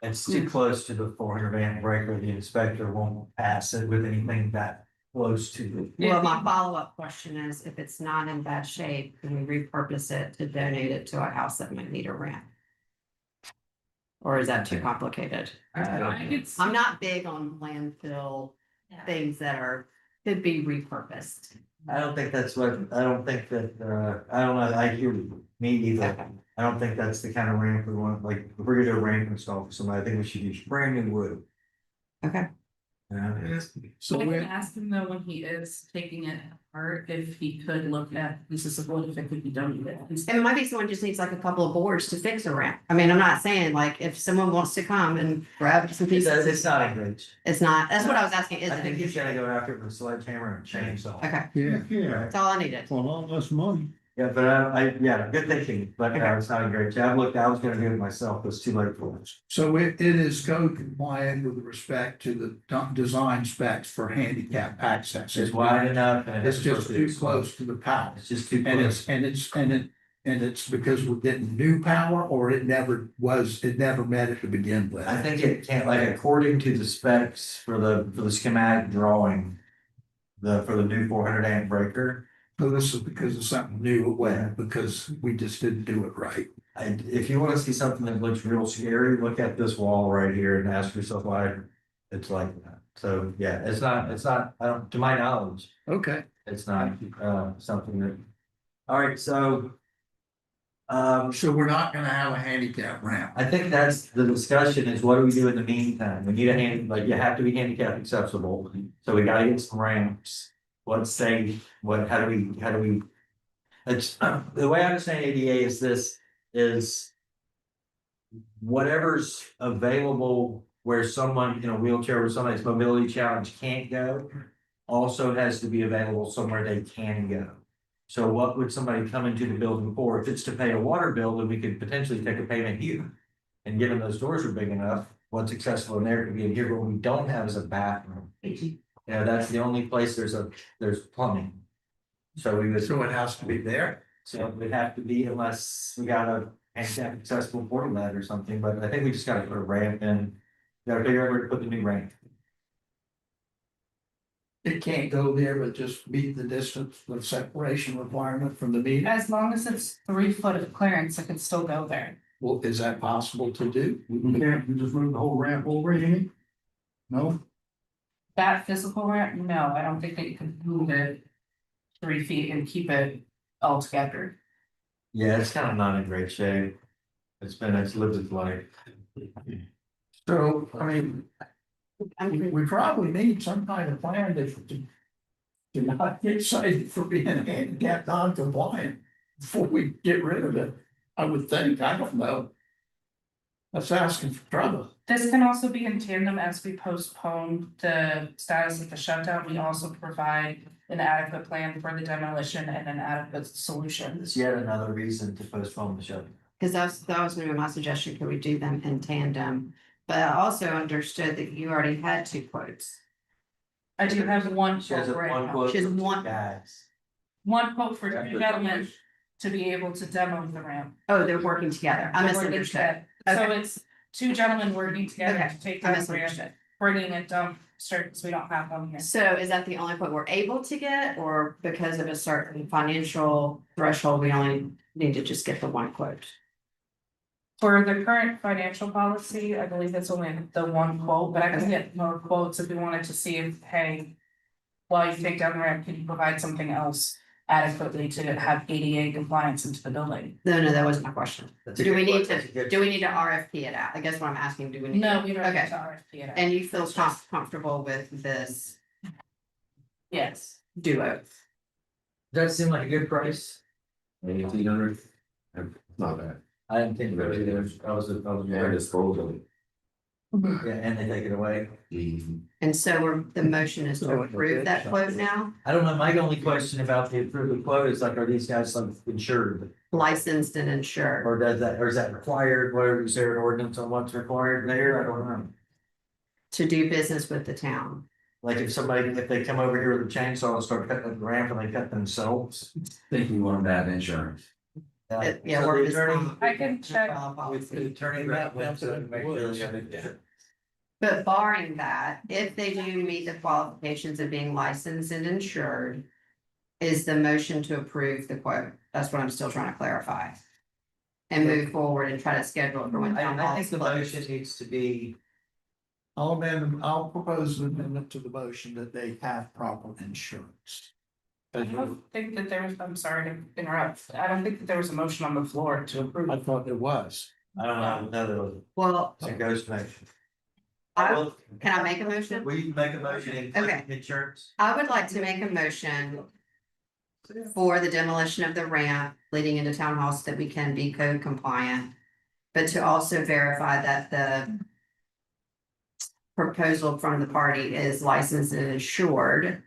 Speaker 1: It's too close to the 400 amp breaker, the inspector won't pass it with anything that close to it.
Speaker 4: Well, my follow-up question is, if it's not in bad shape, can we repurpose it to donate it to a house that might need a ramp? Or is that too complicated? I'm not big on landfill things that could be repurposed.
Speaker 1: I don't think that's what, I don't think that, I don't know, I hear me either. I don't think that's the kind of ramp we want, like, if we're gonna do a ramp install for somebody, I think we should use brand new wood.
Speaker 4: Okay.
Speaker 6: So
Speaker 7: I can
Speaker 6: we,
Speaker 7: ask him though, when he is taking it apart, if he could look at pieces of wood, if it could be done with it.
Speaker 4: And it might be someone just needs like a couple of boards to fix a ramp. I mean, I'm not saying like if someone wants to come and grab some
Speaker 1: It's
Speaker 4: pieces,
Speaker 1: not a great.
Speaker 4: it's not, that's what I was asking, is
Speaker 1: I think
Speaker 4: it?
Speaker 1: he's gonna go after it with a sledgehammer and chainsaw.
Speaker 4: Okay,
Speaker 3: Yeah,
Speaker 4: that's all I needed.
Speaker 6: for all this money.
Speaker 1: Yeah, but yeah, good thinking, but it's not a great job. Look, I was gonna do it myself, but it's too late for it.
Speaker 6: So it is code compliant with respect to the design specs for handicap access.
Speaker 1: It's wide enough and
Speaker 6: It's just too close to the power.
Speaker 1: It's just too
Speaker 6: And
Speaker 1: close.
Speaker 6: it's because we're getting new power, or it never met it to begin with.
Speaker 1: I think it can't, like, according to the specs for the schematic drawing. For the new 400 amp breaker,
Speaker 6: So this is because of something new, it went, because we just didn't do it right.
Speaker 1: if you wanna see something that looks real scary, look at this wall right here and ask yourself why. It's like that, so, yeah, it's not, I don't, to my knowledge,
Speaker 6: Okay.
Speaker 1: it's not, something that. All right, so.
Speaker 6: So we're not gonna have a handicap ramp.
Speaker 1: I think that's the discussion is what do we do in the meantime? We need you have to be handicap accessible, so we gotta get some ramps. What's safe, how do we? It's, the way I understand ADA is this, is. Whatever's available where someone in a wheelchair or somebody's mobility challenge can't go. Also has to be available somewhere they can go. So what would somebody come into the building for? If it's to pay a water bill, then we could potentially take a payment here. And given those doors are big enough, what's accessible in there could be in here, but what we don't have is a bathroom. Yeah, that's the only place there's plumbing. So we would.
Speaker 6: So it has to be there.
Speaker 1: So it would have to be unless we got a handicap accessible portalet or something, but I think we just gotta put a ramp in. Gotta figure out where to put the new ramp.
Speaker 6: It can't go there, but just meet the distance, the separation requirement from the meeting.
Speaker 7: As long as it's 3 foot of clearance, it can still go there.
Speaker 6: Well, is that possible to do?
Speaker 3: We can't, we just move the whole ramp over, you mean? No?
Speaker 7: That physical ramp, no, I don't think that you can move it 3 feet and keep it all together.
Speaker 1: Yeah, it's kind of not in great shape. It's lived its life.
Speaker 6: So, I mean, we probably need some kind of plan to not get cited for being handicap non-compliant before we get rid of it. I would think, I don't know. That's asking for trouble.
Speaker 7: This can also be in tandem as we postpone the status of the shutdown. We also provide an adequate plan for the demolition and an adequate solution.
Speaker 1: It's yet another reason to postpone the show.
Speaker 4: Cause that was gonna be my suggestion, could we do them in tandem? But I also understood that you already had 2 quotes.
Speaker 7: I do have one
Speaker 1: She has
Speaker 7: quote right
Speaker 1: one
Speaker 7: now.
Speaker 1: quote.
Speaker 4: She has
Speaker 1: from
Speaker 4: one-
Speaker 1: two guys.
Speaker 7: One quote for 2 gentlemen to be able to demo the ramp.
Speaker 4: Oh, they're working together. I
Speaker 7: They're working
Speaker 4: misunderstood.
Speaker 7: together. So
Speaker 4: Okay.
Speaker 7: it's 2 gentlemen working together
Speaker 4: Okay,
Speaker 7: to take
Speaker 4: I
Speaker 7: down the ramp,
Speaker 4: misunderstood.
Speaker 7: bringing it down, because we don't have them here.
Speaker 4: So is that the only quote we're able to get, or because of a certain financial threshold, we only need to just get the 1 quote?
Speaker 7: For the current financial policy, I believe that's only the 1 quote, but I can get more quotes if we wanted to see if, hey. While you take down the ramp, can you provide something else adequately to have ADA compliance into the building?
Speaker 4: No, that wasn't my question.
Speaker 1: That's a
Speaker 4: Do we
Speaker 1: good
Speaker 4: need
Speaker 1: quote. That's a
Speaker 4: to,
Speaker 1: good-
Speaker 4: do we need to RFP it out? I guess what I'm asking, do we need?
Speaker 7: No, we don't have
Speaker 4: Okay.
Speaker 7: to RFP it out.
Speaker 4: And you feel
Speaker 7: It's just-
Speaker 4: comfortable with this
Speaker 7: Yes.
Speaker 4: duo?
Speaker 1: Does that seem like a good price?
Speaker 15: 1,800. Not bad.
Speaker 1: I didn't think about it either. I was
Speaker 15: Yeah, disposal.
Speaker 1: yeah, and they take it away.
Speaker 4: And so the motion is to approve that quote now,
Speaker 1: I don't know, my only question about the approved quote is like, are these guys like insured?
Speaker 4: licensed and insured.
Speaker 1: Or is that required, whatever, is there an ordinance on what's required there? I don't know.
Speaker 4: To do business with the town.
Speaker 1: Like if they come over here with a chainsaw and start cutting up the ramp and they cut themselves.
Speaker 2: Think you want that insurance.
Speaker 4: Yeah,
Speaker 1: So the
Speaker 4: workers'
Speaker 1: attorney-
Speaker 4: comp.
Speaker 7: I can check.
Speaker 1: With the attorney that went to make sure.
Speaker 4: But barring that, if they do meet the qualifications of being licensed and insured. Is the motion to approve the quote? That's what I'm still trying to clarify. And move forward and try to schedule it for when town
Speaker 1: I
Speaker 4: hall
Speaker 1: think
Speaker 4: is
Speaker 1: the
Speaker 4: closed.
Speaker 1: motion needs to be,
Speaker 6: I'll propose an amendment to the motion that they have proper insurance.
Speaker 7: I don't think that there was, I'm sorry to interrupt, I don't think that there was a motion on the floor to approve.
Speaker 6: I thought there was.
Speaker 1: I don't know, another,
Speaker 4: Well,
Speaker 1: it's a ghost motion.
Speaker 4: Can I make a motion?
Speaker 1: Will you make a motion in
Speaker 4: Okay.
Speaker 1: insurance?
Speaker 4: I would like to make a motion for the demolition of the ramp leading into town hall so that we can be code compliant. But to also verify that the proposal from the party is licensed and insured.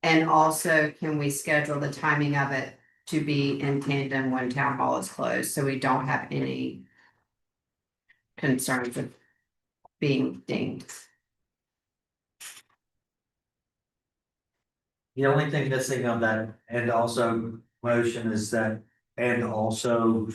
Speaker 4: And also, can we schedule the timing of it to be in tandem when town hall is closed, so we don't have any concerns of being dinged?
Speaker 1: The only thing missing on that, and also motion is that, and also.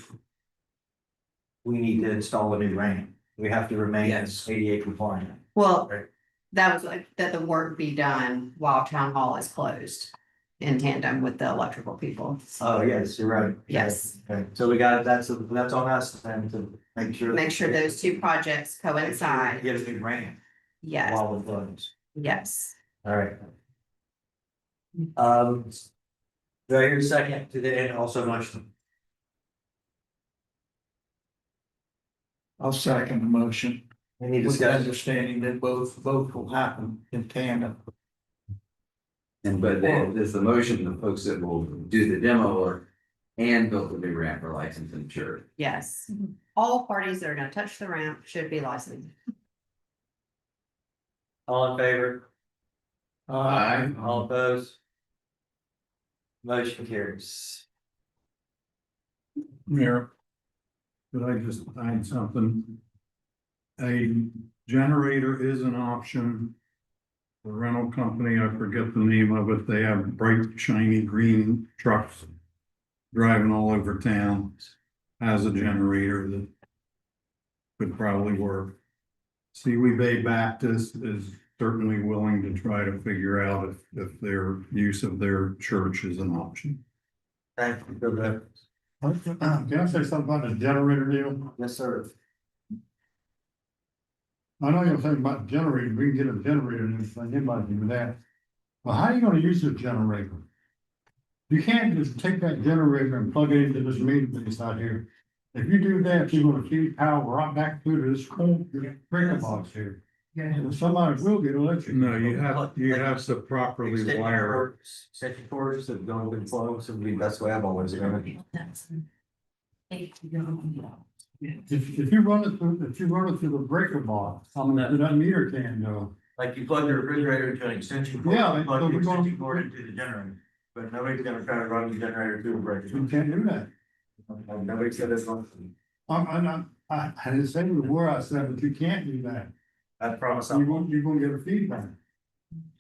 Speaker 1: We need to install a new ramp. We have to remain ADA compliant.
Speaker 4: Well,
Speaker 1: Right.
Speaker 4: that was like, that the work be done while town hall is closed in tandem with the electrical people.
Speaker 1: Oh, yes, you're right.
Speaker 4: Yes.
Speaker 1: Okay, so we got, that's on us then to make sure.
Speaker 4: Make sure those two projects coincide.
Speaker 1: Get a new ramp
Speaker 4: Yes,
Speaker 1: while we're closed.
Speaker 4: yes.
Speaker 1: All right. Do I hear a second to the end also motion?
Speaker 6: I'll second the motion.
Speaker 1: Any
Speaker 6: With the
Speaker 1: discussion?
Speaker 6: understanding that both will happen in tandem.
Speaker 2: And but is the motion, the folks that will do the demo work and build the new ramp are licensed and insured.
Speaker 4: Yes. All parties that are gonna touch the ramp should be licensed.
Speaker 1: All in favor? All opposed? Motion carries.
Speaker 3: Mayor. Could I just add something? A generator is an option. The rental company, I forget the name of it, they have bright shiny green trucks. Driving all over town, has a generator that. Could probably work. Seawee Bay Baptist is certainly willing to try to figure out if their use of their church is an option.
Speaker 1: Thank you, Bill Evans.
Speaker 3: Can I say something about the generator deal?
Speaker 1: Yes, sir.
Speaker 3: I know you're saying about generator, we can get a generator and everything, anybody can do that. Well, how are you gonna use this generator? You can't just take that generator and plug it into this meter base out here. If you do that, you're gonna feed power right back through to this cold breaker box here. And somebody will get electric. No, you have to properly wire.
Speaker 1: Extension cords that go in close, and the best way I've always done it.
Speaker 3: If you run it through the breaker box, that meter can go.
Speaker 1: Like you plug your refrigerator into an extension cord.
Speaker 3: Yeah,
Speaker 1: you plug
Speaker 3: so
Speaker 1: the
Speaker 3: we're gonna-
Speaker 1: extension cord into the generator, but nobody's gonna try to run the generator through a breaker.
Speaker 3: You can't do that.
Speaker 1: Nobody said this one.
Speaker 3: I didn't say the word I said, but you can't do that.
Speaker 1: I promise.
Speaker 3: You're gonna get a feedback.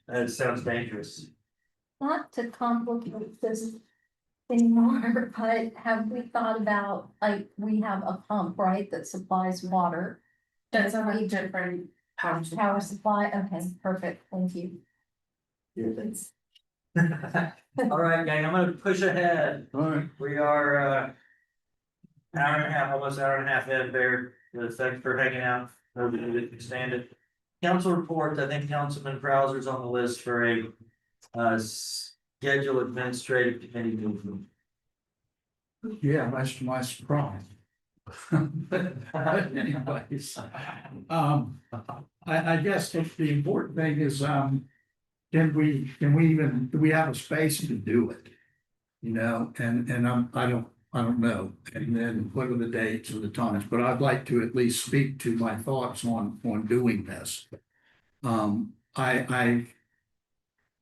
Speaker 1: That sounds dangerous.
Speaker 13: Not to complicate this anymore, but have we thought about, like, we have a pump, right, that supplies water?
Speaker 7: That's a different
Speaker 13: Power supply, okay, perfect, thank you.
Speaker 1: All right, gang, I'm gonna push ahead.
Speaker 3: All right.
Speaker 1: We are, hour and a half, almost hour and a half in there. Thanks for hanging out. Nobody can stand it. Council reports, I think Councilman Browser's on the list for a schedule administrative committee meeting.
Speaker 6: Yeah, that's my surprise. But anyways, I guess the important thing is, can we even, do we have a space to do it? You know, and I don't know, and then what are the dates or the times, but I'd like to at least speak to my thoughts on doing this. I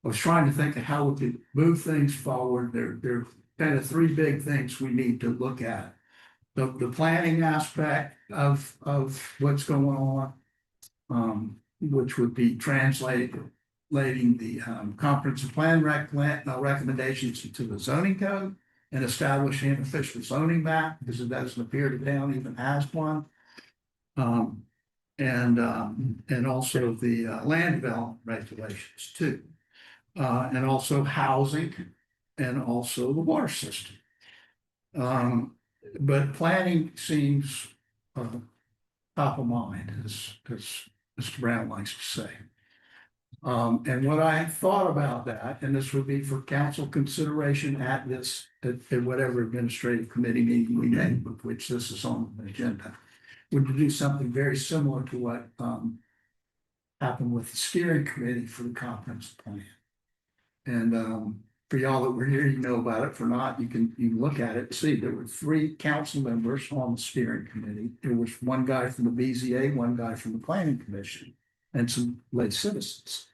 Speaker 6: was trying to think of how we could move things forward. There are kind of three big things we need to look at. The planning aspect of what's going on, which would be translating the comprehensive plan recommendations to the zoning code and establishing an official zoning map, because it doesn't appear the town even has one. And also the land development regulations too. And also housing and also the water system. But planning seems top of mind, as Mr. Brown likes to say. And what I thought about that, and this would be for council consideration at whatever administrative committee meeting we name, of which this is on the agenda, would do something very similar to what happened with the steering committee for the comprehensive plan. And for y'all that were here, you know about it. For not, you can look at it, and see, there were 3 council members on the steering committee. There was one guy from the BZA, one guy from the planning commission, and some lay citizens.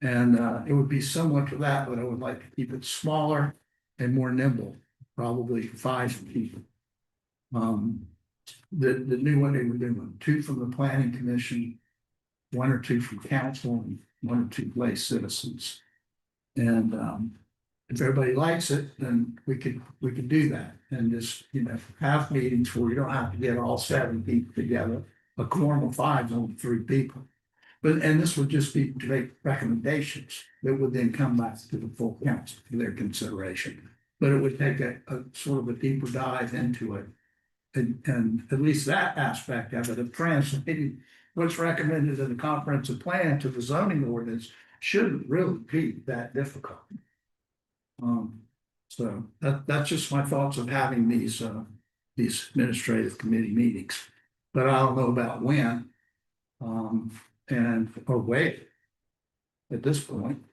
Speaker 6: And it would be similar to that, but I would like to keep it smaller and more nimble, probably 5 people. The new one, they were doing 2 from the planning commission, 1 or 2 from council, and 1 or 2 lay citizens. And if everybody likes it, then we could do that and just, have meetings where we don't have to get all 7 people together. A quorum of 5 is only 3 people. And this would just be to make recommendations that would then come back to the full council for their consideration. But it would take a sort of a deeper dive into it. And at least that aspect of it, of translating what's recommended in the comprehensive plan to the zoning ordinance shouldn't really be that difficult. So that's just my thoughts of having these administrative committee meetings. But I don't know about when, or wait at this point.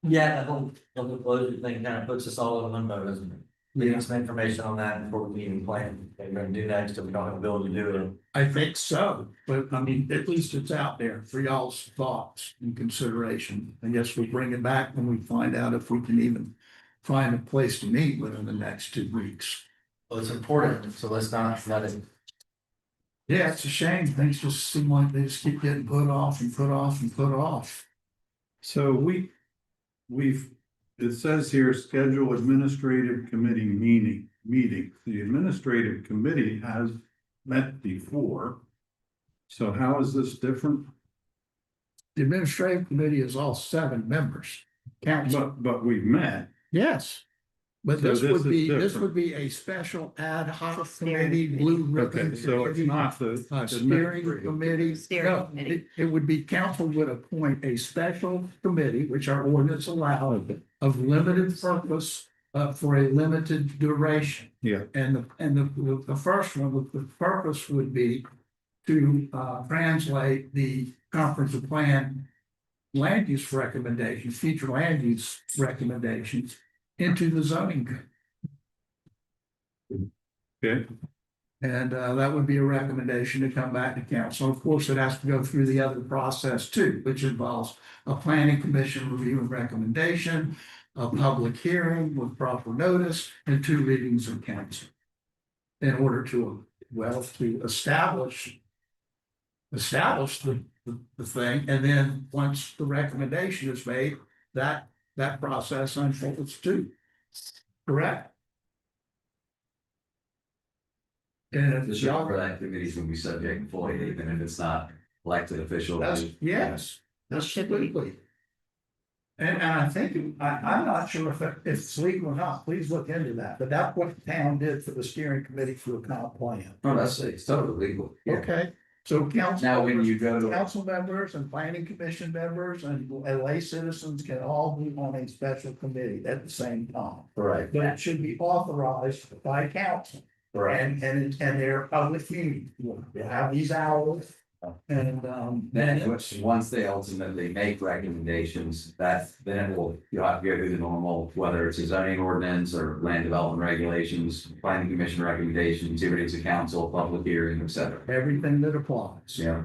Speaker 1: Yeah, the whole closure thing kind of puts us all in limbo, doesn't it? We need some information on that before we even plan. What we're gonna do next, if we don't have the ability to do it.
Speaker 6: I think so, but I mean, at least it's out there for y'all's thoughts and consideration. I guess we bring it back when we find out if we can even find a place to meet within the next 2 weeks.
Speaker 1: Well, it's important, so let's not let it.
Speaker 6: Yeah, it's a shame. Things just seem like they just keep getting put off and put off and put off.
Speaker 3: So it says here, schedule administrative committee meeting. The administrative committee has met before. So how is this different?
Speaker 6: The administrative committee is all 7 members. Council,
Speaker 3: But we've met.
Speaker 6: yes. But
Speaker 3: So
Speaker 6: this would be,
Speaker 3: different.
Speaker 6: this would be a special ad hoc committee, blue ribbon.
Speaker 3: Okay, so it's not the.
Speaker 6: Steering committee.
Speaker 8: Steering
Speaker 6: No,
Speaker 8: committee.
Speaker 6: it would be council would appoint a special committee, which our ordinance allows, of limited purpose, for a limited duration.
Speaker 3: Yeah.
Speaker 6: And the first one, the purpose would be to translate the comprehensive plan land use recommendations, future land use recommendations into the zoning code.
Speaker 3: Okay.
Speaker 6: And that would be a recommendation to come back to council. Of course, it has to go through the other process too, which involves a planning commission review and recommendation, a public hearing with proper notice, and 2 readings of council. In order to establish the thing, and then once the recommendation is made, that process unfolds too. Correct? And
Speaker 2: The
Speaker 6: it's
Speaker 2: job for that committee is gonna be subject to Floyd, even if it's not elected official.
Speaker 6: yes, absolutely. And I think, I'm not sure if it's legal or not, please look into that, but that's what the town did for the steering committee for the comp plan.
Speaker 2: No, it's totally legal. Yeah.
Speaker 6: Okay, so council.
Speaker 2: Now, when you go to.
Speaker 6: Council members and planning commission members and lay citizens can all be on a special committee at the same time.
Speaker 2: Right.
Speaker 6: But it should be authorized by council.
Speaker 2: Right.
Speaker 6: And they're public meetings. They have these hours and,
Speaker 2: Then, once they ultimately make recommendations, then it will, you'll have to go through the normal, whether it's a zoning ordinance or land development regulations, planning commission recommendations, readings of council, public hearing, et cetera.
Speaker 6: everything that applies.
Speaker 2: Yeah.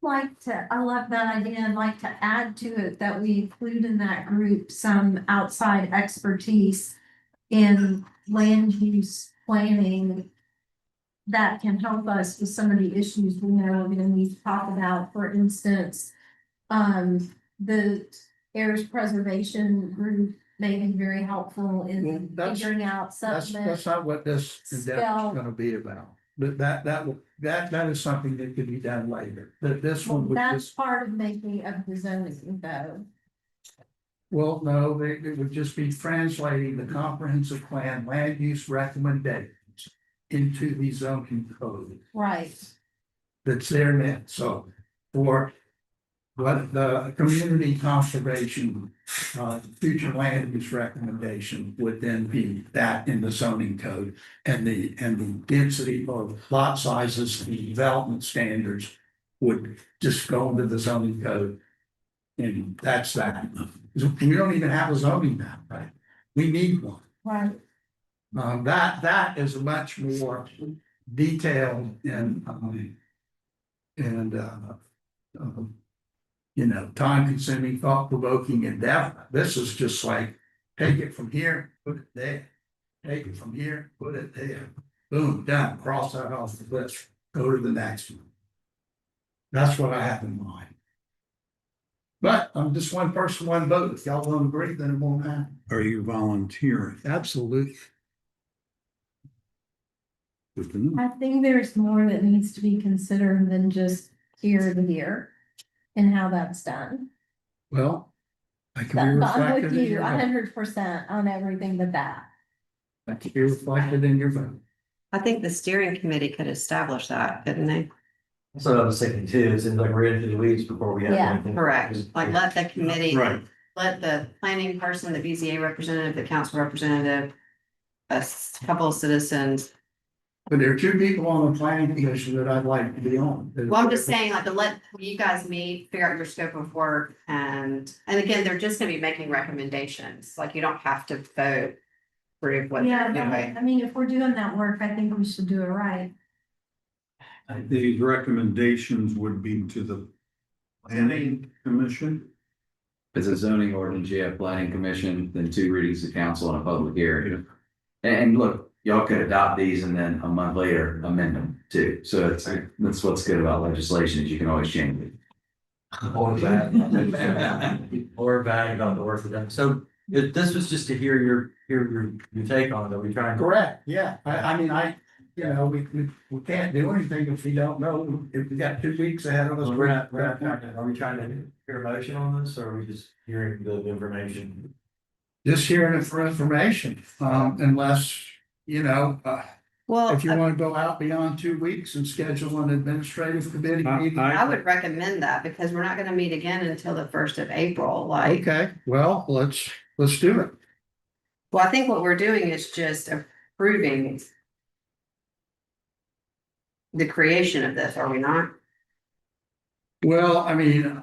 Speaker 13: I love that idea. I'd like to add to it that we include in that group some outside expertise in land use planning that can help us with some of the issues we know we're gonna need to talk about. For instance, the heirs preservation group may be very helpful in
Speaker 6: That's-
Speaker 13: figuring out
Speaker 6: That's
Speaker 13: supplement.
Speaker 6: not what this endeavor
Speaker 13: Spell.
Speaker 6: is gonna be about. But that is something that could be done later. But this one would
Speaker 13: That's
Speaker 6: just,
Speaker 13: part of making of the zoning though.
Speaker 6: well, no, it would just be translating the comprehensive plan land use recommendations into the zoning code
Speaker 13: Right.
Speaker 6: that's there now. So for what the community conservation, future land use recommendation would then be that in the zoning code. And the density of lot sizes, the development standards would just go into the zoning code. And that's that. We don't even have a zoning map, right? We need one.
Speaker 13: Right.
Speaker 6: That is much more detailed and, you know, time consuming, thought provoking and depth. This is just like, take it from here, put it there. Take it from here, put it there. Boom, done, cross that off the list, go to the next one. That's what I have in mind. But I'm just one person, one vote. If y'all don't agree, then it won't happen.
Speaker 3: Are you volunteering?
Speaker 6: Absolutely.
Speaker 3: Good to know.
Speaker 13: I think there's more that needs to be considered than just here to here and how that's done.
Speaker 6: Well, I can be
Speaker 13: But I'm
Speaker 6: reflected
Speaker 13: with
Speaker 6: in
Speaker 13: you
Speaker 6: your vote.
Speaker 13: 100% on everything but that.
Speaker 6: I can be reflected in your vote.
Speaker 4: I think the steering committee could establish that, couldn't they?
Speaker 1: That's what I was thinking too. It seems like we're into the weeds before we have
Speaker 13: Yeah.
Speaker 1: anything.
Speaker 4: Correct. Like let the committee,
Speaker 3: Right.
Speaker 4: let the planning person, the BZA representative, the council representative, couple of citizens.
Speaker 6: But there are two people on the planning commission that I'd like to be on.
Speaker 4: Well, I'm just saying, like, to let you guys meet, figure out your scope of work, and again, they're just gonna be making recommendations, like, you don't have to vote. For what
Speaker 13: Yeah,
Speaker 4: they're doing.
Speaker 13: I mean, if we're doing that work, I think we should do it right.
Speaker 3: These recommendations would be to the planning commission.
Speaker 2: It's a zoning ordinance, you have planning commission, then 2 readings to council and a public hearing. And look, y'all could adopt these and then a month later amend them too. So that's what's good about legislation is you can always change it.
Speaker 1: Or bad. Or bad about the work we've done. So this was just to hear your take on it. We trying to.
Speaker 6: Correct, yeah. I mean, you know, we can't do anything if we don't know. If we got 2 weeks ahead of us.
Speaker 1: We're not, are we trying to hear a motion on this or are we just hearing the information?
Speaker 6: Just hearing it for information, unless, you know,
Speaker 4: Well,
Speaker 6: if you want to go out beyond 2 weeks and schedule an administrative committee meeting.
Speaker 4: I would recommend that because we're not gonna meet again until the 1st of April, like.
Speaker 6: Okay, well, let's do it.
Speaker 4: Well, I think what we're doing is just approving. The creation of this, are we not?
Speaker 6: Well, I mean.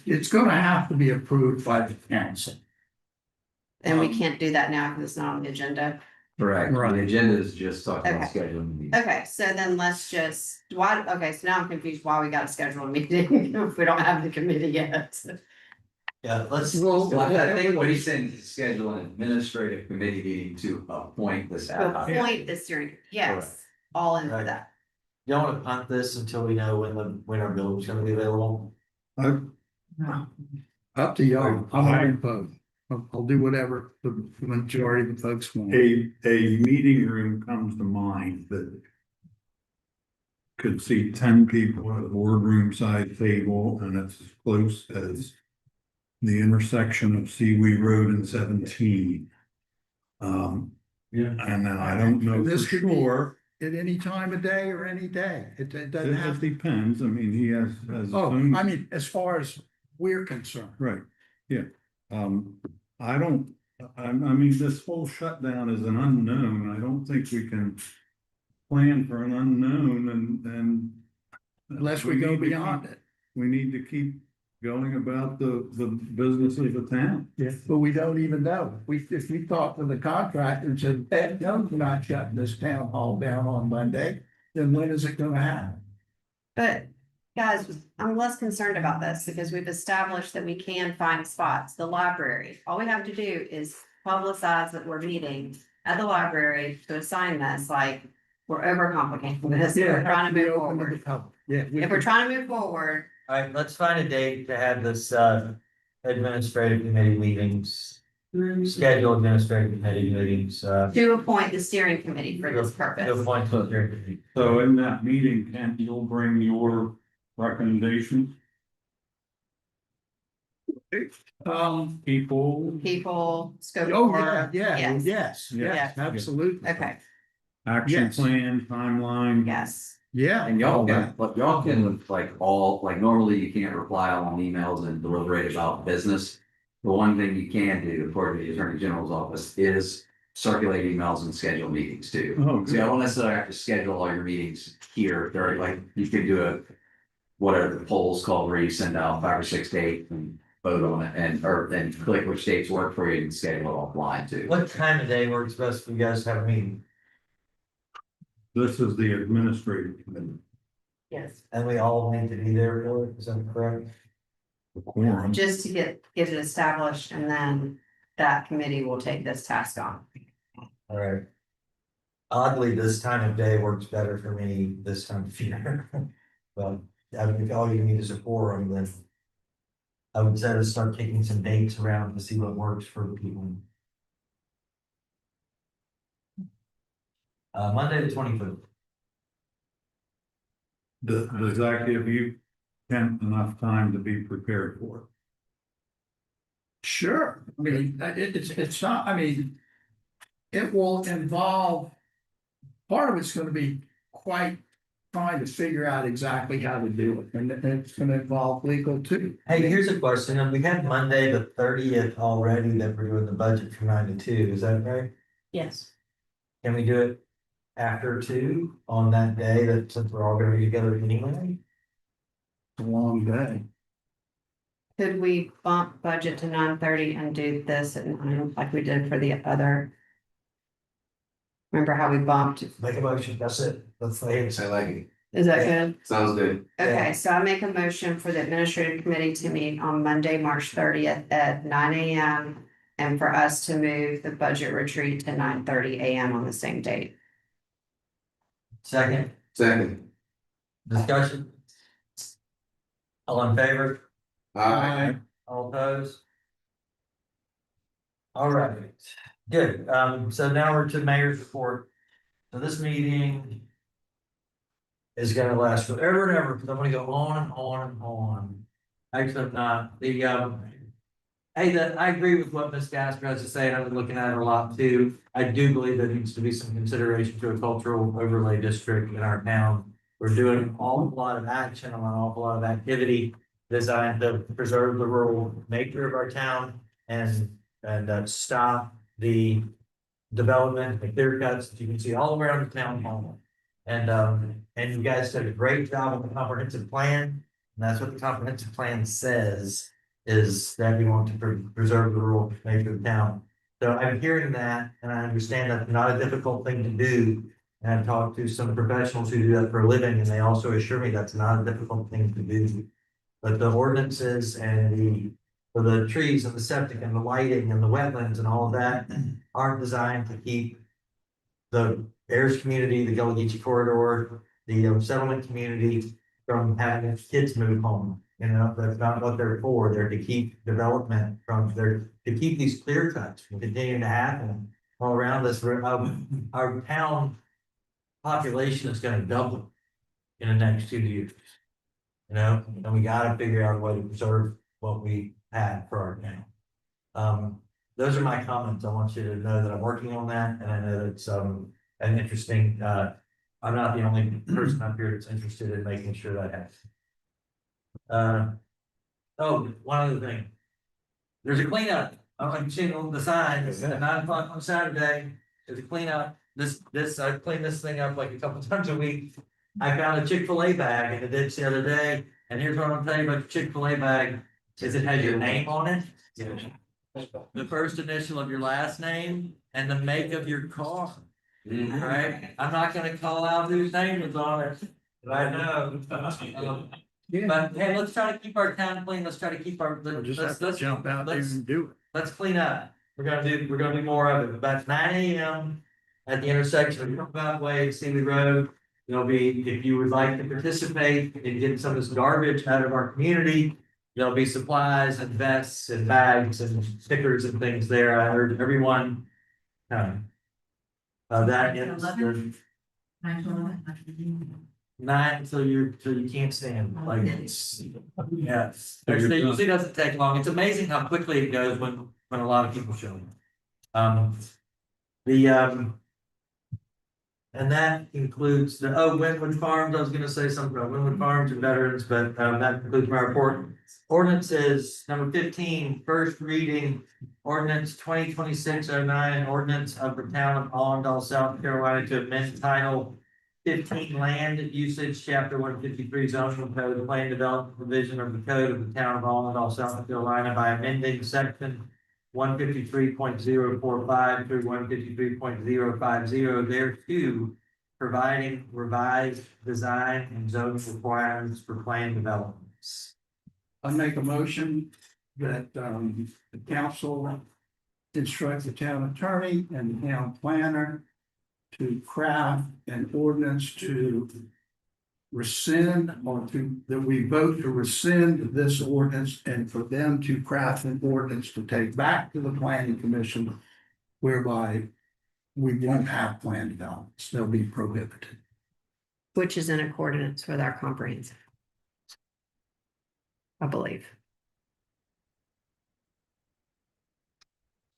Speaker 6: It's gonna have to be approved by the council.
Speaker 4: And we can't do that now because it's not on the agenda.
Speaker 2: Correct.
Speaker 6: Right.
Speaker 2: The agenda is just talking about
Speaker 4: Okay.
Speaker 2: scheduling. meetings.
Speaker 4: Okay, so then let's just, why, okay, so now I'm confused why we gotta schedule a meeting if we don't have the committee yet.
Speaker 1: Yeah, let's.
Speaker 6: Well,
Speaker 2: I think what he's saying is to schedule an administrative committee meeting to appoint this ad hoc.
Speaker 4: Appoint the steering, yes,
Speaker 2: Correct.
Speaker 4: all in for
Speaker 1: Right.
Speaker 4: that.
Speaker 1: You don't wanna punt this until we know when our building's gonna be available.
Speaker 6: Up to y'all, I'm not in vote. I'll do whatever the majority of the folks want.
Speaker 3: A meeting room comes to mind that. Could seat 10 people at a boardroom side table and it's as close as. The intersection of Seawee Road and 17.
Speaker 1: Yeah.
Speaker 3: And then I don't know for
Speaker 6: This could be-
Speaker 3: sure,
Speaker 6: At any time of day or any day, it doesn't have.
Speaker 3: it depends, I mean, he has.
Speaker 6: Oh, I mean, as far as we're concerned.
Speaker 3: Right, yeah, I don't, I mean, this whole shutdown is an unknown, I don't think we can. Plan for an unknown and.
Speaker 6: Unless we go beyond it.
Speaker 3: We need to keep going about the business of the town.
Speaker 6: Yeah. But we don't even know. If we talk to the contractor and said, "Hey, no, we're not shutting this town hall down on Monday," then when is it gonna happen?
Speaker 4: But guys, I'm less concerned about this because we've established that we can find spots, the library. All we have to do is publicize that we're meeting at the library to assign this, like, we're overcomplicating this. We're trying to move forward.
Speaker 6: Yeah.
Speaker 4: If we're trying to move forward,
Speaker 1: Alright, let's find a date to have this administrative committee meetings. Schedule administrative committee meetings,
Speaker 4: to appoint the steering committee for this
Speaker 1: to
Speaker 4: purpose.
Speaker 1: appoint to the steering committee.
Speaker 3: So in that meeting, Kent, you'll bring your recommendations, people,
Speaker 4: People, scope of
Speaker 6: Oh,
Speaker 4: work.
Speaker 6: yes,
Speaker 4: Yes,
Speaker 6: yes, absolutely.
Speaker 4: okay,
Speaker 3: action
Speaker 6: Yes.
Speaker 3: plan, timeline.
Speaker 4: yes.
Speaker 6: Yeah.
Speaker 2: And y'all can like all, like normally you can't reply on emails and deliberate about business. The one thing you can do, according to the Attorney General's office, is circulate emails and schedule meetings too.
Speaker 3: Oh,
Speaker 2: So you don't necessarily have to schedule all your meetings here, they're like, you could do a. Whatever the poll's called, where you send out 5 or 6 dates and vote on it and, or then click which dates work for you and schedule it offline too.
Speaker 1: What time of day works best for you guys to have a meeting?
Speaker 3: This is the administrative committee.
Speaker 8: Yes.
Speaker 1: And we all need to be there for it, is that correct?
Speaker 3: The quorum.
Speaker 4: Just to get it established and then that committee will take this task on.
Speaker 1: All right. Oddly, this time of day works better for me this time of year. But I mean, if all you need is a quorum, then I would say to start kicking some dates around to see what works for the people. Monday the 25th.
Speaker 3: Does that give you enough time to be prepared for it?
Speaker 6: Sure, I mean, it's not, I mean. It will involve, part of it's gonna be quite trying to figure out exactly how to do it, and it's gonna involve legal too.
Speaker 1: Hey, here's a question. We had Monday the 30th already that we're doing the budget from 9 to 2, is that right?
Speaker 11: Yes.
Speaker 1: Can we do it after 2 on that day that since we're all gonna be together anyway?
Speaker 6: It's a long day.
Speaker 4: Could we bump budget to 9:30 and do this at 9 like we did for the other? Remember how we bumped?
Speaker 1: Make a motion, that's it. Let's say
Speaker 15: I like it.
Speaker 4: Is that good?
Speaker 15: Sounds good.
Speaker 4: Okay, so I make a motion for the administrative committee to meet on Monday, March 30th at 9 AM. And for us to move the budget retreat to 9:30 AM on the same date.
Speaker 1: Second,
Speaker 15: Second.
Speaker 1: discussion. All in favor?
Speaker 15: Aye.
Speaker 1: All opposed? All right, good. So now we're to mayor's report. So this meeting is gonna last forever and ever, because I'm gonna go on and on and on. Actually, I'm not, hey, I agree with what Ms. Gaster has to say, and I've been looking at it a lot too. I do believe there needs to be some consideration to a cultural overlay district in our town. We're doing an awful lot of action, an awful lot of activity designed to preserve the rural nature of our town and stop the development, the clear cuts that you can see all around the town hall. And you guys did a great job on the comprehensive plan, and that's what the comprehensive plan says, is that we want to preserve the rural nature of the town. So I'm hearing that, and I understand that's not a difficult thing to do. And I've talked to some professionals who do that for a living, and they also assure me that's not a difficult thing to do. But the ordinances and for the trees and the septic and the lighting and the wetlands and all of that aren't designed to keep the Ayers community, the Gullah Geechee corridor, the settlement community from having kids move home. You know, that's not what they're for. They're to keep development to keep these clear cuts from continuing to happen all around us. Our town population is gonna double in the next 2 years. You know, and we gotta figure out a way to preserve what we have for our town. Those are my comments. I want you to know that I'm working on that, and I know that it's an interesting, I'm not the only person up here that's interested in making sure that happens. Oh, one other thing. There's a cleanup. I'm seeing on the sign, it's at 9 o'clock on Saturday. There's a cleanup. I clean this thing up like a couple times a week. I found a Chick-fil-A bag in the ditch the other day, and here's what I'm telling you about the Chick-fil-A bag, is it has your name on it. The first initial of your last name and the make of your car. Right? I'm not gonna call out whose name is on it, but I know. But hey, let's try to keep our town clean. Let's try to keep our, let's
Speaker 6: Jump out there and do it.
Speaker 1: let's clean up. We're gonna do more of it. About 9 AM at the intersection of Roundabout Way, Sealy Road. There'll be, if you would like to participate in getting some of this garbage out of our community, there'll be supplies and vests and bags and stickers and things there. I heard everyone. That is 9 till you can't stand, like, yeah. It usually doesn't take long. It's amazing how quickly it goes when a lot of people show up. And that includes the, Wynwood Farms, I was gonna say something about Wynwood Farms and veterans, but that concludes my report. Ordinances, number 15, first reading, ordinance 2026-09, ordinance of the town of Allendale, South Carolina to amend title 15 land usage, chapter 153 zoning code, plan development provision of the code of the town of Allendale, South Carolina by amending section 153.045 through 153.050 thereto, providing revised design and zoning requirements for plan developments.
Speaker 6: I make a motion that the council instruct the town attorney and the town planner to craft an ordinance to rescind or that we vote to rescind this ordinance and for them to craft an ordinance to take back to the planning commission whereby we won't have plan developments, they'll be prohibited.
Speaker 4: Which is in accordance with our comprehensive. I believe.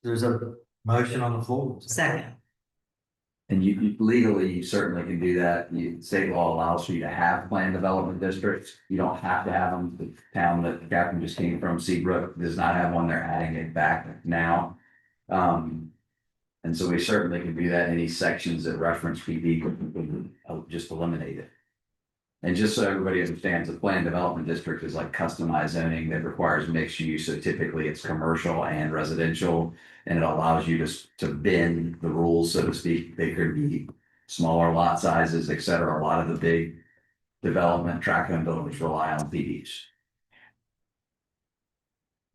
Speaker 1: There's a motion on the floor.
Speaker 4: Second.
Speaker 2: And legally, you certainly can do that. State law allows for you to have planned development districts. You don't have to have them. The town that the captain just came from, Seabrook, does not have one. They're adding it back now. And so we certainly can do that. Any sections that reference PD, just eliminate it. And just so everybody understands, the planned development district is like customized zoning that requires mixed use. So typically it's commercial and residential. And it allows you to bend the rules, so to speak. They could be smaller lot sizes, et cetera. A lot of the big development tract home builders rely on PDs.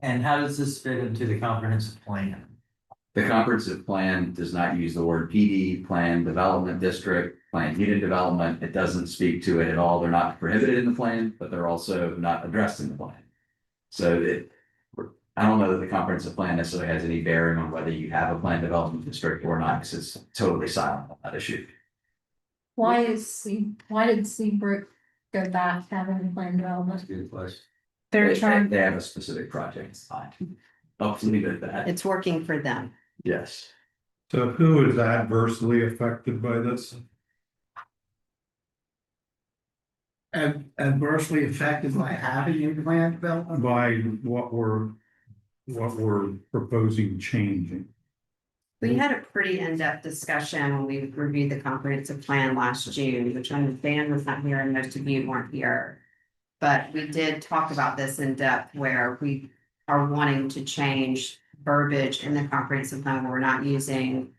Speaker 1: And how does this fit into the comprehensive plan?
Speaker 2: The comprehensive plan does not use the word PD, planned development district, planned unit development. It doesn't speak to it at all. They're not prohibited in the plan, but they're also not addressed in the plan. So I don't know that the comprehensive plan necessarily has any bearing on whether you have a planned development district or not, because it's totally silent on that issue.
Speaker 13: Why did Seabrook go back to having planned development?
Speaker 2: Good question.
Speaker 4: They're trying,
Speaker 2: They have a specific project in mind. I'll leave it at that.
Speaker 4: it's working for them.
Speaker 2: Yes.
Speaker 3: So who is adversely affected by this?
Speaker 6: Adversely affected by having a plan development?
Speaker 3: By what we're proposing changing?
Speaker 4: We had a pretty in-depth discussion when we reviewed the comprehensive plan last June, which I understand was not here and most of you weren't here. But we did talk about this in depth where we are wanting to change verbiage in the comprehensive plan where we're not using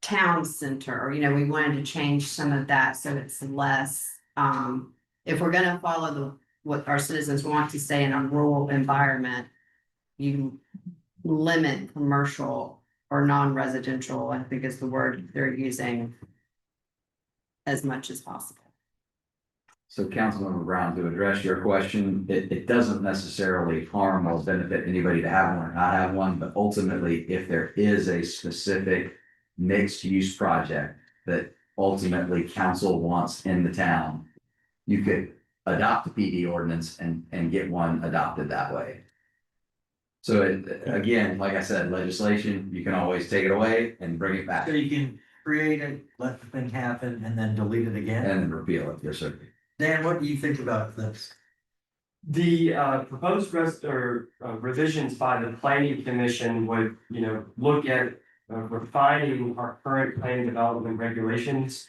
Speaker 4: town center, or, we wanted to change some of that so it's less, if we're gonna follow what our citizens want to stay in a rural environment, you limit commercial or non-residential, I think is the word they're using, as much as possible.
Speaker 2: So Councilmember Brown, to address your question, it doesn't necessarily harm or benefit anybody to have one or not have one, but ultimately, if there is a specific mixed use project that ultimately council wants in the town, you could adopt a PD ordinance and get one adopted that way. So again, like I said, legislation, you can always take it away and bring it back
Speaker 1: So you can create it, let the thing happen, and then delete it again?
Speaker 2: and repeal it, yes, sir.
Speaker 1: Dan, what do you think about this?
Speaker 16: The proposed revisions by the planning commission would, look at refining our current planning development regulations,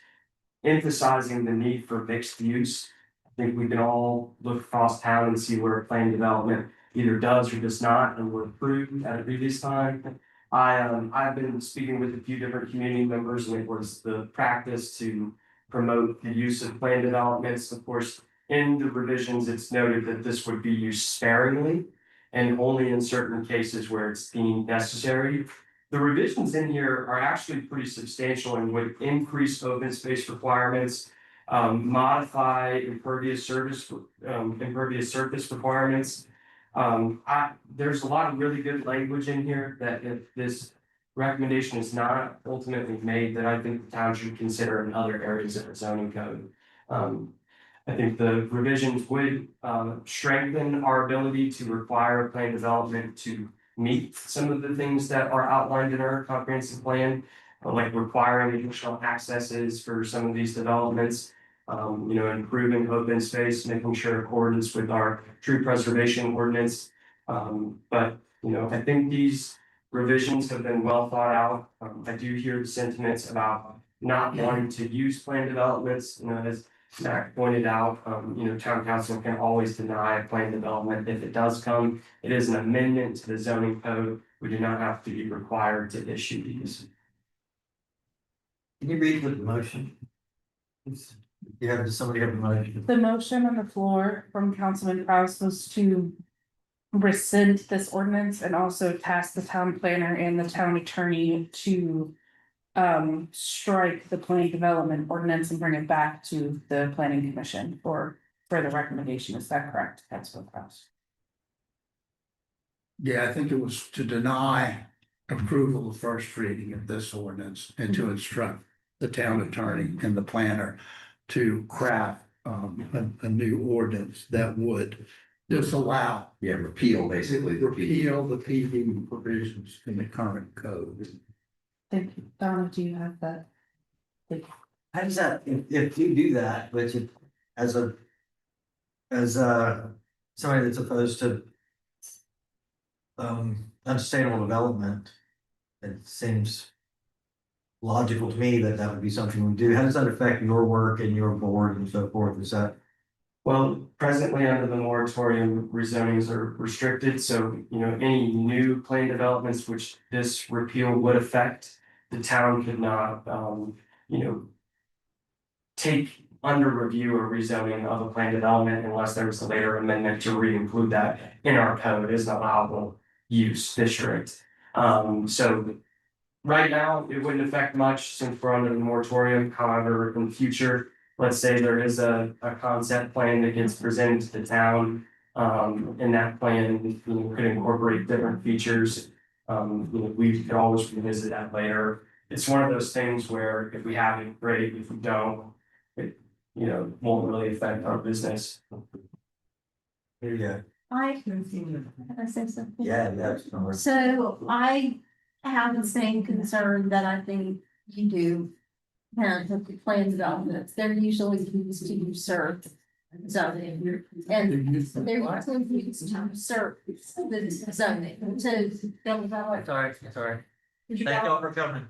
Speaker 16: emphasizing the need for mixed use. I think we can all look across town and see where planning development either does or does not, and were approved at a previous time. I've been speaking with a few different community members, and it was the practice to promote the use of planned developments. Of course, in the revisions, it's noted that this would be used sparingly and only in certain cases where it's deemed necessary. The revisions in here are actually pretty substantial and would increase open space requirements, modify impervious surface requirements. There's a lot of really good language in here that if this recommendation is not ultimately made, that I think the town should consider in other areas of the zoning code. I think the revisions would strengthen our ability to require planned development to meet some of the things that are outlined in our comprehensive plan. like requiring additional accesses for some of these developments. Improving open space, making sure accordance with our tree preservation ordinance. But, I think these revisions have been well thought out. I do hear the sentiments about not wanting to use planned developments, as Zach pointed out, town council can always deny planned development if it does come. It is an amendment to the zoning code. We do not have to be required to issue these.
Speaker 1: Can you read the motion? Does somebody have a motion?
Speaker 7: The motion on the floor from Councilman Kraus was to rescind this ordinance and also task the town planner and the town attorney to strike the planning development ordinance and bring it back to the planning commission for further recommendation. Is that correct? Councilman Kraus?
Speaker 6: Yeah, I think it was to deny approval of first reading of this ordinance and to instruct the town attorney and the planner to craft a new ordinance that would disallow.
Speaker 2: Yeah, repeal basically.
Speaker 6: Repeal the PD provisions in the current code.
Speaker 7: Thank you. Donna, do you have that?
Speaker 1: How does that, if you do that, which if, as somebody that's opposed to unsustainable development, it seems logical to me that that would be something we do. How does that affect your work and your board and so forth? Is that?
Speaker 16: Well, presently under the moratorium, rezonings are restricted, so, any new planned developments which this repeal would affect, the town could not, take under review or rezoning of a planned development unless there was a later amendment to re-include that in our code as an allowable use district. So right now, it wouldn't affect much since we're under the moratorium. However, in the future, let's say there is a concept plan that gets presented to the town. And that plan, could incorporate different features. We could always revisit that later. It's one of those things where if we have it, great. If we don't, it, won't really affect our business.
Speaker 1: Here you go.
Speaker 13: Can I say something?
Speaker 1: Yeah, that's.
Speaker 13: So I have the same concern that I think you do. And with the plan developments, they're usually used to usurp zoning. And they're usually used to usurp the zoning, to develop.
Speaker 1: Sorry. Thank y'all for coming.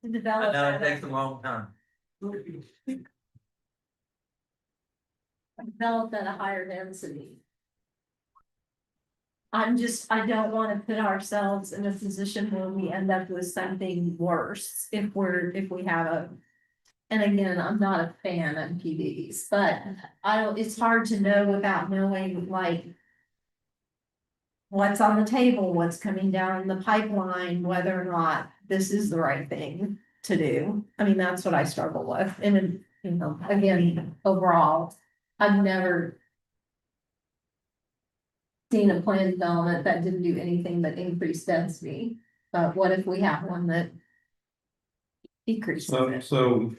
Speaker 13: To
Speaker 1: I
Speaker 13: develop.
Speaker 1: know it takes a long time.
Speaker 13: Develop at a higher density. I don't wanna put ourselves in a position where we end up with something worse if we have a. And again, I'm not a fan of PDs, but it's hard to know without knowing like. What's on the table, what's coming down the pipeline, whether or not this is the right thing to do. I mean, that's what I struggle with, and again, overall, I've never. Seen a planned development that didn't do anything but increase density, but what if we have one that? Decreases it?
Speaker 3: So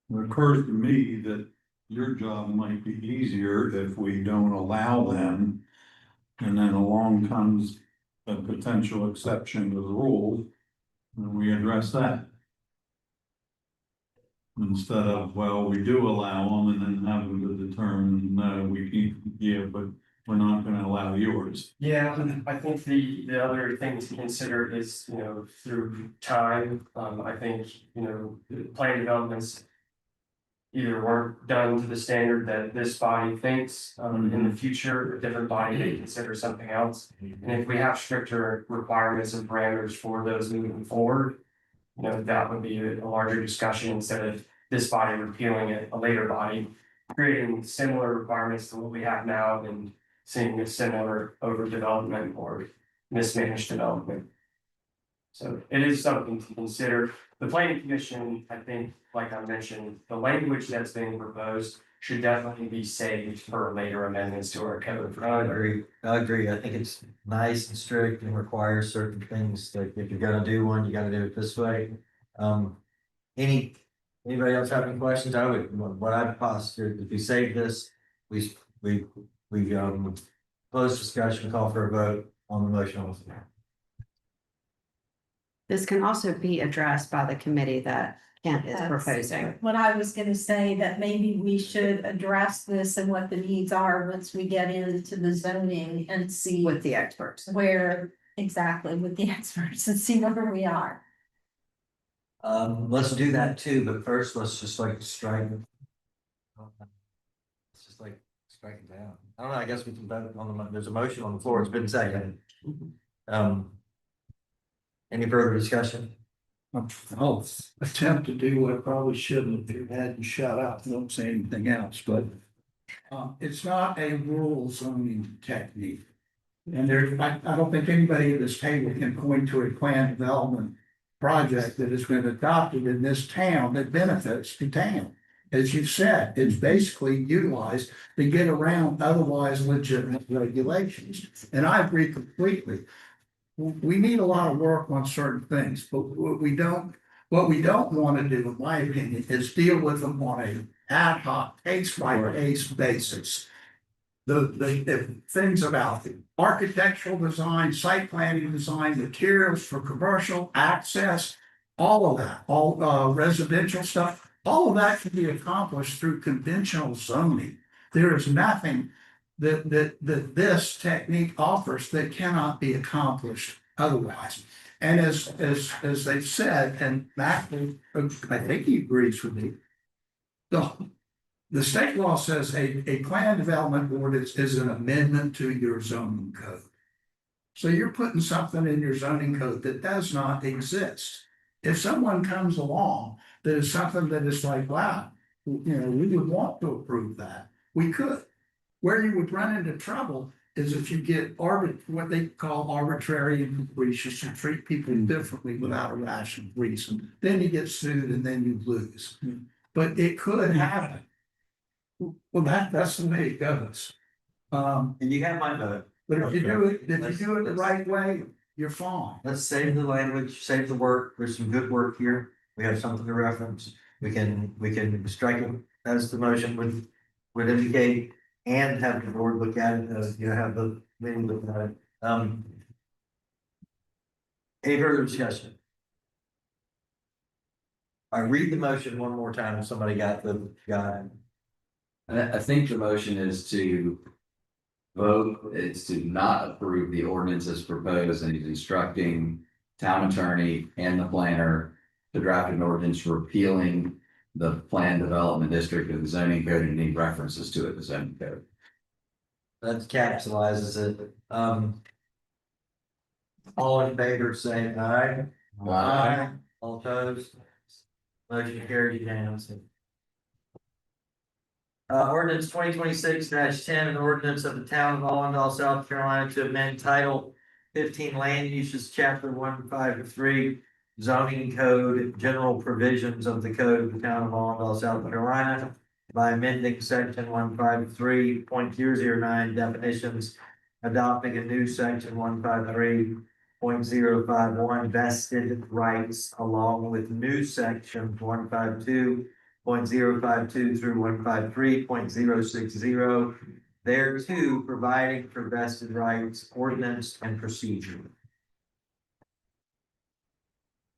Speaker 3: it occurs to me that your job might be easier if we don't allow them. And then along comes a potential exception to the rule, and we address that. Instead of, well, we do allow them and then have them to determine, no, we can't, but we're not gonna allow yours.
Speaker 16: Yeah, I think the other thing to consider is, through time, I think, plan developments. Either weren't done to the standard that this body thinks, in the future, a different body may consider something else. And if we have stricter requirements and parameters for those moving forward. That would be a larger discussion instead of this body repealing it, a later body. Creating similar requirements to what we have now and seeing a similar overdevelopment or mismanaged development. So it is something to consider. The planning commission, I think, like I mentioned, the language that's being proposed should definitely be saved for later amendments to our code.
Speaker 1: I agree. I think it's nice and strict and requires certain things, like if you're gonna do one, you gotta do it this way. Anybody else have any questions? What I'd posture, if we save this, we close discussion, call for a vote on the motion.
Speaker 4: This can also be addressed by the committee that Kent is
Speaker 13: That's
Speaker 4: proposing.
Speaker 13: What I was gonna say, that maybe we should address this and what the needs are once we get into the zoning and see
Speaker 4: With the experts.
Speaker 13: where exactly with the experts and see where we are.
Speaker 1: Let's do that too, but first, let's just like strike. It's just like strike it down. I don't know, I guess we can vote on there's a motion on the floor, it's been seconded. Any further discussion?
Speaker 6: I'll attempt to do what I probably shouldn't have had and shut up, don't say anything else, but. It's not a rural zoning technique. And I don't think anybody at this table can point to a planned development project that has been adopted in this town that benefits the town. As you said, it's basically utilized to get around otherwise legitimate regulations. And I agree completely. We need a lot of work on certain things, but what we don't want to do, in my opinion, is deal with them on a ad hoc, case by case basis. The things about the architectural design, site planning design, materials for commercial access, all of that, all residential stuff, all of that can be accomplished through conventional zoning. There is nothing that this technique offers that cannot be accomplished otherwise. And as they've said, and Matt, I think he agrees with me. The state law says a plan development ordinance is an amendment to your zoning code. So you're putting something in your zoning code that does not exist. If someone comes along, that is something that is like, wow, we would want to approve that, we could. Where you would run into trouble is if you get what they call arbitrary and capricious, you treat people differently without a rational reason. Then you get sued and then you lose. But it could happen. Well, that's the way it goes.
Speaker 1: And you have my vote.
Speaker 6: But if you do it the right way, you're fine.
Speaker 1: Let's save the language, save the work, there's some good work here, we have something to reference. We can strike it as the motion would indicate. And have the board look at it, have the meeting look at it. Any further discussion? I read the motion one more time if somebody got it.
Speaker 2: I think the motion is to vote, it's to not approve the ordinance as proposed, and he's instructing town attorney and the planner to draft an ordinance repealing the planned development district of the zoning code and any references to it, the zoning code.
Speaker 1: That capsulizes it. All in favor, say aye.
Speaker 2: Aye.
Speaker 1: All opposed? Motion carried unanimously. Ordinance 2026-10, an ordinance of the town of Allendale, South Carolina to amend title 15 land uses, chapter 153, zoning code, general provisions of the code of the town of Allendale, South Carolina, by amending section 153.009 definitions, adopting a new section 153.051 vested rights, along with new sections 152.052 through 153.060, thereto providing for vested rights, ordinance, and procedure.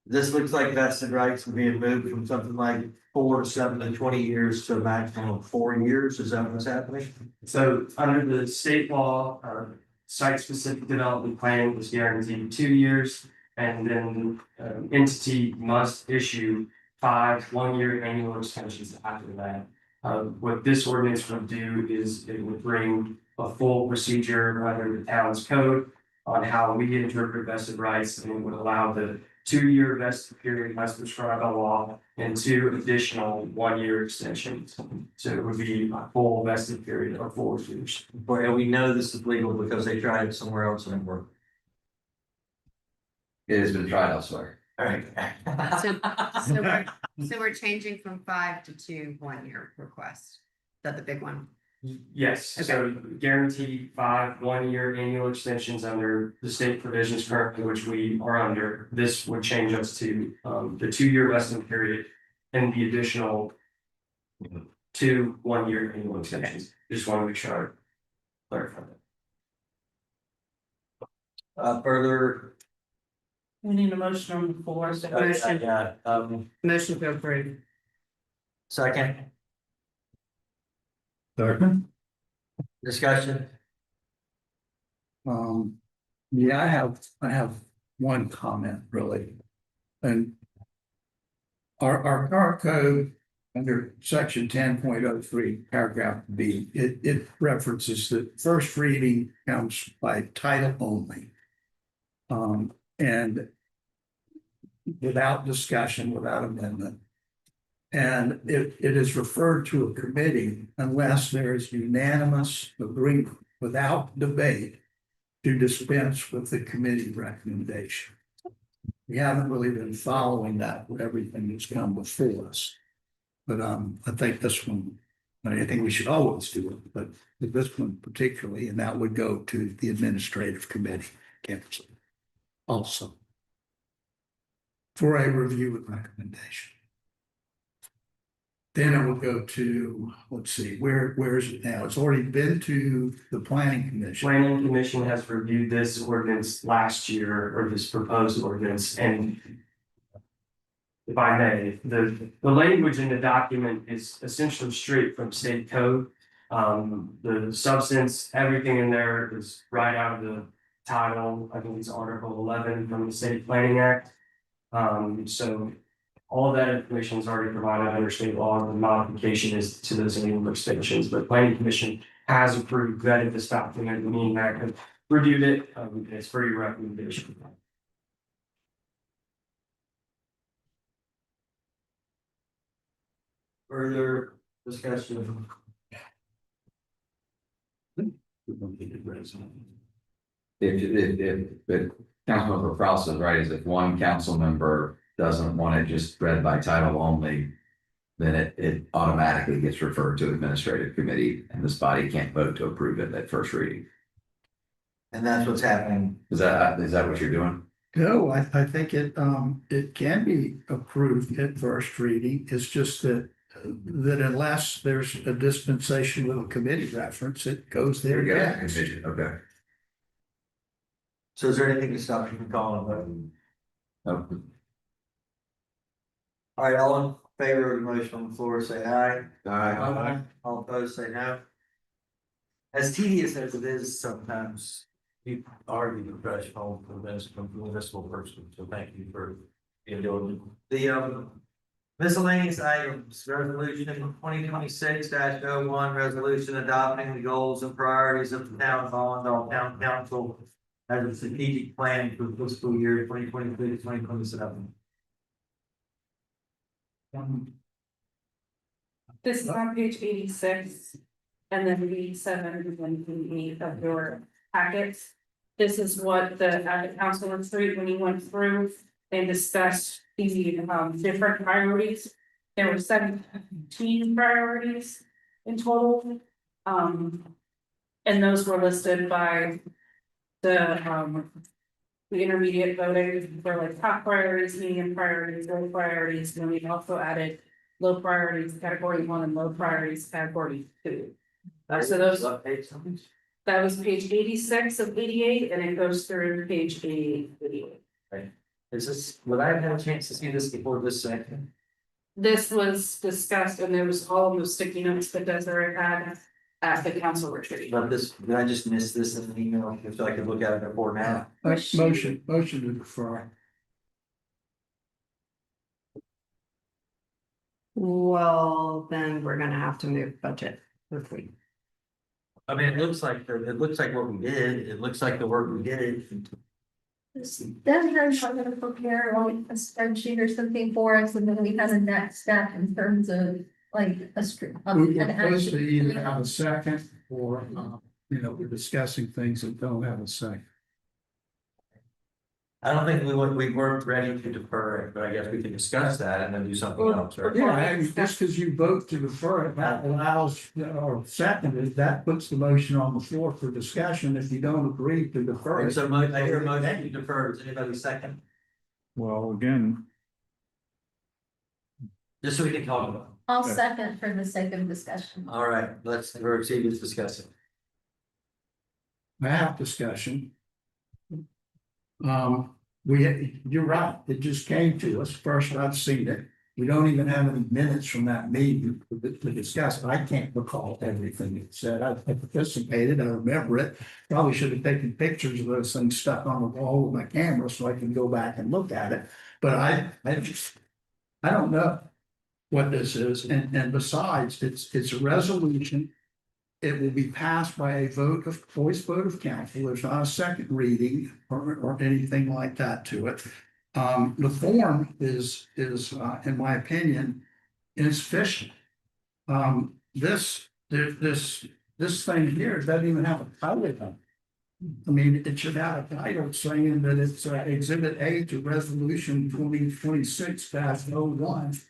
Speaker 1: This looks like vested rights are being moved from something like 4 to 7 to 20 years to a maximum of 4 years. Is that what's happening?
Speaker 16: So under the state law, site-specific development plan was guaranteed 2 years. And then entity must issue 5 one-year annual extensions after that. What this ordinance would do is it would bring a full procedure under the town's code on how we interpret vested rights, and it would allow the 2-year vested period as prescribed by law and 2 additional 1-year extensions. So it would be a full vested period of 4 years.
Speaker 1: Well, we know this is legal because they tried it somewhere else and it worked.
Speaker 2: It has been tried elsewhere.
Speaker 1: All right.
Speaker 4: So we're changing from 5 to 2 1-year requests. Is that the big one?
Speaker 16: Yes, so guaranteed 5 1-year annual extensions under the state provisions currently, which we are under. This would change us to the 2-year vesting period and the additional 2 1-year annual extensions. Just want to make sure I clarify that.
Speaker 1: Further
Speaker 7: We need a motion on the floor, so.
Speaker 1: Yeah,
Speaker 4: Motion to approve.
Speaker 1: second,
Speaker 6: Second.
Speaker 1: discussion,
Speaker 6: Yeah, I have one comment really. And our current code under section 10.03, paragraph B, it references that first reading comes by title only. And without discussion, without amendment. And it is referred to a committee unless there is unanimous agreement without debate to dispense with the committee recommendation. We haven't really been following that with everything that's come before us. But I think this one, I think we should always do it, but with this one particularly, and that would go to the administrative committee council also for a review and recommendation. Then it will go to, let's see, where is it now? It's already been to the planning commission.
Speaker 16: Planning Commission has reviewed this ordinance last year, or this proposed ordinance, and if I may, the language in the document is essentially straight from state code. The substance, everything in there is right out of the title, I think it's Article 11 from the State Planning Act. So all that information is already provided under state law. The modification is to those legal extensions, but Planning Commission has approved, vetted this document, and me and Mac have reviewed it. It's for your recommendation.
Speaker 1: further discussion,
Speaker 2: If Councilmember Kraus is right, is if one council member doesn't want it just read by title only, then it automatically gets referred to administrative committee and this body can't vote to approve it at first reading.
Speaker 1: and that's what's happening.
Speaker 2: Is that what you're doing?
Speaker 6: No, I think it can be approved at first reading. It's just that unless there's a dispensation with a committee reference, it goes there. next.
Speaker 2: Okay.
Speaker 1: So is there anything to stop you from calling a vote?
Speaker 2: No.
Speaker 1: All right, all in favor of the motion on the floor, say aye.
Speaker 15: Aye.
Speaker 1: All opposed, say no. As tedious as it is sometimes, you are the professional from municipal person, so thank you for being diligent. The miscellaneous items, resolution 2026-01, resolution adopting the goals and priorities of the town of Allendale Town Council as a strategic plan for fiscal year 2023-2027.
Speaker 7: This is on page 86 and then 87 and 88 of your packets. This is what the council went through when you went through and discussed the different priorities. There were 17 priorities in total. And those were listed by the intermediate voting for like top priorities, medium priorities, low priorities, and we also added low priorities category 1 and low priorities category 2. So those, that was page 86 of 88, and it goes through page 88 of 88.
Speaker 1: Right. Is this, would I have had a chance to see this before this second?
Speaker 7: This was discussed, and there was all of those sticky notes that Desiree had at the council retreat.
Speaker 1: But this, did I just miss this in the email, if I could look at it before now?
Speaker 6: Motion to defer.
Speaker 4: Well, then we're gonna have to move budget if we.
Speaker 1: I mean, it looks like what we did, it looks like the work we did.
Speaker 13: Then I'm gonna prepare like a spreadsheet or something for us, and then we have a next step in terms of like a script.
Speaker 6: We're supposed to either have a second or, we're discussing things that don't have a second.
Speaker 1: I don't think we weren't ready to defer it, but I guess we can discuss that and then do something else, right?
Speaker 6: Yeah, just because you vote to defer it, that allows, or seconded, that puts the motion on the floor for discussion if you don't agree to defer
Speaker 1: And
Speaker 6: it.
Speaker 1: so I hear a motion to defer, does anybody second?
Speaker 3: Well, again,
Speaker 1: Just so we can talk about it.
Speaker 13: I'll second for the sake of discussion.
Speaker 1: All right, let's proceed with discussing.
Speaker 6: I have discussion. you're right, it just came to us, first I've seen it. We don't even have any minutes from that meeting to discuss. I can't recall everything it said. I participated, I remember it. Probably should have taken pictures of those things stuck on the wall with my camera so I can go back and look at it. But I don't know what this is. And besides, it's a resolution. It will be passed by a voice vote of council. There's not a second reading or anything like that to it. The form is, in my opinion, insufficient. This thing here doesn't even have a title. I mean, it should have a title saying that it's Exhibit A to Resolution 2026-01.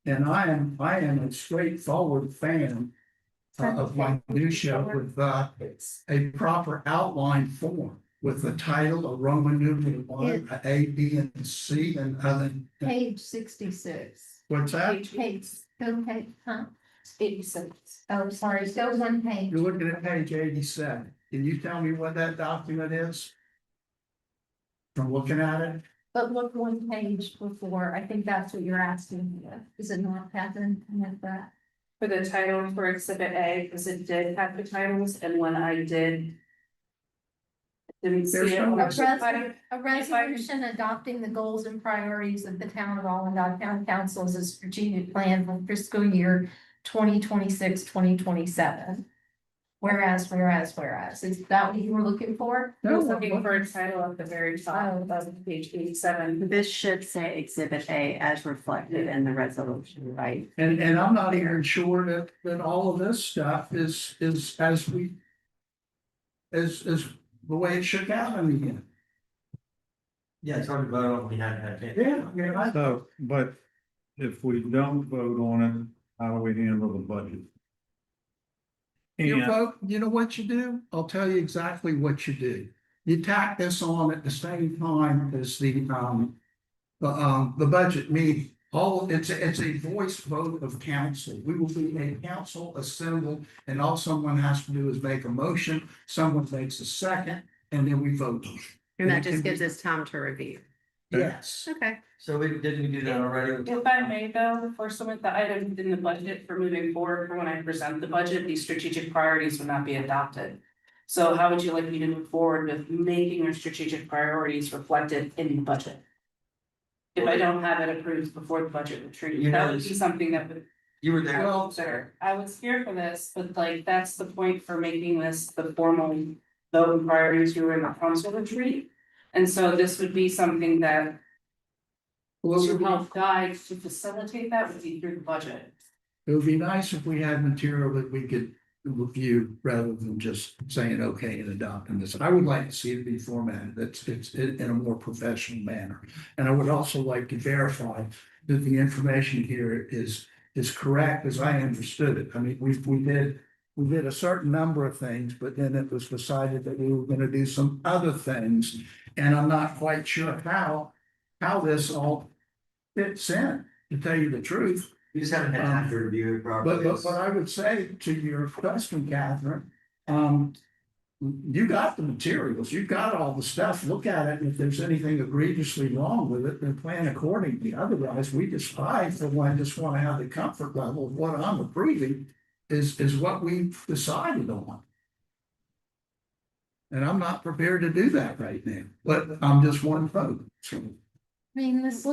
Speaker 6: And I am a straightforward fan of my new show with a proper outline form with the title, a Roman numeral 1, A, B, and C, and other.
Speaker 13: Page 66.
Speaker 6: What's that?
Speaker 13: Go page, huh?
Speaker 7: 86.
Speaker 13: Oh, sorry, go one page.
Speaker 6: You're looking at page 87. Can you tell me what that document is? From looking at it?
Speaker 13: But look one page before, I think that's what you're asking. Is it not, Catherine? Like that?
Speaker 7: For the title for exhibit A, because it did have the titles, and when I didn't see it. when I was providing-
Speaker 13: A resolution adopting the goals and priorities of the town of Allendale Town Council as a strategic plan for fiscal year 2026-2027. Whereas, is that what you were looking for?
Speaker 7: I was looking for a title at the very top of page 87.
Speaker 4: This should say Exhibit A as reflected in the resolution, right?
Speaker 6: And I'm not even sure that all of this stuff is as the way it shook out in the end.
Speaker 1: Yeah, it's hard to vote on, we had.
Speaker 6: Yeah.
Speaker 3: So, but if we don't vote on it, how do we handle the budget?
Speaker 6: You
Speaker 3: And
Speaker 6: vote, you know what you do? I'll tell you exactly what you do. You tack this on at the same time as the budget meeting. It's a voice vote of council. We will be a council assembled, and all someone has to do is make a motion, someone makes a second, and then we vote.
Speaker 4: And that just gives us time to review.
Speaker 6: Yes.
Speaker 4: Okay.
Speaker 1: So didn't we do that already?
Speaker 7: If I may though, for some of the items in the budget for moving forward, for when I present the budget, these strategic priorities would not be adopted. So how would you like me to move forward with making your strategic priorities reflected in the budget? If I don't have it approved before the budget retreat,
Speaker 1: You know,
Speaker 7: that would be something that would.
Speaker 1: You were there.
Speaker 7: Well, sir, I was here for this, but like, that's the point for making this the formal vote and priorities you were in the council retreat. And so this would be something that to help guide, to facilitate that would be through the budget.
Speaker 6: It would be nice if we had material that we could review rather than just saying, okay, and adopting this. I would like to see it be formatted, it's in a more professional manner. And I would also like to verify that the information here is correct as I understood it. I mean, we did a certain number of things, but then it was decided that we were gonna do some other things. And I'm not quite sure how this all fits in, to tell you the truth.
Speaker 1: You just haven't had time to review it properly.
Speaker 6: But what I would say to your question, Catherine, you got the materials, you've got all the stuff, look at it, and if there's anything egregiously wrong with it, then plan accordingly. Otherwise, we just just wanna have the comfort level of what I'm approving is what we decided on. And I'm not prepared to do that right now, but I'm just one vote, so.
Speaker 13: I mean, this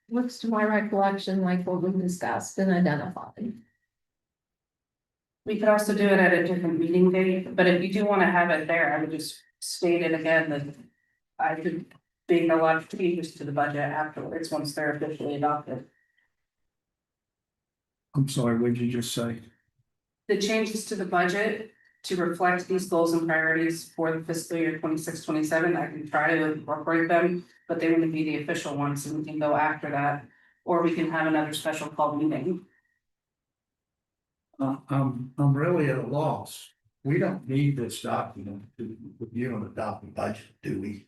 Speaker 13: looks to my recollection like what we discussed and identified.
Speaker 7: We could also do it at a different meeting date, but if you do want to have it there, I would just state it again that I could make a lot of changes to the budget afterwards, once they're officially adopted.
Speaker 6: I'm sorry, what did you just say?
Speaker 7: The changes to the budget to reflect these goals and priorities for the fiscal year 26-27, I can try to incorporate them, but they wouldn't be the official ones, and we can go after that. Or we can have another special call meeting.
Speaker 6: I'm really at a loss. We don't need this document to review and adopt the budget, do we?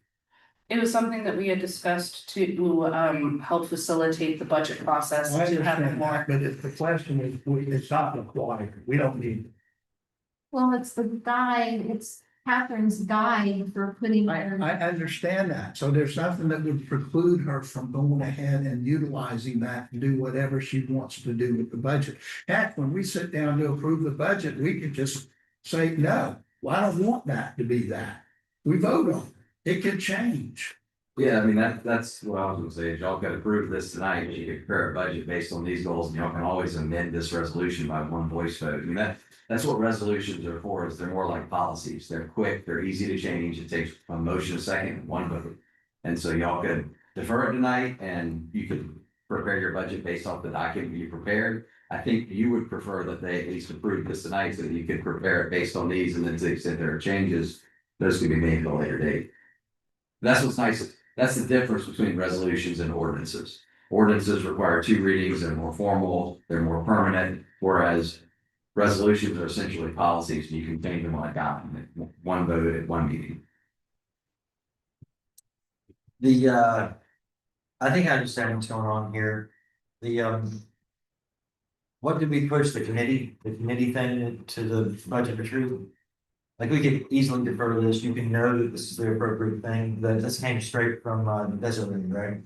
Speaker 7: It was something that we had discussed to help facilitate the budget process,
Speaker 6: I
Speaker 7: to have it
Speaker 6: understand
Speaker 7: more.
Speaker 6: that, but if the question is, it's not required, we don't need it.
Speaker 13: Well, it's the guide, it's Catherine's guide for putting.
Speaker 6: I understand that. So there's nothing that would preclude her from going ahead and utilizing that to do whatever she wants to do with the budget. Heck, when we sit down to approve the budget, we could just say, no, well, I don't want that to be that. We vote on it. It could change.
Speaker 2: Yeah, I mean, that's what I was gonna say, is y'all could approve this tonight, you could prepare a budget based on these goals, and y'all can always amend this resolution by one voice vote, and that's what resolutions are for, is they're more like policies, they're quick, they're easy to change, it takes a motion, a second, one vote. And so y'all could defer it tonight, and you could prepare your budget based off the document you prepared. I think you would prefer that they at least approve this tonight, so that you could prepare it based on these, and then to the extent there are changes, those can be made at a later date. That's what's nice. That's the difference between resolutions and ordinances. Ordinances require 2 readings, they're more formal, they're more permanent, whereas resolutions are essentially policies, and you can change them on a document, one vote at one meeting.
Speaker 1: I think I understand what's going on here. What did we push the committee thing to the budget retreat? Like, we could easily defer this, you can know that this is the appropriate thing, that this came straight from Desiree, right?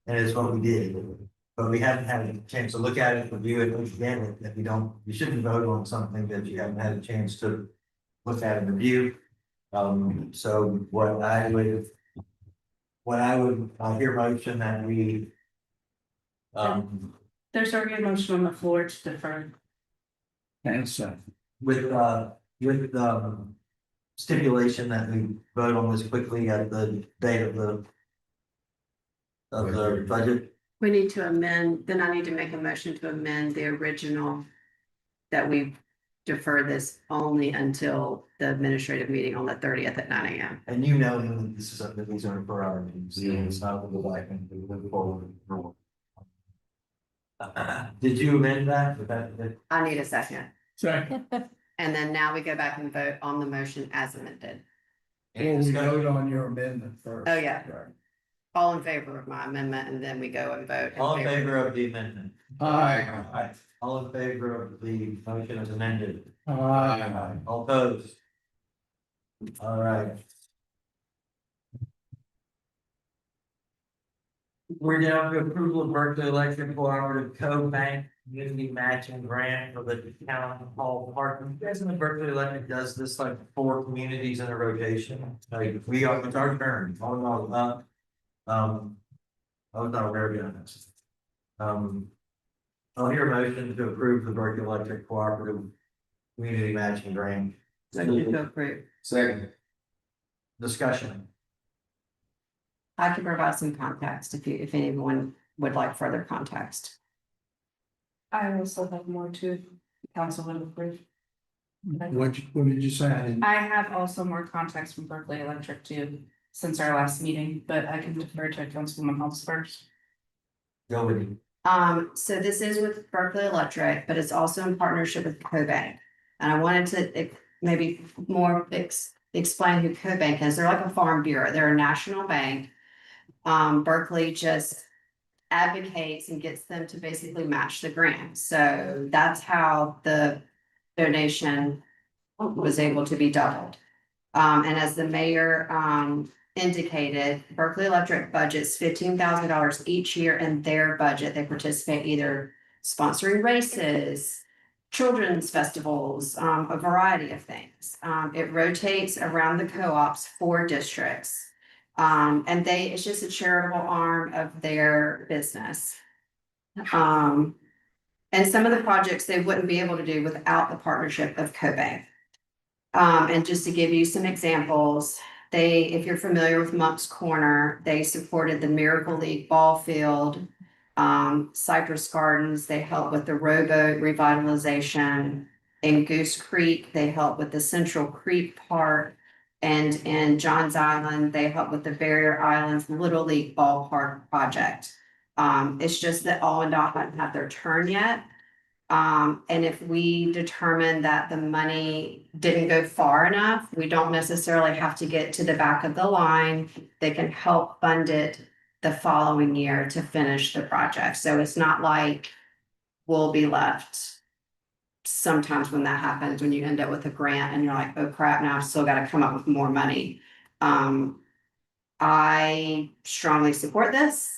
Speaker 1: And it's what we did, but we haven't had a chance to look at it, review it, again, if you shouldn't vote on something that you haven't had a chance to look at and review. So what I would hear motion that we.
Speaker 7: There's already a motion on the floor to defer.
Speaker 6: And so.
Speaker 1: With stipulation that we vote on this quickly at the date of the budget.
Speaker 4: We need to amend, then I need to make a motion to amend the original. That we defer this only until the administrative meeting on the 30th at 9 AM.
Speaker 1: And you know that this is something these are for our meetings, and it's not the black and we move forward. Did you amend that?
Speaker 4: I need a second.
Speaker 6: Second.
Speaker 4: And then now we go back and vote on the motion as amended.
Speaker 6: Well, we vote on your amendment first.
Speaker 4: Oh, yeah. All in favor of my amendment, and then we go and vote.
Speaker 1: All in favor of the amendment?
Speaker 6: Aye.
Speaker 1: All in favor of the motion as amended?
Speaker 6: Aye.
Speaker 1: All opposed? All right. We're down to approval of Berkeley Electric Cooperative Co-Bank Community Matching Grant for the town hall parking. You guys know Berkeley Electric does this like 4 communities in a rotation. Like, it's our turn. I was not aware of this. I'll hear a motion to approve the Berkeley Electric Cooperative Community Matching Grant.
Speaker 4: Motion to approve.
Speaker 15: Second.
Speaker 1: Discussion.
Speaker 4: I can provide some context if anyone would like further context.
Speaker 7: I also have more to council would approve.
Speaker 6: What did you say? I didn't-
Speaker 7: I have also more context from Berkeley Electric too, since our last meeting, but I can defer to Councilwoman Holmes first.
Speaker 1: Go with you.
Speaker 4: So this is with Berkeley Electric, but it's also in partnership with CoBank. And I wanted to maybe more explain who CoBank is. They're like a farm bureau. They're a national bank. Berkeley just advocates and gets them to basically match the grant. So that's how the donation was able to be doubled. And as the mayor indicated, Berkeley Electric budgets $15,000 each year in their budget. They participate either sponsoring races, children's festivals, a variety of things. It rotates around the co-ops 4 districts. And it's just a charitable arm of their business. And some of the projects they wouldn't be able to do without the partnership of CoBank. And just to give you some examples, if you're familiar with Monk's Corner, they supported the Miracle League ball field, Cypress Gardens, they helped with the rowboat revitalization. In Goose Creek, they helped with the Central Creek Park. And in Johns Island, they helped with the Barrier Islands Little League Ballpark project. It's just that Allendale hadn't had their turn yet. And if we determine that the money didn't go far enough, we don't necessarily have to get to the back of the line. They can help fund it the following year to finish the project. So it's not like we'll be left sometimes when that happens, when you end up with a grant and you're like, oh crap, now I've still gotta come up with more money. I strongly support this.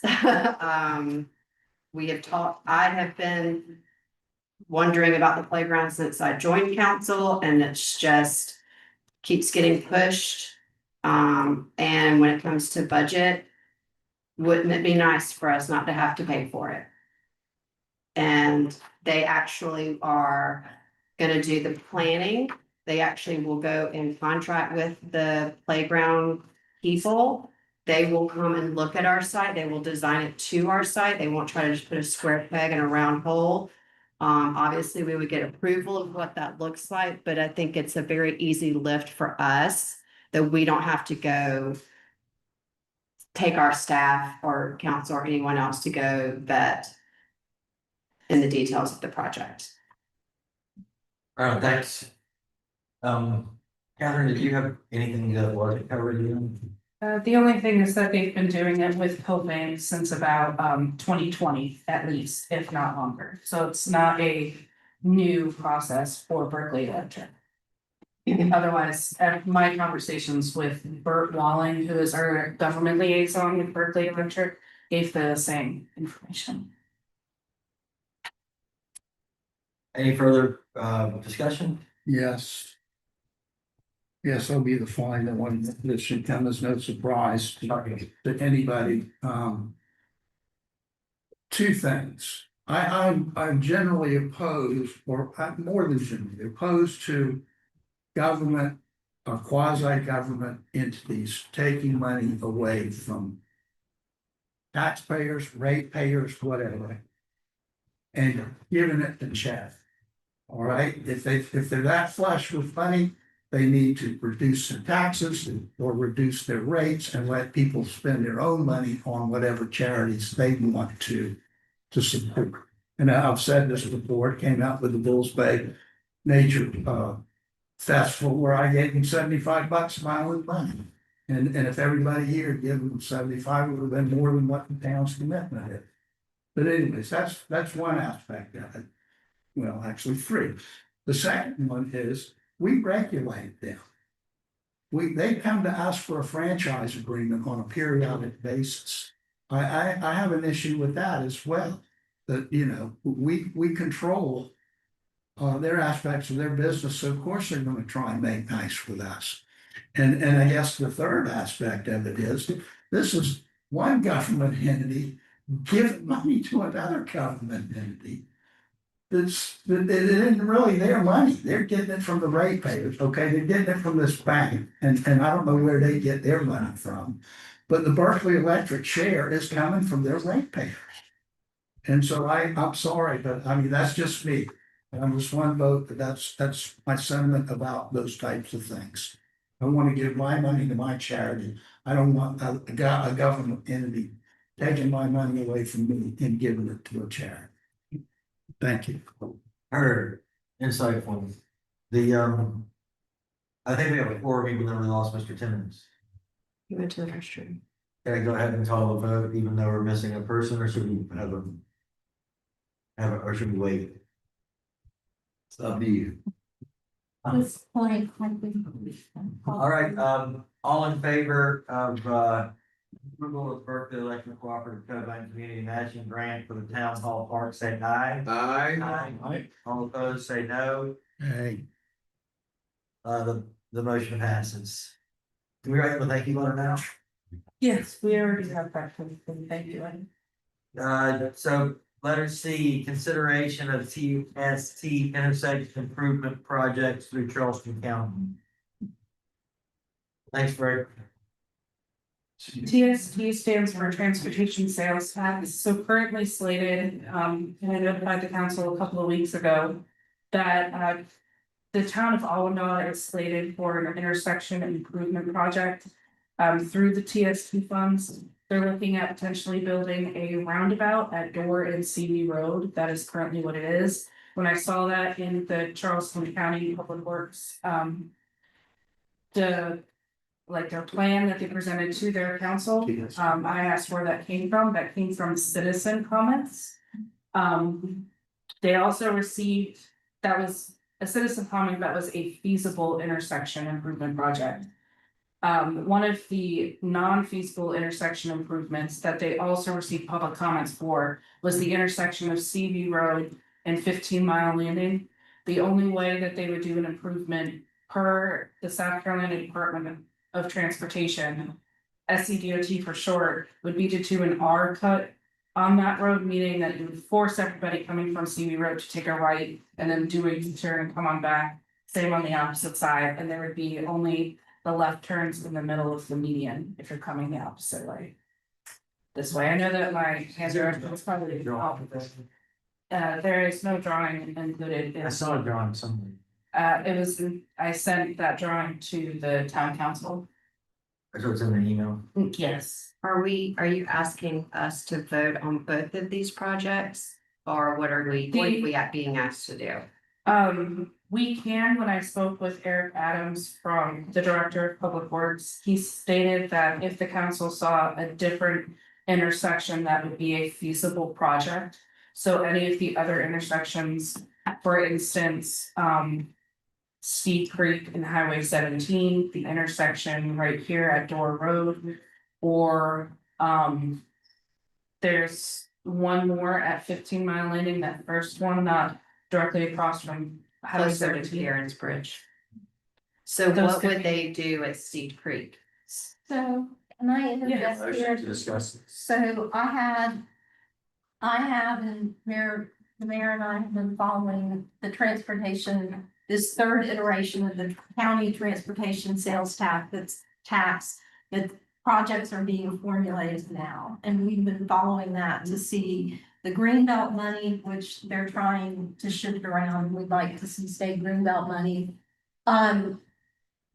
Speaker 4: We have talked, I have been wondering about the playground since I joined council, and it's just keeps getting pushed. And when it comes to budget, wouldn't it be nice for us not to have to pay for it? And they actually are gonna do the planning. They actually will go in contract with the playground people. They will come and look at our site. They will design it to our site. They won't try to just put a square peg in a round hole. Obviously, we would get approval of what that looks like, but I think it's a very easy lift for us that we don't have to go take our staff or council or anyone else to go vet in the details of the project.
Speaker 1: All right, thanks. Catherine, did you have anything that was covered you?
Speaker 7: The only thing is that they've been doing it with Copain since about 2020 at least, if not longer. So it's not a new process for Berkeley Electric. Otherwise, my conversations with Bert Walling, who is our government liaison with Berkeley Electric, gave the same information.
Speaker 1: Any further discussion?
Speaker 6: Yes. Yes, I'll be the final one. This should come as no surprise to anybody. Two things. I'm generally opposed, or more than generally opposed to government or quasi-government entities taking money away from taxpayers, ratepayers, whatever, and giving it to Chad. All right, if they're that flush with money, they need to reduce their taxes or reduce their rates and let people spend their own money on whatever charities they want to support. And I've said this before, it came out with the Bulls Bay Nature Festival where I gave them $75 of my own money. And if everybody here had given them 75, it would have been more than what the town's commitment is. But anyways, that's one aspect of it. Well, actually three. The second one is we regulate them. They come to us for a franchise agreement on a periodic basis. I have an issue with that as well. That, you know, we control their aspects of their business, so of course they're going to try and make nice with us. And I guess the third aspect of it is this is one government entity giving money to another government entity. It isn't really their money. They're getting it from the ratepayers. Okay, they're getting it from this bank, and I don't know where they get their money from, but the Berkeley Electric share is coming from their ratepayers. And so I'm sorry, but I mean that's just me. I'm just one vote, but that's my sentiment about those types of things. I want to give my money to my charity. I don't want a government entity taking my money away from me and giving it to a charity. Thank you.
Speaker 1: Heard, insightful. I think we have a quorum, even though we lost Mr. Timmons.
Speaker 4: He went to the restroom.
Speaker 1: Can I go ahead and call the vote, even though we're missing a person, or should we or should we wait?
Speaker 2: It's up to you.
Speaker 13: This point,
Speaker 1: All right, all in favor of approval of Berkeley Electric Cooperative Combined Community Matching Grant for the Town Hall Park, say aye.
Speaker 15: Aye.
Speaker 1: All opposed, say no.
Speaker 6: Hey,
Speaker 1: The motion passes. Do we write the thank you letter now?
Speaker 7: Yes, we already have that. Thank you.
Speaker 1: So letter C, consideration of TST intersection improvement projects through Charleston County. Thanks, Greg.
Speaker 7: TST stands for Transportation Sales Tax, so currently slated, and I notified the council a couple of weeks ago. That the town of Allendale is slated for an intersection improvement project. Through the TST funds, they're looking at potentially building a roundabout at Door and CD Road, that is currently what it is. When I saw that in the Charleston County Public Works, their plan that they presented to their council. I asked where that came from. That came from citizen comments. They also received that was a citizen comment that was a feasible intersection improvement project. One of the non-feasible intersection improvements that they also received public comments for was the intersection of CV Road and 15 Mile Landing. The only way that they would do an improvement per the South Carolina Department of Transportation, SCDOT for short, would be to do an R cut on that road, meaning that it would force everybody coming from CV Road to take a right and then do a U-turn and come on back. Same on the opposite side, and there would be only the left turns in the middle of the median if you're coming the opposite way. This way, I know that my hands are, it's probably. There is no drawing included.
Speaker 1: I saw a drawing somewhere.
Speaker 7: It was, I sent that drawing to the town council.
Speaker 1: So it's in the email.
Speaker 7: Yes.
Speaker 4: Are you asking us to vote on both of these projects? Or what are we being asked to do?
Speaker 7: We can, when I spoke with Eric Adams from the Director of Public Works, he stated that if the council saw a different intersection, that would be a feasible project. So any of the other intersections, for instance, Steep Creek and Highway 17, the intersection right here at Door Road, or there's one more at 15 Mile Landing, that first one, not directly across from Highway
Speaker 4: Closer to
Speaker 7: 17.
Speaker 4: Aaron's Bridge. So
Speaker 7: Those
Speaker 4: what
Speaker 7: could
Speaker 4: would
Speaker 7: be-
Speaker 4: they do at Steep Creek?
Speaker 13: So, can I interject
Speaker 1: Motion
Speaker 13: here?
Speaker 1: to discuss.
Speaker 13: So I have, and the mayor and I have been following the transportation, this third iteration of the county transportation sales tax, that projects are being formulated now. And we've been following that to see the Greenbelt money, which they're trying to shift around. We'd like to see state Greenbelt money.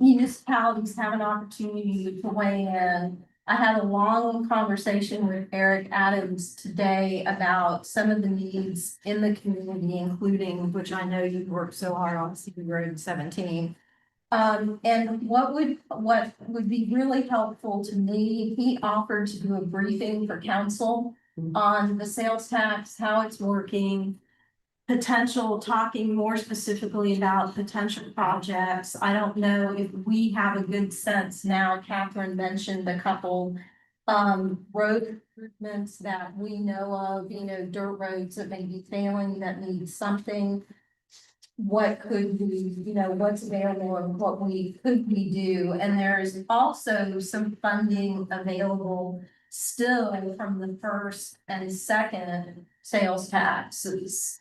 Speaker 13: Municipalities have an opportunity to weigh in. I had a long conversation with Eric Adams today about some of the needs in the community, including, which I know you've worked so hard on, CV Road 17. And what would be really helpful to me, he offered to do a briefing for council on the sales tax, how it's working, talking more specifically about potential projects. I don't know if we have a good sense now. Catherine mentioned a couple road improvements that we know of, dirt roads that may be failing that need something. What could we, what's available and what could we do? And there's also some funding available still from the first and second sales taxes.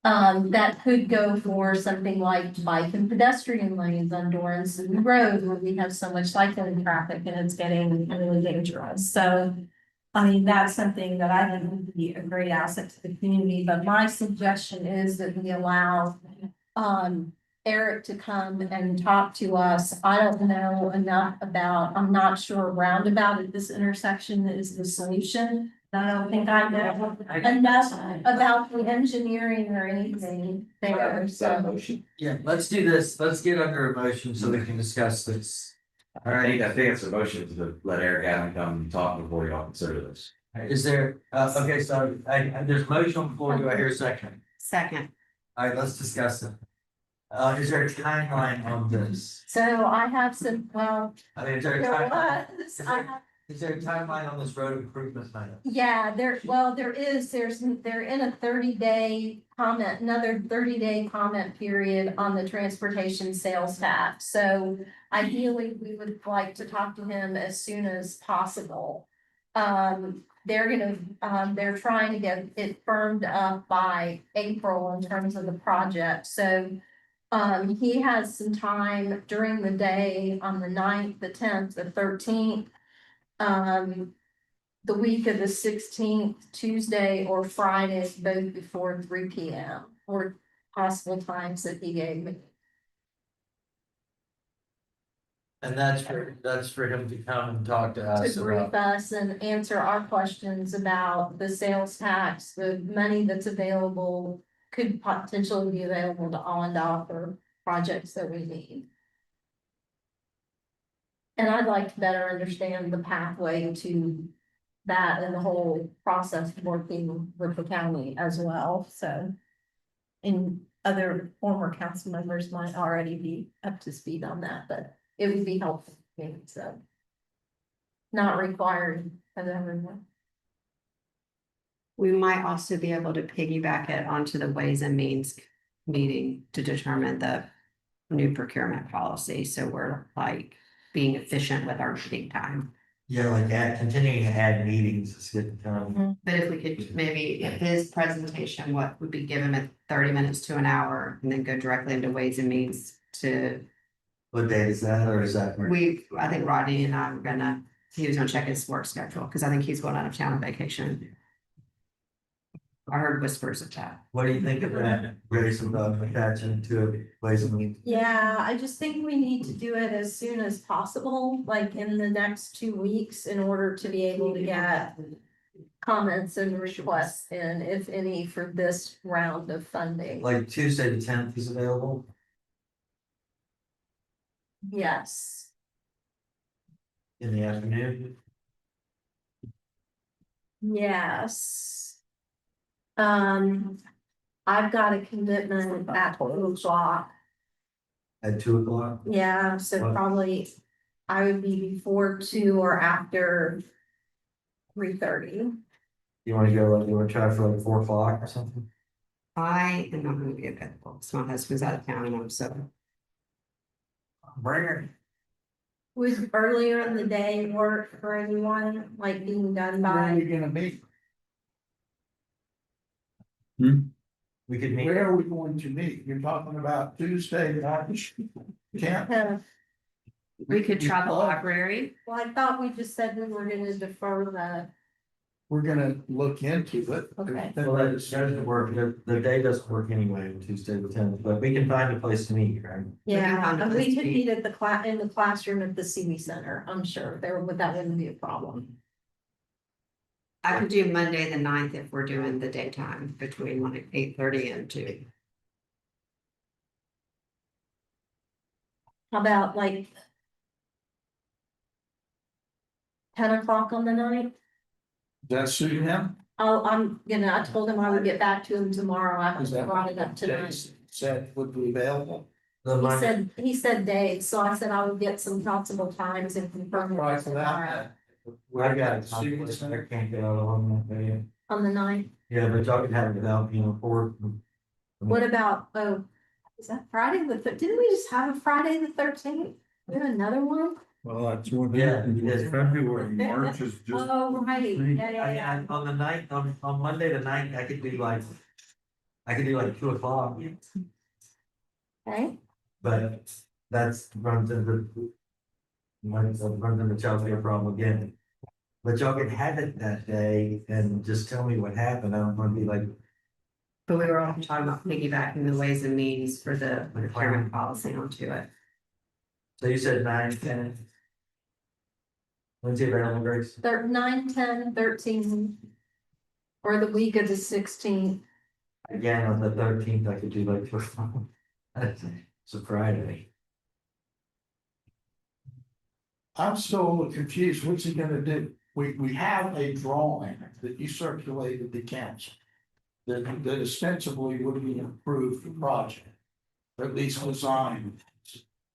Speaker 13: That could go for something like bike and pedestrian lanes on Dorrance Road, where we have so much cycling traffic and it's getting really dangerous. So, I mean, that's something that I think would be a great asset to the community, but my suggestion is that we allow Eric to come and talk to us. I don't know enough about, I'm not sure roundabout at this intersection is the solution. I don't think I know enough about the engineering or anything there, so.
Speaker 1: Yeah, let's do this. Let's get under a motion so we can discuss this. All
Speaker 2: I
Speaker 1: right,
Speaker 2: think it's a motion to let Eric Adam come and talk before y'all consider this.
Speaker 1: is there, okay, so there's a motion on the floor. Do I hear a second?
Speaker 4: Second.
Speaker 1: All right, let's discuss it. Is there a timeline on this?
Speaker 13: So I have some, well,
Speaker 1: I mean, is there a
Speaker 13: there
Speaker 1: timeline?
Speaker 13: was, I have.
Speaker 1: Is there a timeline on this road improvement plan?
Speaker 13: Yeah, they're in a 30-day comment, another 30-day comment period on the transportation sales tax. So ideally, we would like to talk to him as soon as possible. They're trying to get it firmed up by April in terms of the project, so. He has some time during the day on the 9th, the 10th, the 13th. The week of the 16th, Tuesday or Friday, both before 3 p.m. or possible times that he gave me.
Speaker 1: And that's for him to come and talk to us
Speaker 13: To
Speaker 1: about.
Speaker 13: brief us and answer our questions about the sales tax, the money that's available, could potentially be available to Allendale for projects that we need. And I'd like to better understand the pathway to that and the whole process of working with the county as well, so. And other former council members might already be up to speed on that, but it would be helpful, so. Not required of everyone.
Speaker 4: We might also be able to piggyback it onto the Ways and Means meeting to determine the new procurement policy, so we're like being efficient with our meeting time.
Speaker 1: Yeah, like continuing to add meetings is good.
Speaker 4: But if we could maybe, if his presentation, what would be give him at 30 minutes to an hour, and then go directly into Ways and Means to.
Speaker 1: What day is that, or is that?
Speaker 4: I think Rodney and I were gonna, he was gonna check his work schedule, because I think he's going out of town on vacation. I heard whispers of that.
Speaker 1: What do you think of that, Grace, about attaching to Ways and Means?
Speaker 13: Yeah, I just think we need to do it as soon as possible, like in the next 2 weeks, in order to be able to get comments and requests in, if any, for this round of funding.
Speaker 1: Like Tuesday the 10th is available?
Speaker 13: Yes,
Speaker 1: In the afternoon?
Speaker 13: yes. I've got a commitment at 2 o'clock.
Speaker 1: At 2 o'clock?
Speaker 13: Yeah, so
Speaker 1: What?
Speaker 13: probably I would be before 2 or after 3:30.
Speaker 1: You wanna go, you wanna try for like 4 o'clock or something?
Speaker 4: I am not gonna be available, so my husband's out of town, and I'm so.
Speaker 1: Bring
Speaker 13: Would earlier in the day work for anyone, like being done
Speaker 6: Where are
Speaker 13: by?
Speaker 6: we gonna meet?
Speaker 1: We could meet.
Speaker 6: Where are we going to meet? You're talking about Tuesday, March 10th?
Speaker 4: We could try the library.
Speaker 13: Well, I thought we just said we were gonna defer the,
Speaker 6: We're gonna look into it.
Speaker 13: Okay.
Speaker 1: Well, that doesn't work, the day doesn't work anyway on Tuesday the 10th, but we can find a place to meet, right?
Speaker 13: yeah,
Speaker 4: find a
Speaker 13: and
Speaker 4: place
Speaker 13: we
Speaker 4: to
Speaker 13: could
Speaker 4: meet.
Speaker 13: meet at the in the classroom at the CB Center, I'm sure, that wouldn't be a problem.
Speaker 4: I could do Monday the 9th if we're doing the daytime between like 8:30 and 2.
Speaker 13: How about like 10 o'clock on the night?
Speaker 6: Does that suit him?
Speaker 13: I told him I would get back to him tomorrow, I
Speaker 6: Is that
Speaker 13: brought it up
Speaker 6: what
Speaker 13: tonight.
Speaker 6: said would be available?
Speaker 13: He said days, so I said I would get some possible times and confirm it
Speaker 6: Right for
Speaker 13: tomorrow.
Speaker 1: I got a conflict, I can't get out on that day.
Speaker 13: On the 9th.
Speaker 1: Yeah, but y'all can have it without, for.
Speaker 13: What about, is that Friday didn't we just have a Friday the 13th? We have another one?
Speaker 3: Well, that's what.
Speaker 1: Yeah,
Speaker 3: it's February, March is just.
Speaker 13: Oh, right, yeah.
Speaker 1: On the 9th, on Monday the 9th, I could do like 2 o'clock,
Speaker 13: Okay,
Speaker 1: but that's runs into. Runs into childcare problem again. But y'all can have it that day and just tell me what happened, I don't wanna be like,
Speaker 4: But we were also talking about piggybacking the Ways and Means for the procurement policy onto it.
Speaker 1: so you said 9, 10. When's the available, Grace?
Speaker 13: 9, 10, 13. Or the week of the 16th.
Speaker 1: Again, on the 13th, I could do like 2 o'clock. It's a Friday.
Speaker 6: I'm still a little confused. What's he gonna do? We have a drawing that you circulated to council. That ostensibly would be approved the project. Or at least design.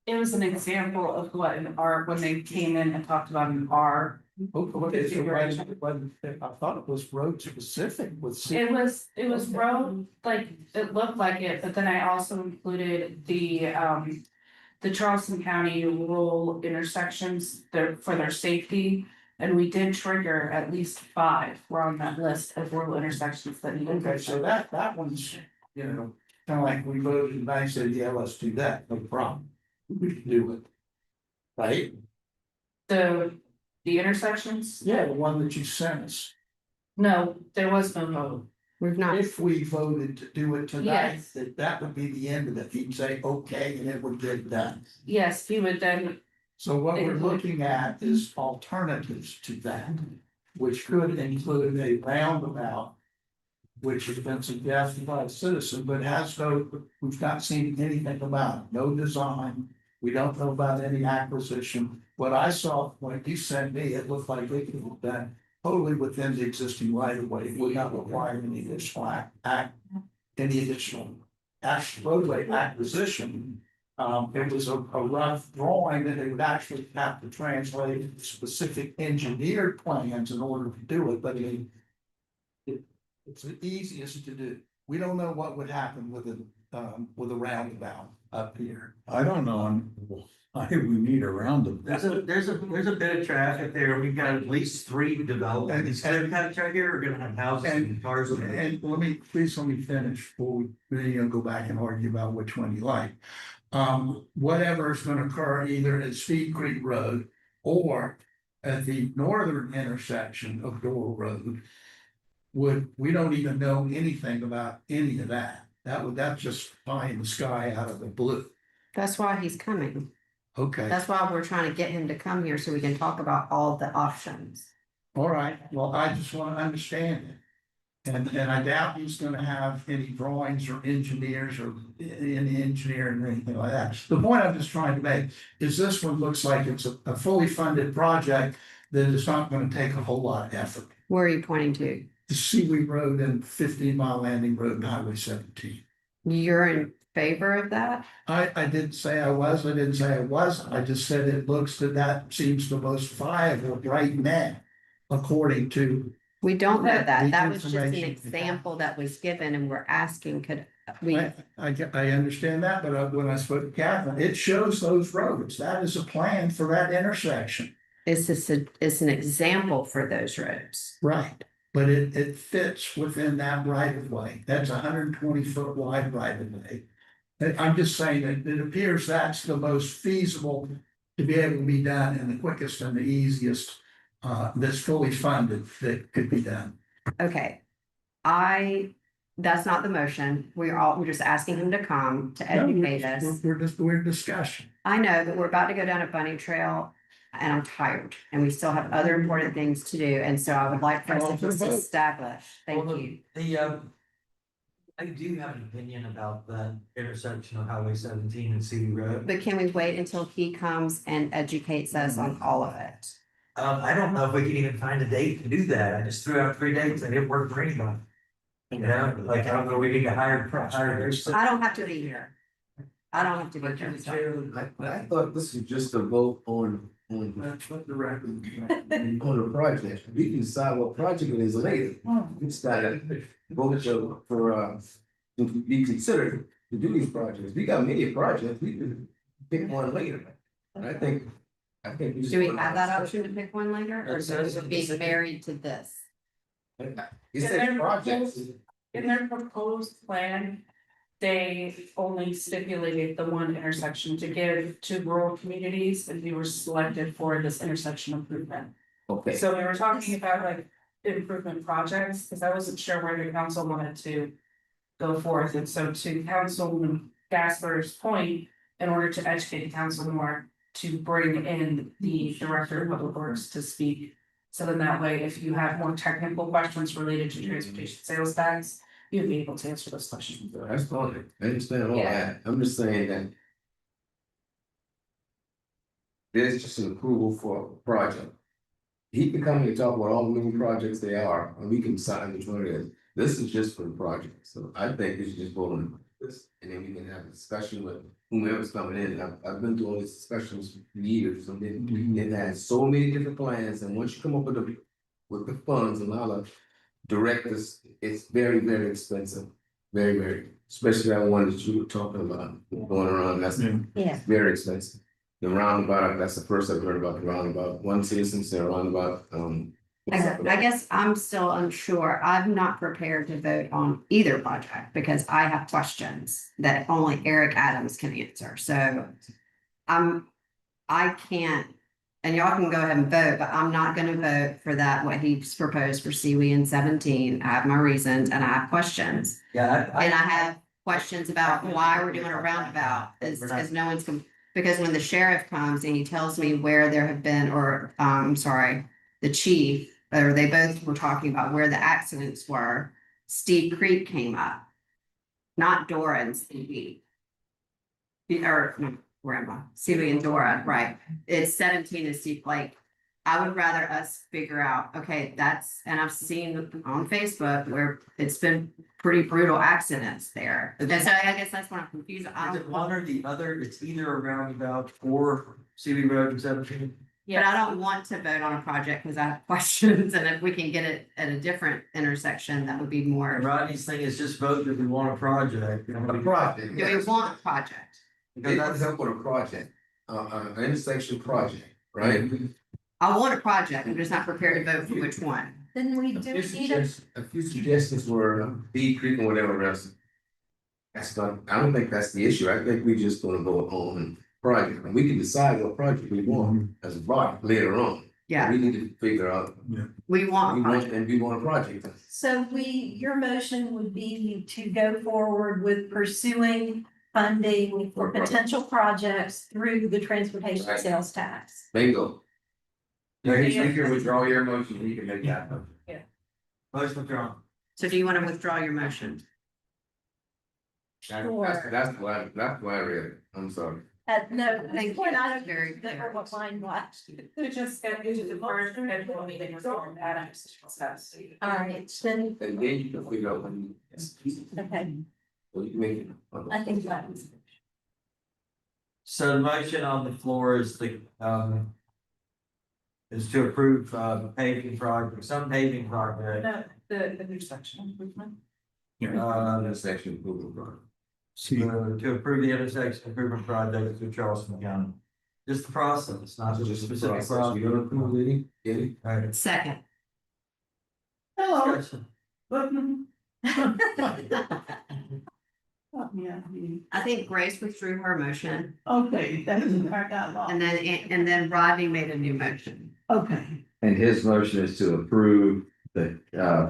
Speaker 7: It was an example of what an R, when they came in and talked about an R.
Speaker 6: What is the right, I thought it was road specific with.
Speaker 7: It was road, like, it looked like it, but then I also included the Charleston County rural intersections there for their safety. And we did trigger at least 5, we're on that list of rural intersections that need.
Speaker 6: Okay, so that one's, kind of like we voted and I said, yeah, let's do that, no problem. We can do it. Right?
Speaker 7: The intersections?
Speaker 6: Yeah, the one that you sent us.
Speaker 7: No, there was no vote.
Speaker 4: We've not,
Speaker 6: If we voted to do it tonight,
Speaker 7: Yes.
Speaker 6: that would be the end of it. He'd say, okay, and it would get done.
Speaker 7: Yes, he would then,
Speaker 6: So what we're looking at is alternatives to that, which could include a roundabout. Which has been suggested by a citizen, but we've not seen anything about it, no design. We don't know about any acquisition. What I saw, when you sent me, it looked like it could be done totally within the existing right of way. It would not require any additional any additional roadway acquisition. It was a rough drawing that they would actually have to translate into specific engineered plans in order to do it, but it's the easiest to do. We don't know what would happen with a roundabout up here.
Speaker 3: I don't know why we need a roundabout.
Speaker 1: There's a bit of traffic there. We've got at least 3 developments. Kind of right here, we're gonna have houses and cars.
Speaker 6: And let me finish before we go back and argue about which one you like. Whatever is gonna occur either at Steep Creek Road or at the northern intersection of Door Road. We don't even know anything about any of that. That's just pie in the sky out of the blue.
Speaker 4: That's why he's coming.
Speaker 6: Okay,
Speaker 4: That's why we're trying to get him to come here so we can talk about all the options.
Speaker 6: all right. Well, I just want to understand it. And I doubt he's gonna have any drawings or engineers or any engineering or anything like that. The point I'm just trying to make is this one looks like it's a fully funded project that is not gonna take a whole lot of effort.
Speaker 4: Where are you pointing to?
Speaker 6: The Seaway Road and 15-mile Landing Road and Highway 17.
Speaker 4: You're in favor of that?
Speaker 6: I didn't say I was, I didn't say I wasn't, I just said it looks that seems the most viable right now, according to.
Speaker 4: We don't know that.
Speaker 6: The
Speaker 4: That was just an
Speaker 6: information.
Speaker 4: example that was given and we're asking, could we?
Speaker 6: I understand that, but when I spoke to Catherine, it shows those roads, that is a plan for that intersection.
Speaker 4: It's an example for those roads.
Speaker 6: Right. But it fits within that right of way, that's 120-foot wide right of way. I'm just saying that it appears that's the most feasible to be able to be done and the quickest and the easiest. That's fully funded that could be done.
Speaker 4: Okay. That's not the motion. We're just asking him to come to educate us.
Speaker 6: We're in discussion.
Speaker 4: I know, but we're about to go down a bunny trail and I'm tired and we still have other important things to do. And so I would like for us to just establish, thank
Speaker 1: Well,
Speaker 4: you.
Speaker 1: I do have an opinion about the intersection of Highway 17 and City Road.
Speaker 4: But can we wait until he comes and educates us on all of it?
Speaker 1: I don't know if we can even find a date to do that. I just threw out 3 dates and it worked for anybody. You know, like, I don't know, we need to hire.
Speaker 4: I don't have to be here. I don't have to be here. so.
Speaker 15: I thought this was just a vote on the record. On the project, we can decide what project it is later. It's got a vote for to be considered to do these projects. We got many projects, we can pick one later. And I think we just.
Speaker 4: Do we have that option to pick one later or is it being married to this?
Speaker 15: It says projects.
Speaker 7: In their proposed plan, they only stipulated the one intersection to give to rural communities and we were selected for this intersection improvement.
Speaker 15: Okay.
Speaker 7: So we were talking about like improvement projects, because I wasn't sure where the council wanted to go forth, and so to Councilman Gasper's point, in order to educate the council more, to bring in the Director of Public Works to speak. So then that way, if you have more technical questions related to transportation sales tax, you'd be able to answer those questions.
Speaker 15: That's fine, I understand all
Speaker 7: Yeah.
Speaker 15: that, I'm just saying that. There's just an approval for a project. He can come here and talk about all the many projects they are, and we can decide which one it is. This is just for the project, so I think we should just vote on this, and then we can have a discussion with whomever's coming in. I've been through all these discussions for years, and then it has so many different plans, and once you come up with the funds and all the directors, it's very, very expensive. Very, very, especially that one that you were talking about, going around, that's
Speaker 4: Yeah.
Speaker 15: very expensive. The roundabout, that's the first I've heard about the roundabout, one citizen said roundabout,
Speaker 4: I guess I'm still unsure. I'm not prepared to vote on either project because I have questions that only Eric Adams can answer. So I can't, and y'all can go ahead and vote, but I'm not gonna vote for that, what he's proposed for Seaway and 17. I have my reasons and I have questions.
Speaker 1: Yeah,
Speaker 4: And I have questions about why we're doing a roundabout, is because no one's, because when the sheriff comes and he tells me where there have been, or, I'm sorry, the chief, or they both were talking about where the accidents were, Steep Creek came up. Not Dora and Stevie. Or, no, where am I? Stevie and Dora, right, it's 17 is Steep Lake. I would rather us figure out, okay, and I've seen on Facebook where it's been pretty brutal accidents there. And so I guess that's what I'm confused.
Speaker 1: Is it one or the other? It's either a roundabout or CB Road and 17.
Speaker 4: But I don't want to vote on a project because I have questions, and if we can get it at a different intersection, that would be more.
Speaker 1: Rodney's thing is just vote if we want a project.
Speaker 15: A project.
Speaker 4: Do we want a project?
Speaker 15: They want help with a project, an intersection project, right?
Speaker 4: I want a project, I'm just not prepared to vote for which one.
Speaker 13: Then we do need a,
Speaker 15: A few suggestions were Bee Creek and whatever else. That's not, I don't think that's the issue. I think we just gonna go on project, and we can decide what project we want as a body later on.
Speaker 4: Yeah,
Speaker 15: We need to figure out,
Speaker 4: we want
Speaker 15: we
Speaker 4: a
Speaker 15: want,
Speaker 4: project.
Speaker 15: and we want a project.
Speaker 13: so your motion would be to go forward with pursuing funding for potential projects through the transportation
Speaker 15: Right.
Speaker 13: sales tax.
Speaker 15: Bingo.
Speaker 2: You can withdraw your motion, you can make that motion.
Speaker 1: Motion withdrawn.
Speaker 4: So do you want to withdraw your motion?
Speaker 15: That's why I read it. I'm sorry.
Speaker 13: No, at
Speaker 4: Thank
Speaker 13: this point,
Speaker 4: you.
Speaker 13: I don't
Speaker 4: Very
Speaker 13: remember
Speaker 4: clear.
Speaker 13: what mine was.
Speaker 7: So just schedule the first schedule meeting reform Adams discuss.
Speaker 13: All right, then,
Speaker 15: And then you can figure out when you.
Speaker 13: okay,
Speaker 15: So you can make it.
Speaker 13: I think that was.
Speaker 1: So the motion on the floor is is to approve paving project, some paving project.
Speaker 7: No, the intersection improvement.
Speaker 15: Intersection approval project.
Speaker 1: To approve the intersection improvement project through Charleston County. Just the process, not just a specific
Speaker 15: Process. You gonna
Speaker 1: project.
Speaker 15: approve it? Get it?
Speaker 1: Right.
Speaker 4: Second.
Speaker 1: Discussion.
Speaker 4: I think Grace withdrew her motion,
Speaker 6: Okay, that isn't that long.
Speaker 4: and then Rodney made a new motion.
Speaker 6: Okay.
Speaker 2: And his motion is to approve the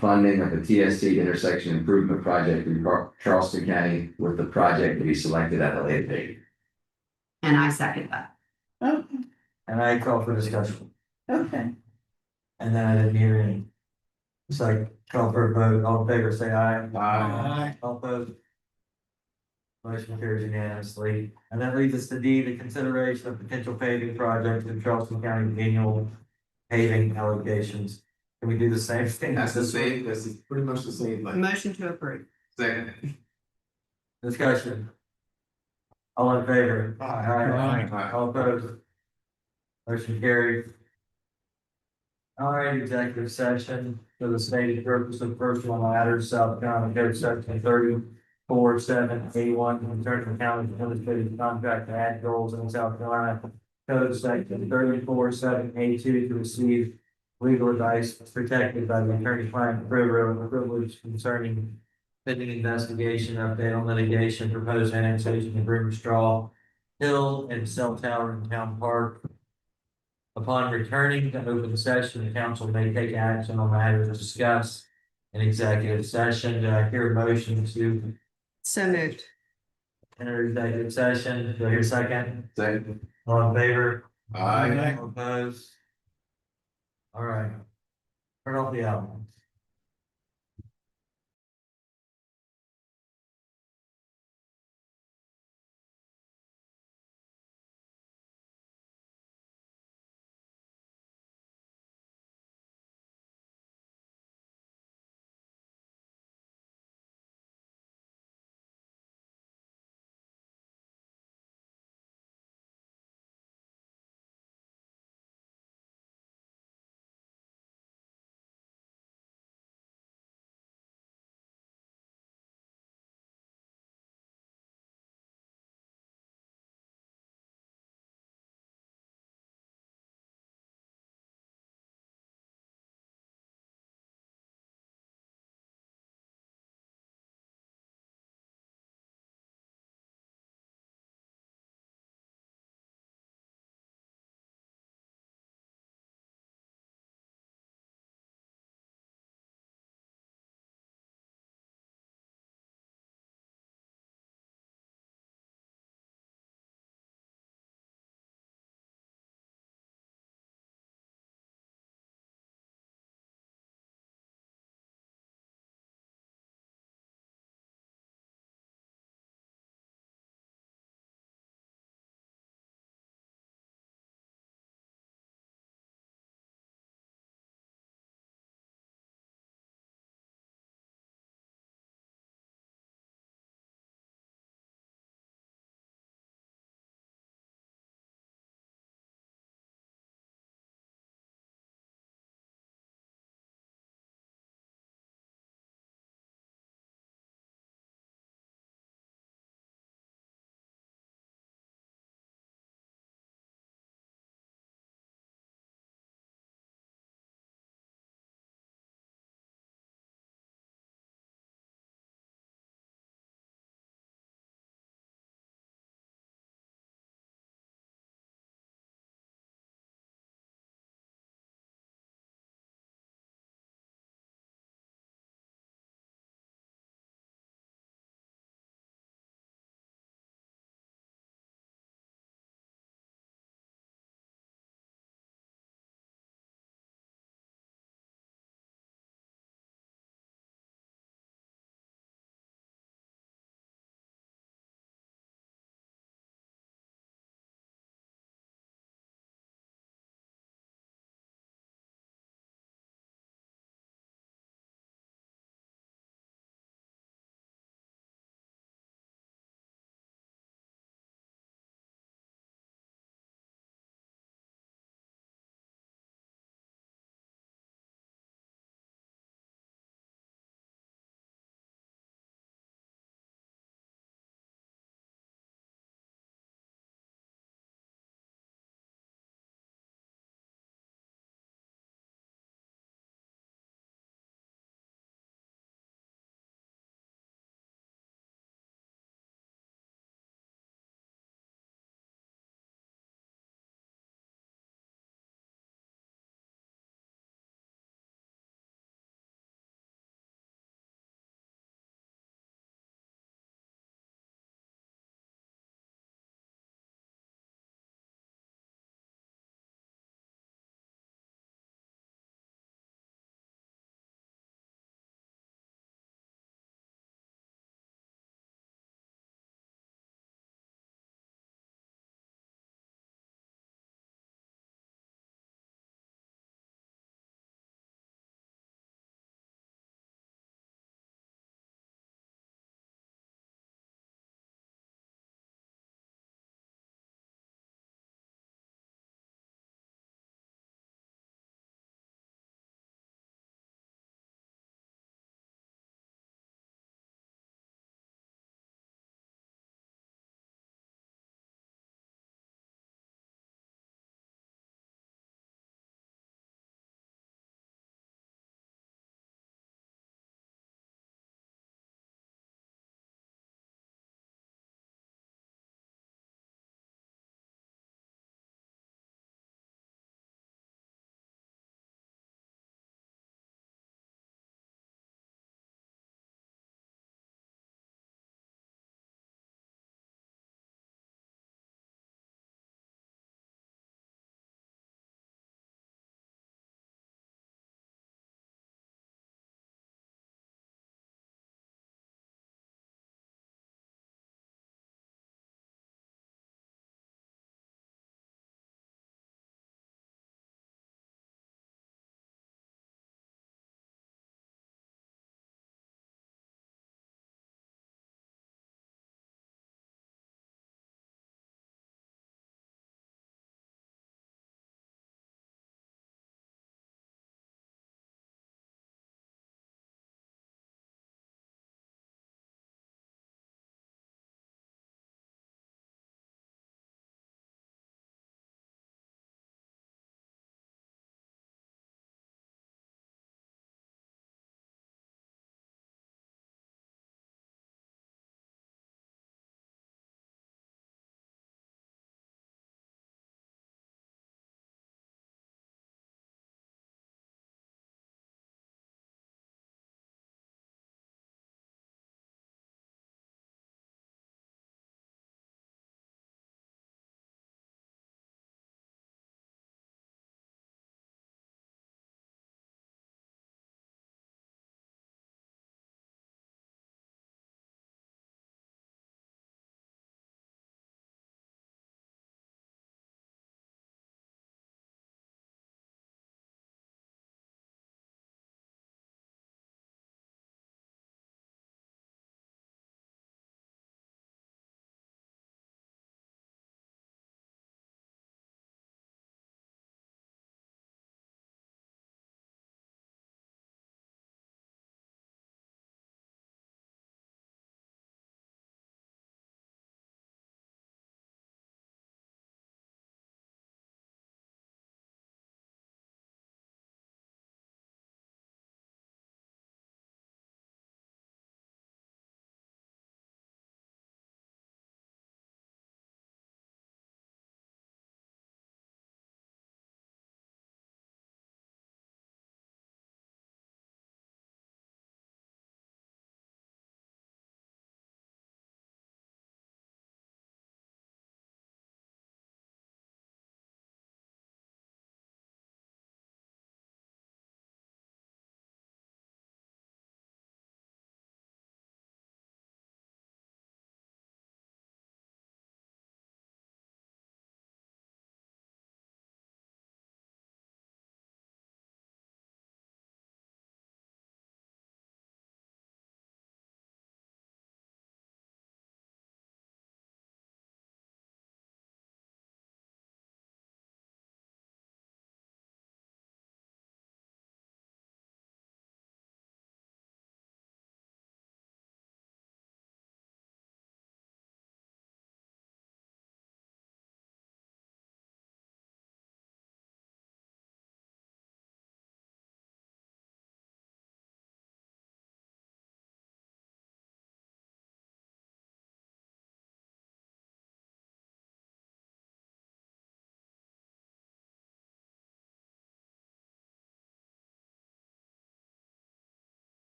Speaker 2: funding of the TSC intersection improvement project in Charleston County with the project to be selected at a later date.
Speaker 4: And I second that.
Speaker 6: Okay,
Speaker 1: And I call for discussion,
Speaker 6: okay.
Speaker 1: and then I didn't hear any. It's like call for a vote, all in favor, say aye.
Speaker 15: Aye.
Speaker 1: All opposed. Motion carries unanimously, and that leads us to D, the consideration of potential paving projects in Charleston County annual paving allocations. Can we do the same thing?
Speaker 15: That's the same, that's pretty much the same thing.
Speaker 4: Motion to approve.
Speaker 15: Second.
Speaker 1: Discussion. All in favor?
Speaker 15: Aye.
Speaker 1: All opposed? Motion carried. All right, executive session for the stated purpose of personal matters, South Carolina Code Section 34(7)(A)(1), concerning the county's administrative contract to add goals in South Carolina Code Section 34(7)(A)(2) to receive legal advice protected by the attorney-client privilege concerning pending investigation, update on litigation, proposed annexation of River Straw Hill and Cell Tower in Town Park. Upon returning to open session, the council may take action on matters discussed in executive session. Do I hear a motion to
Speaker 4: So moved.
Speaker 1: enter executive session? Do I hear a second?
Speaker 15: Second.
Speaker 1: All in favor?
Speaker 15: Aye.
Speaker 1: All opposed? All right. Turn off the album.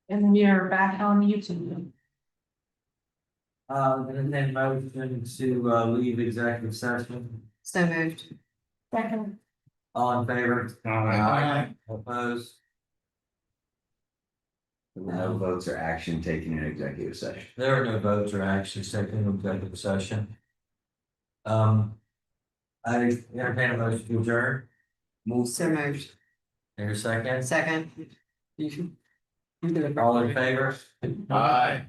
Speaker 9: And you're back on YouTube.
Speaker 1: And then motion to leave executive session,
Speaker 4: So moved.
Speaker 9: Second.
Speaker 1: all in favor?
Speaker 3: Aye.
Speaker 1: Opposed?
Speaker 2: There were no votes or action taken in executive session.
Speaker 1: There are no votes or actions taken in executive session. I entertain a motion to adjourn.
Speaker 4: So moved.
Speaker 1: Here a second,
Speaker 4: Second.
Speaker 1: all in favor?
Speaker 3: Aye.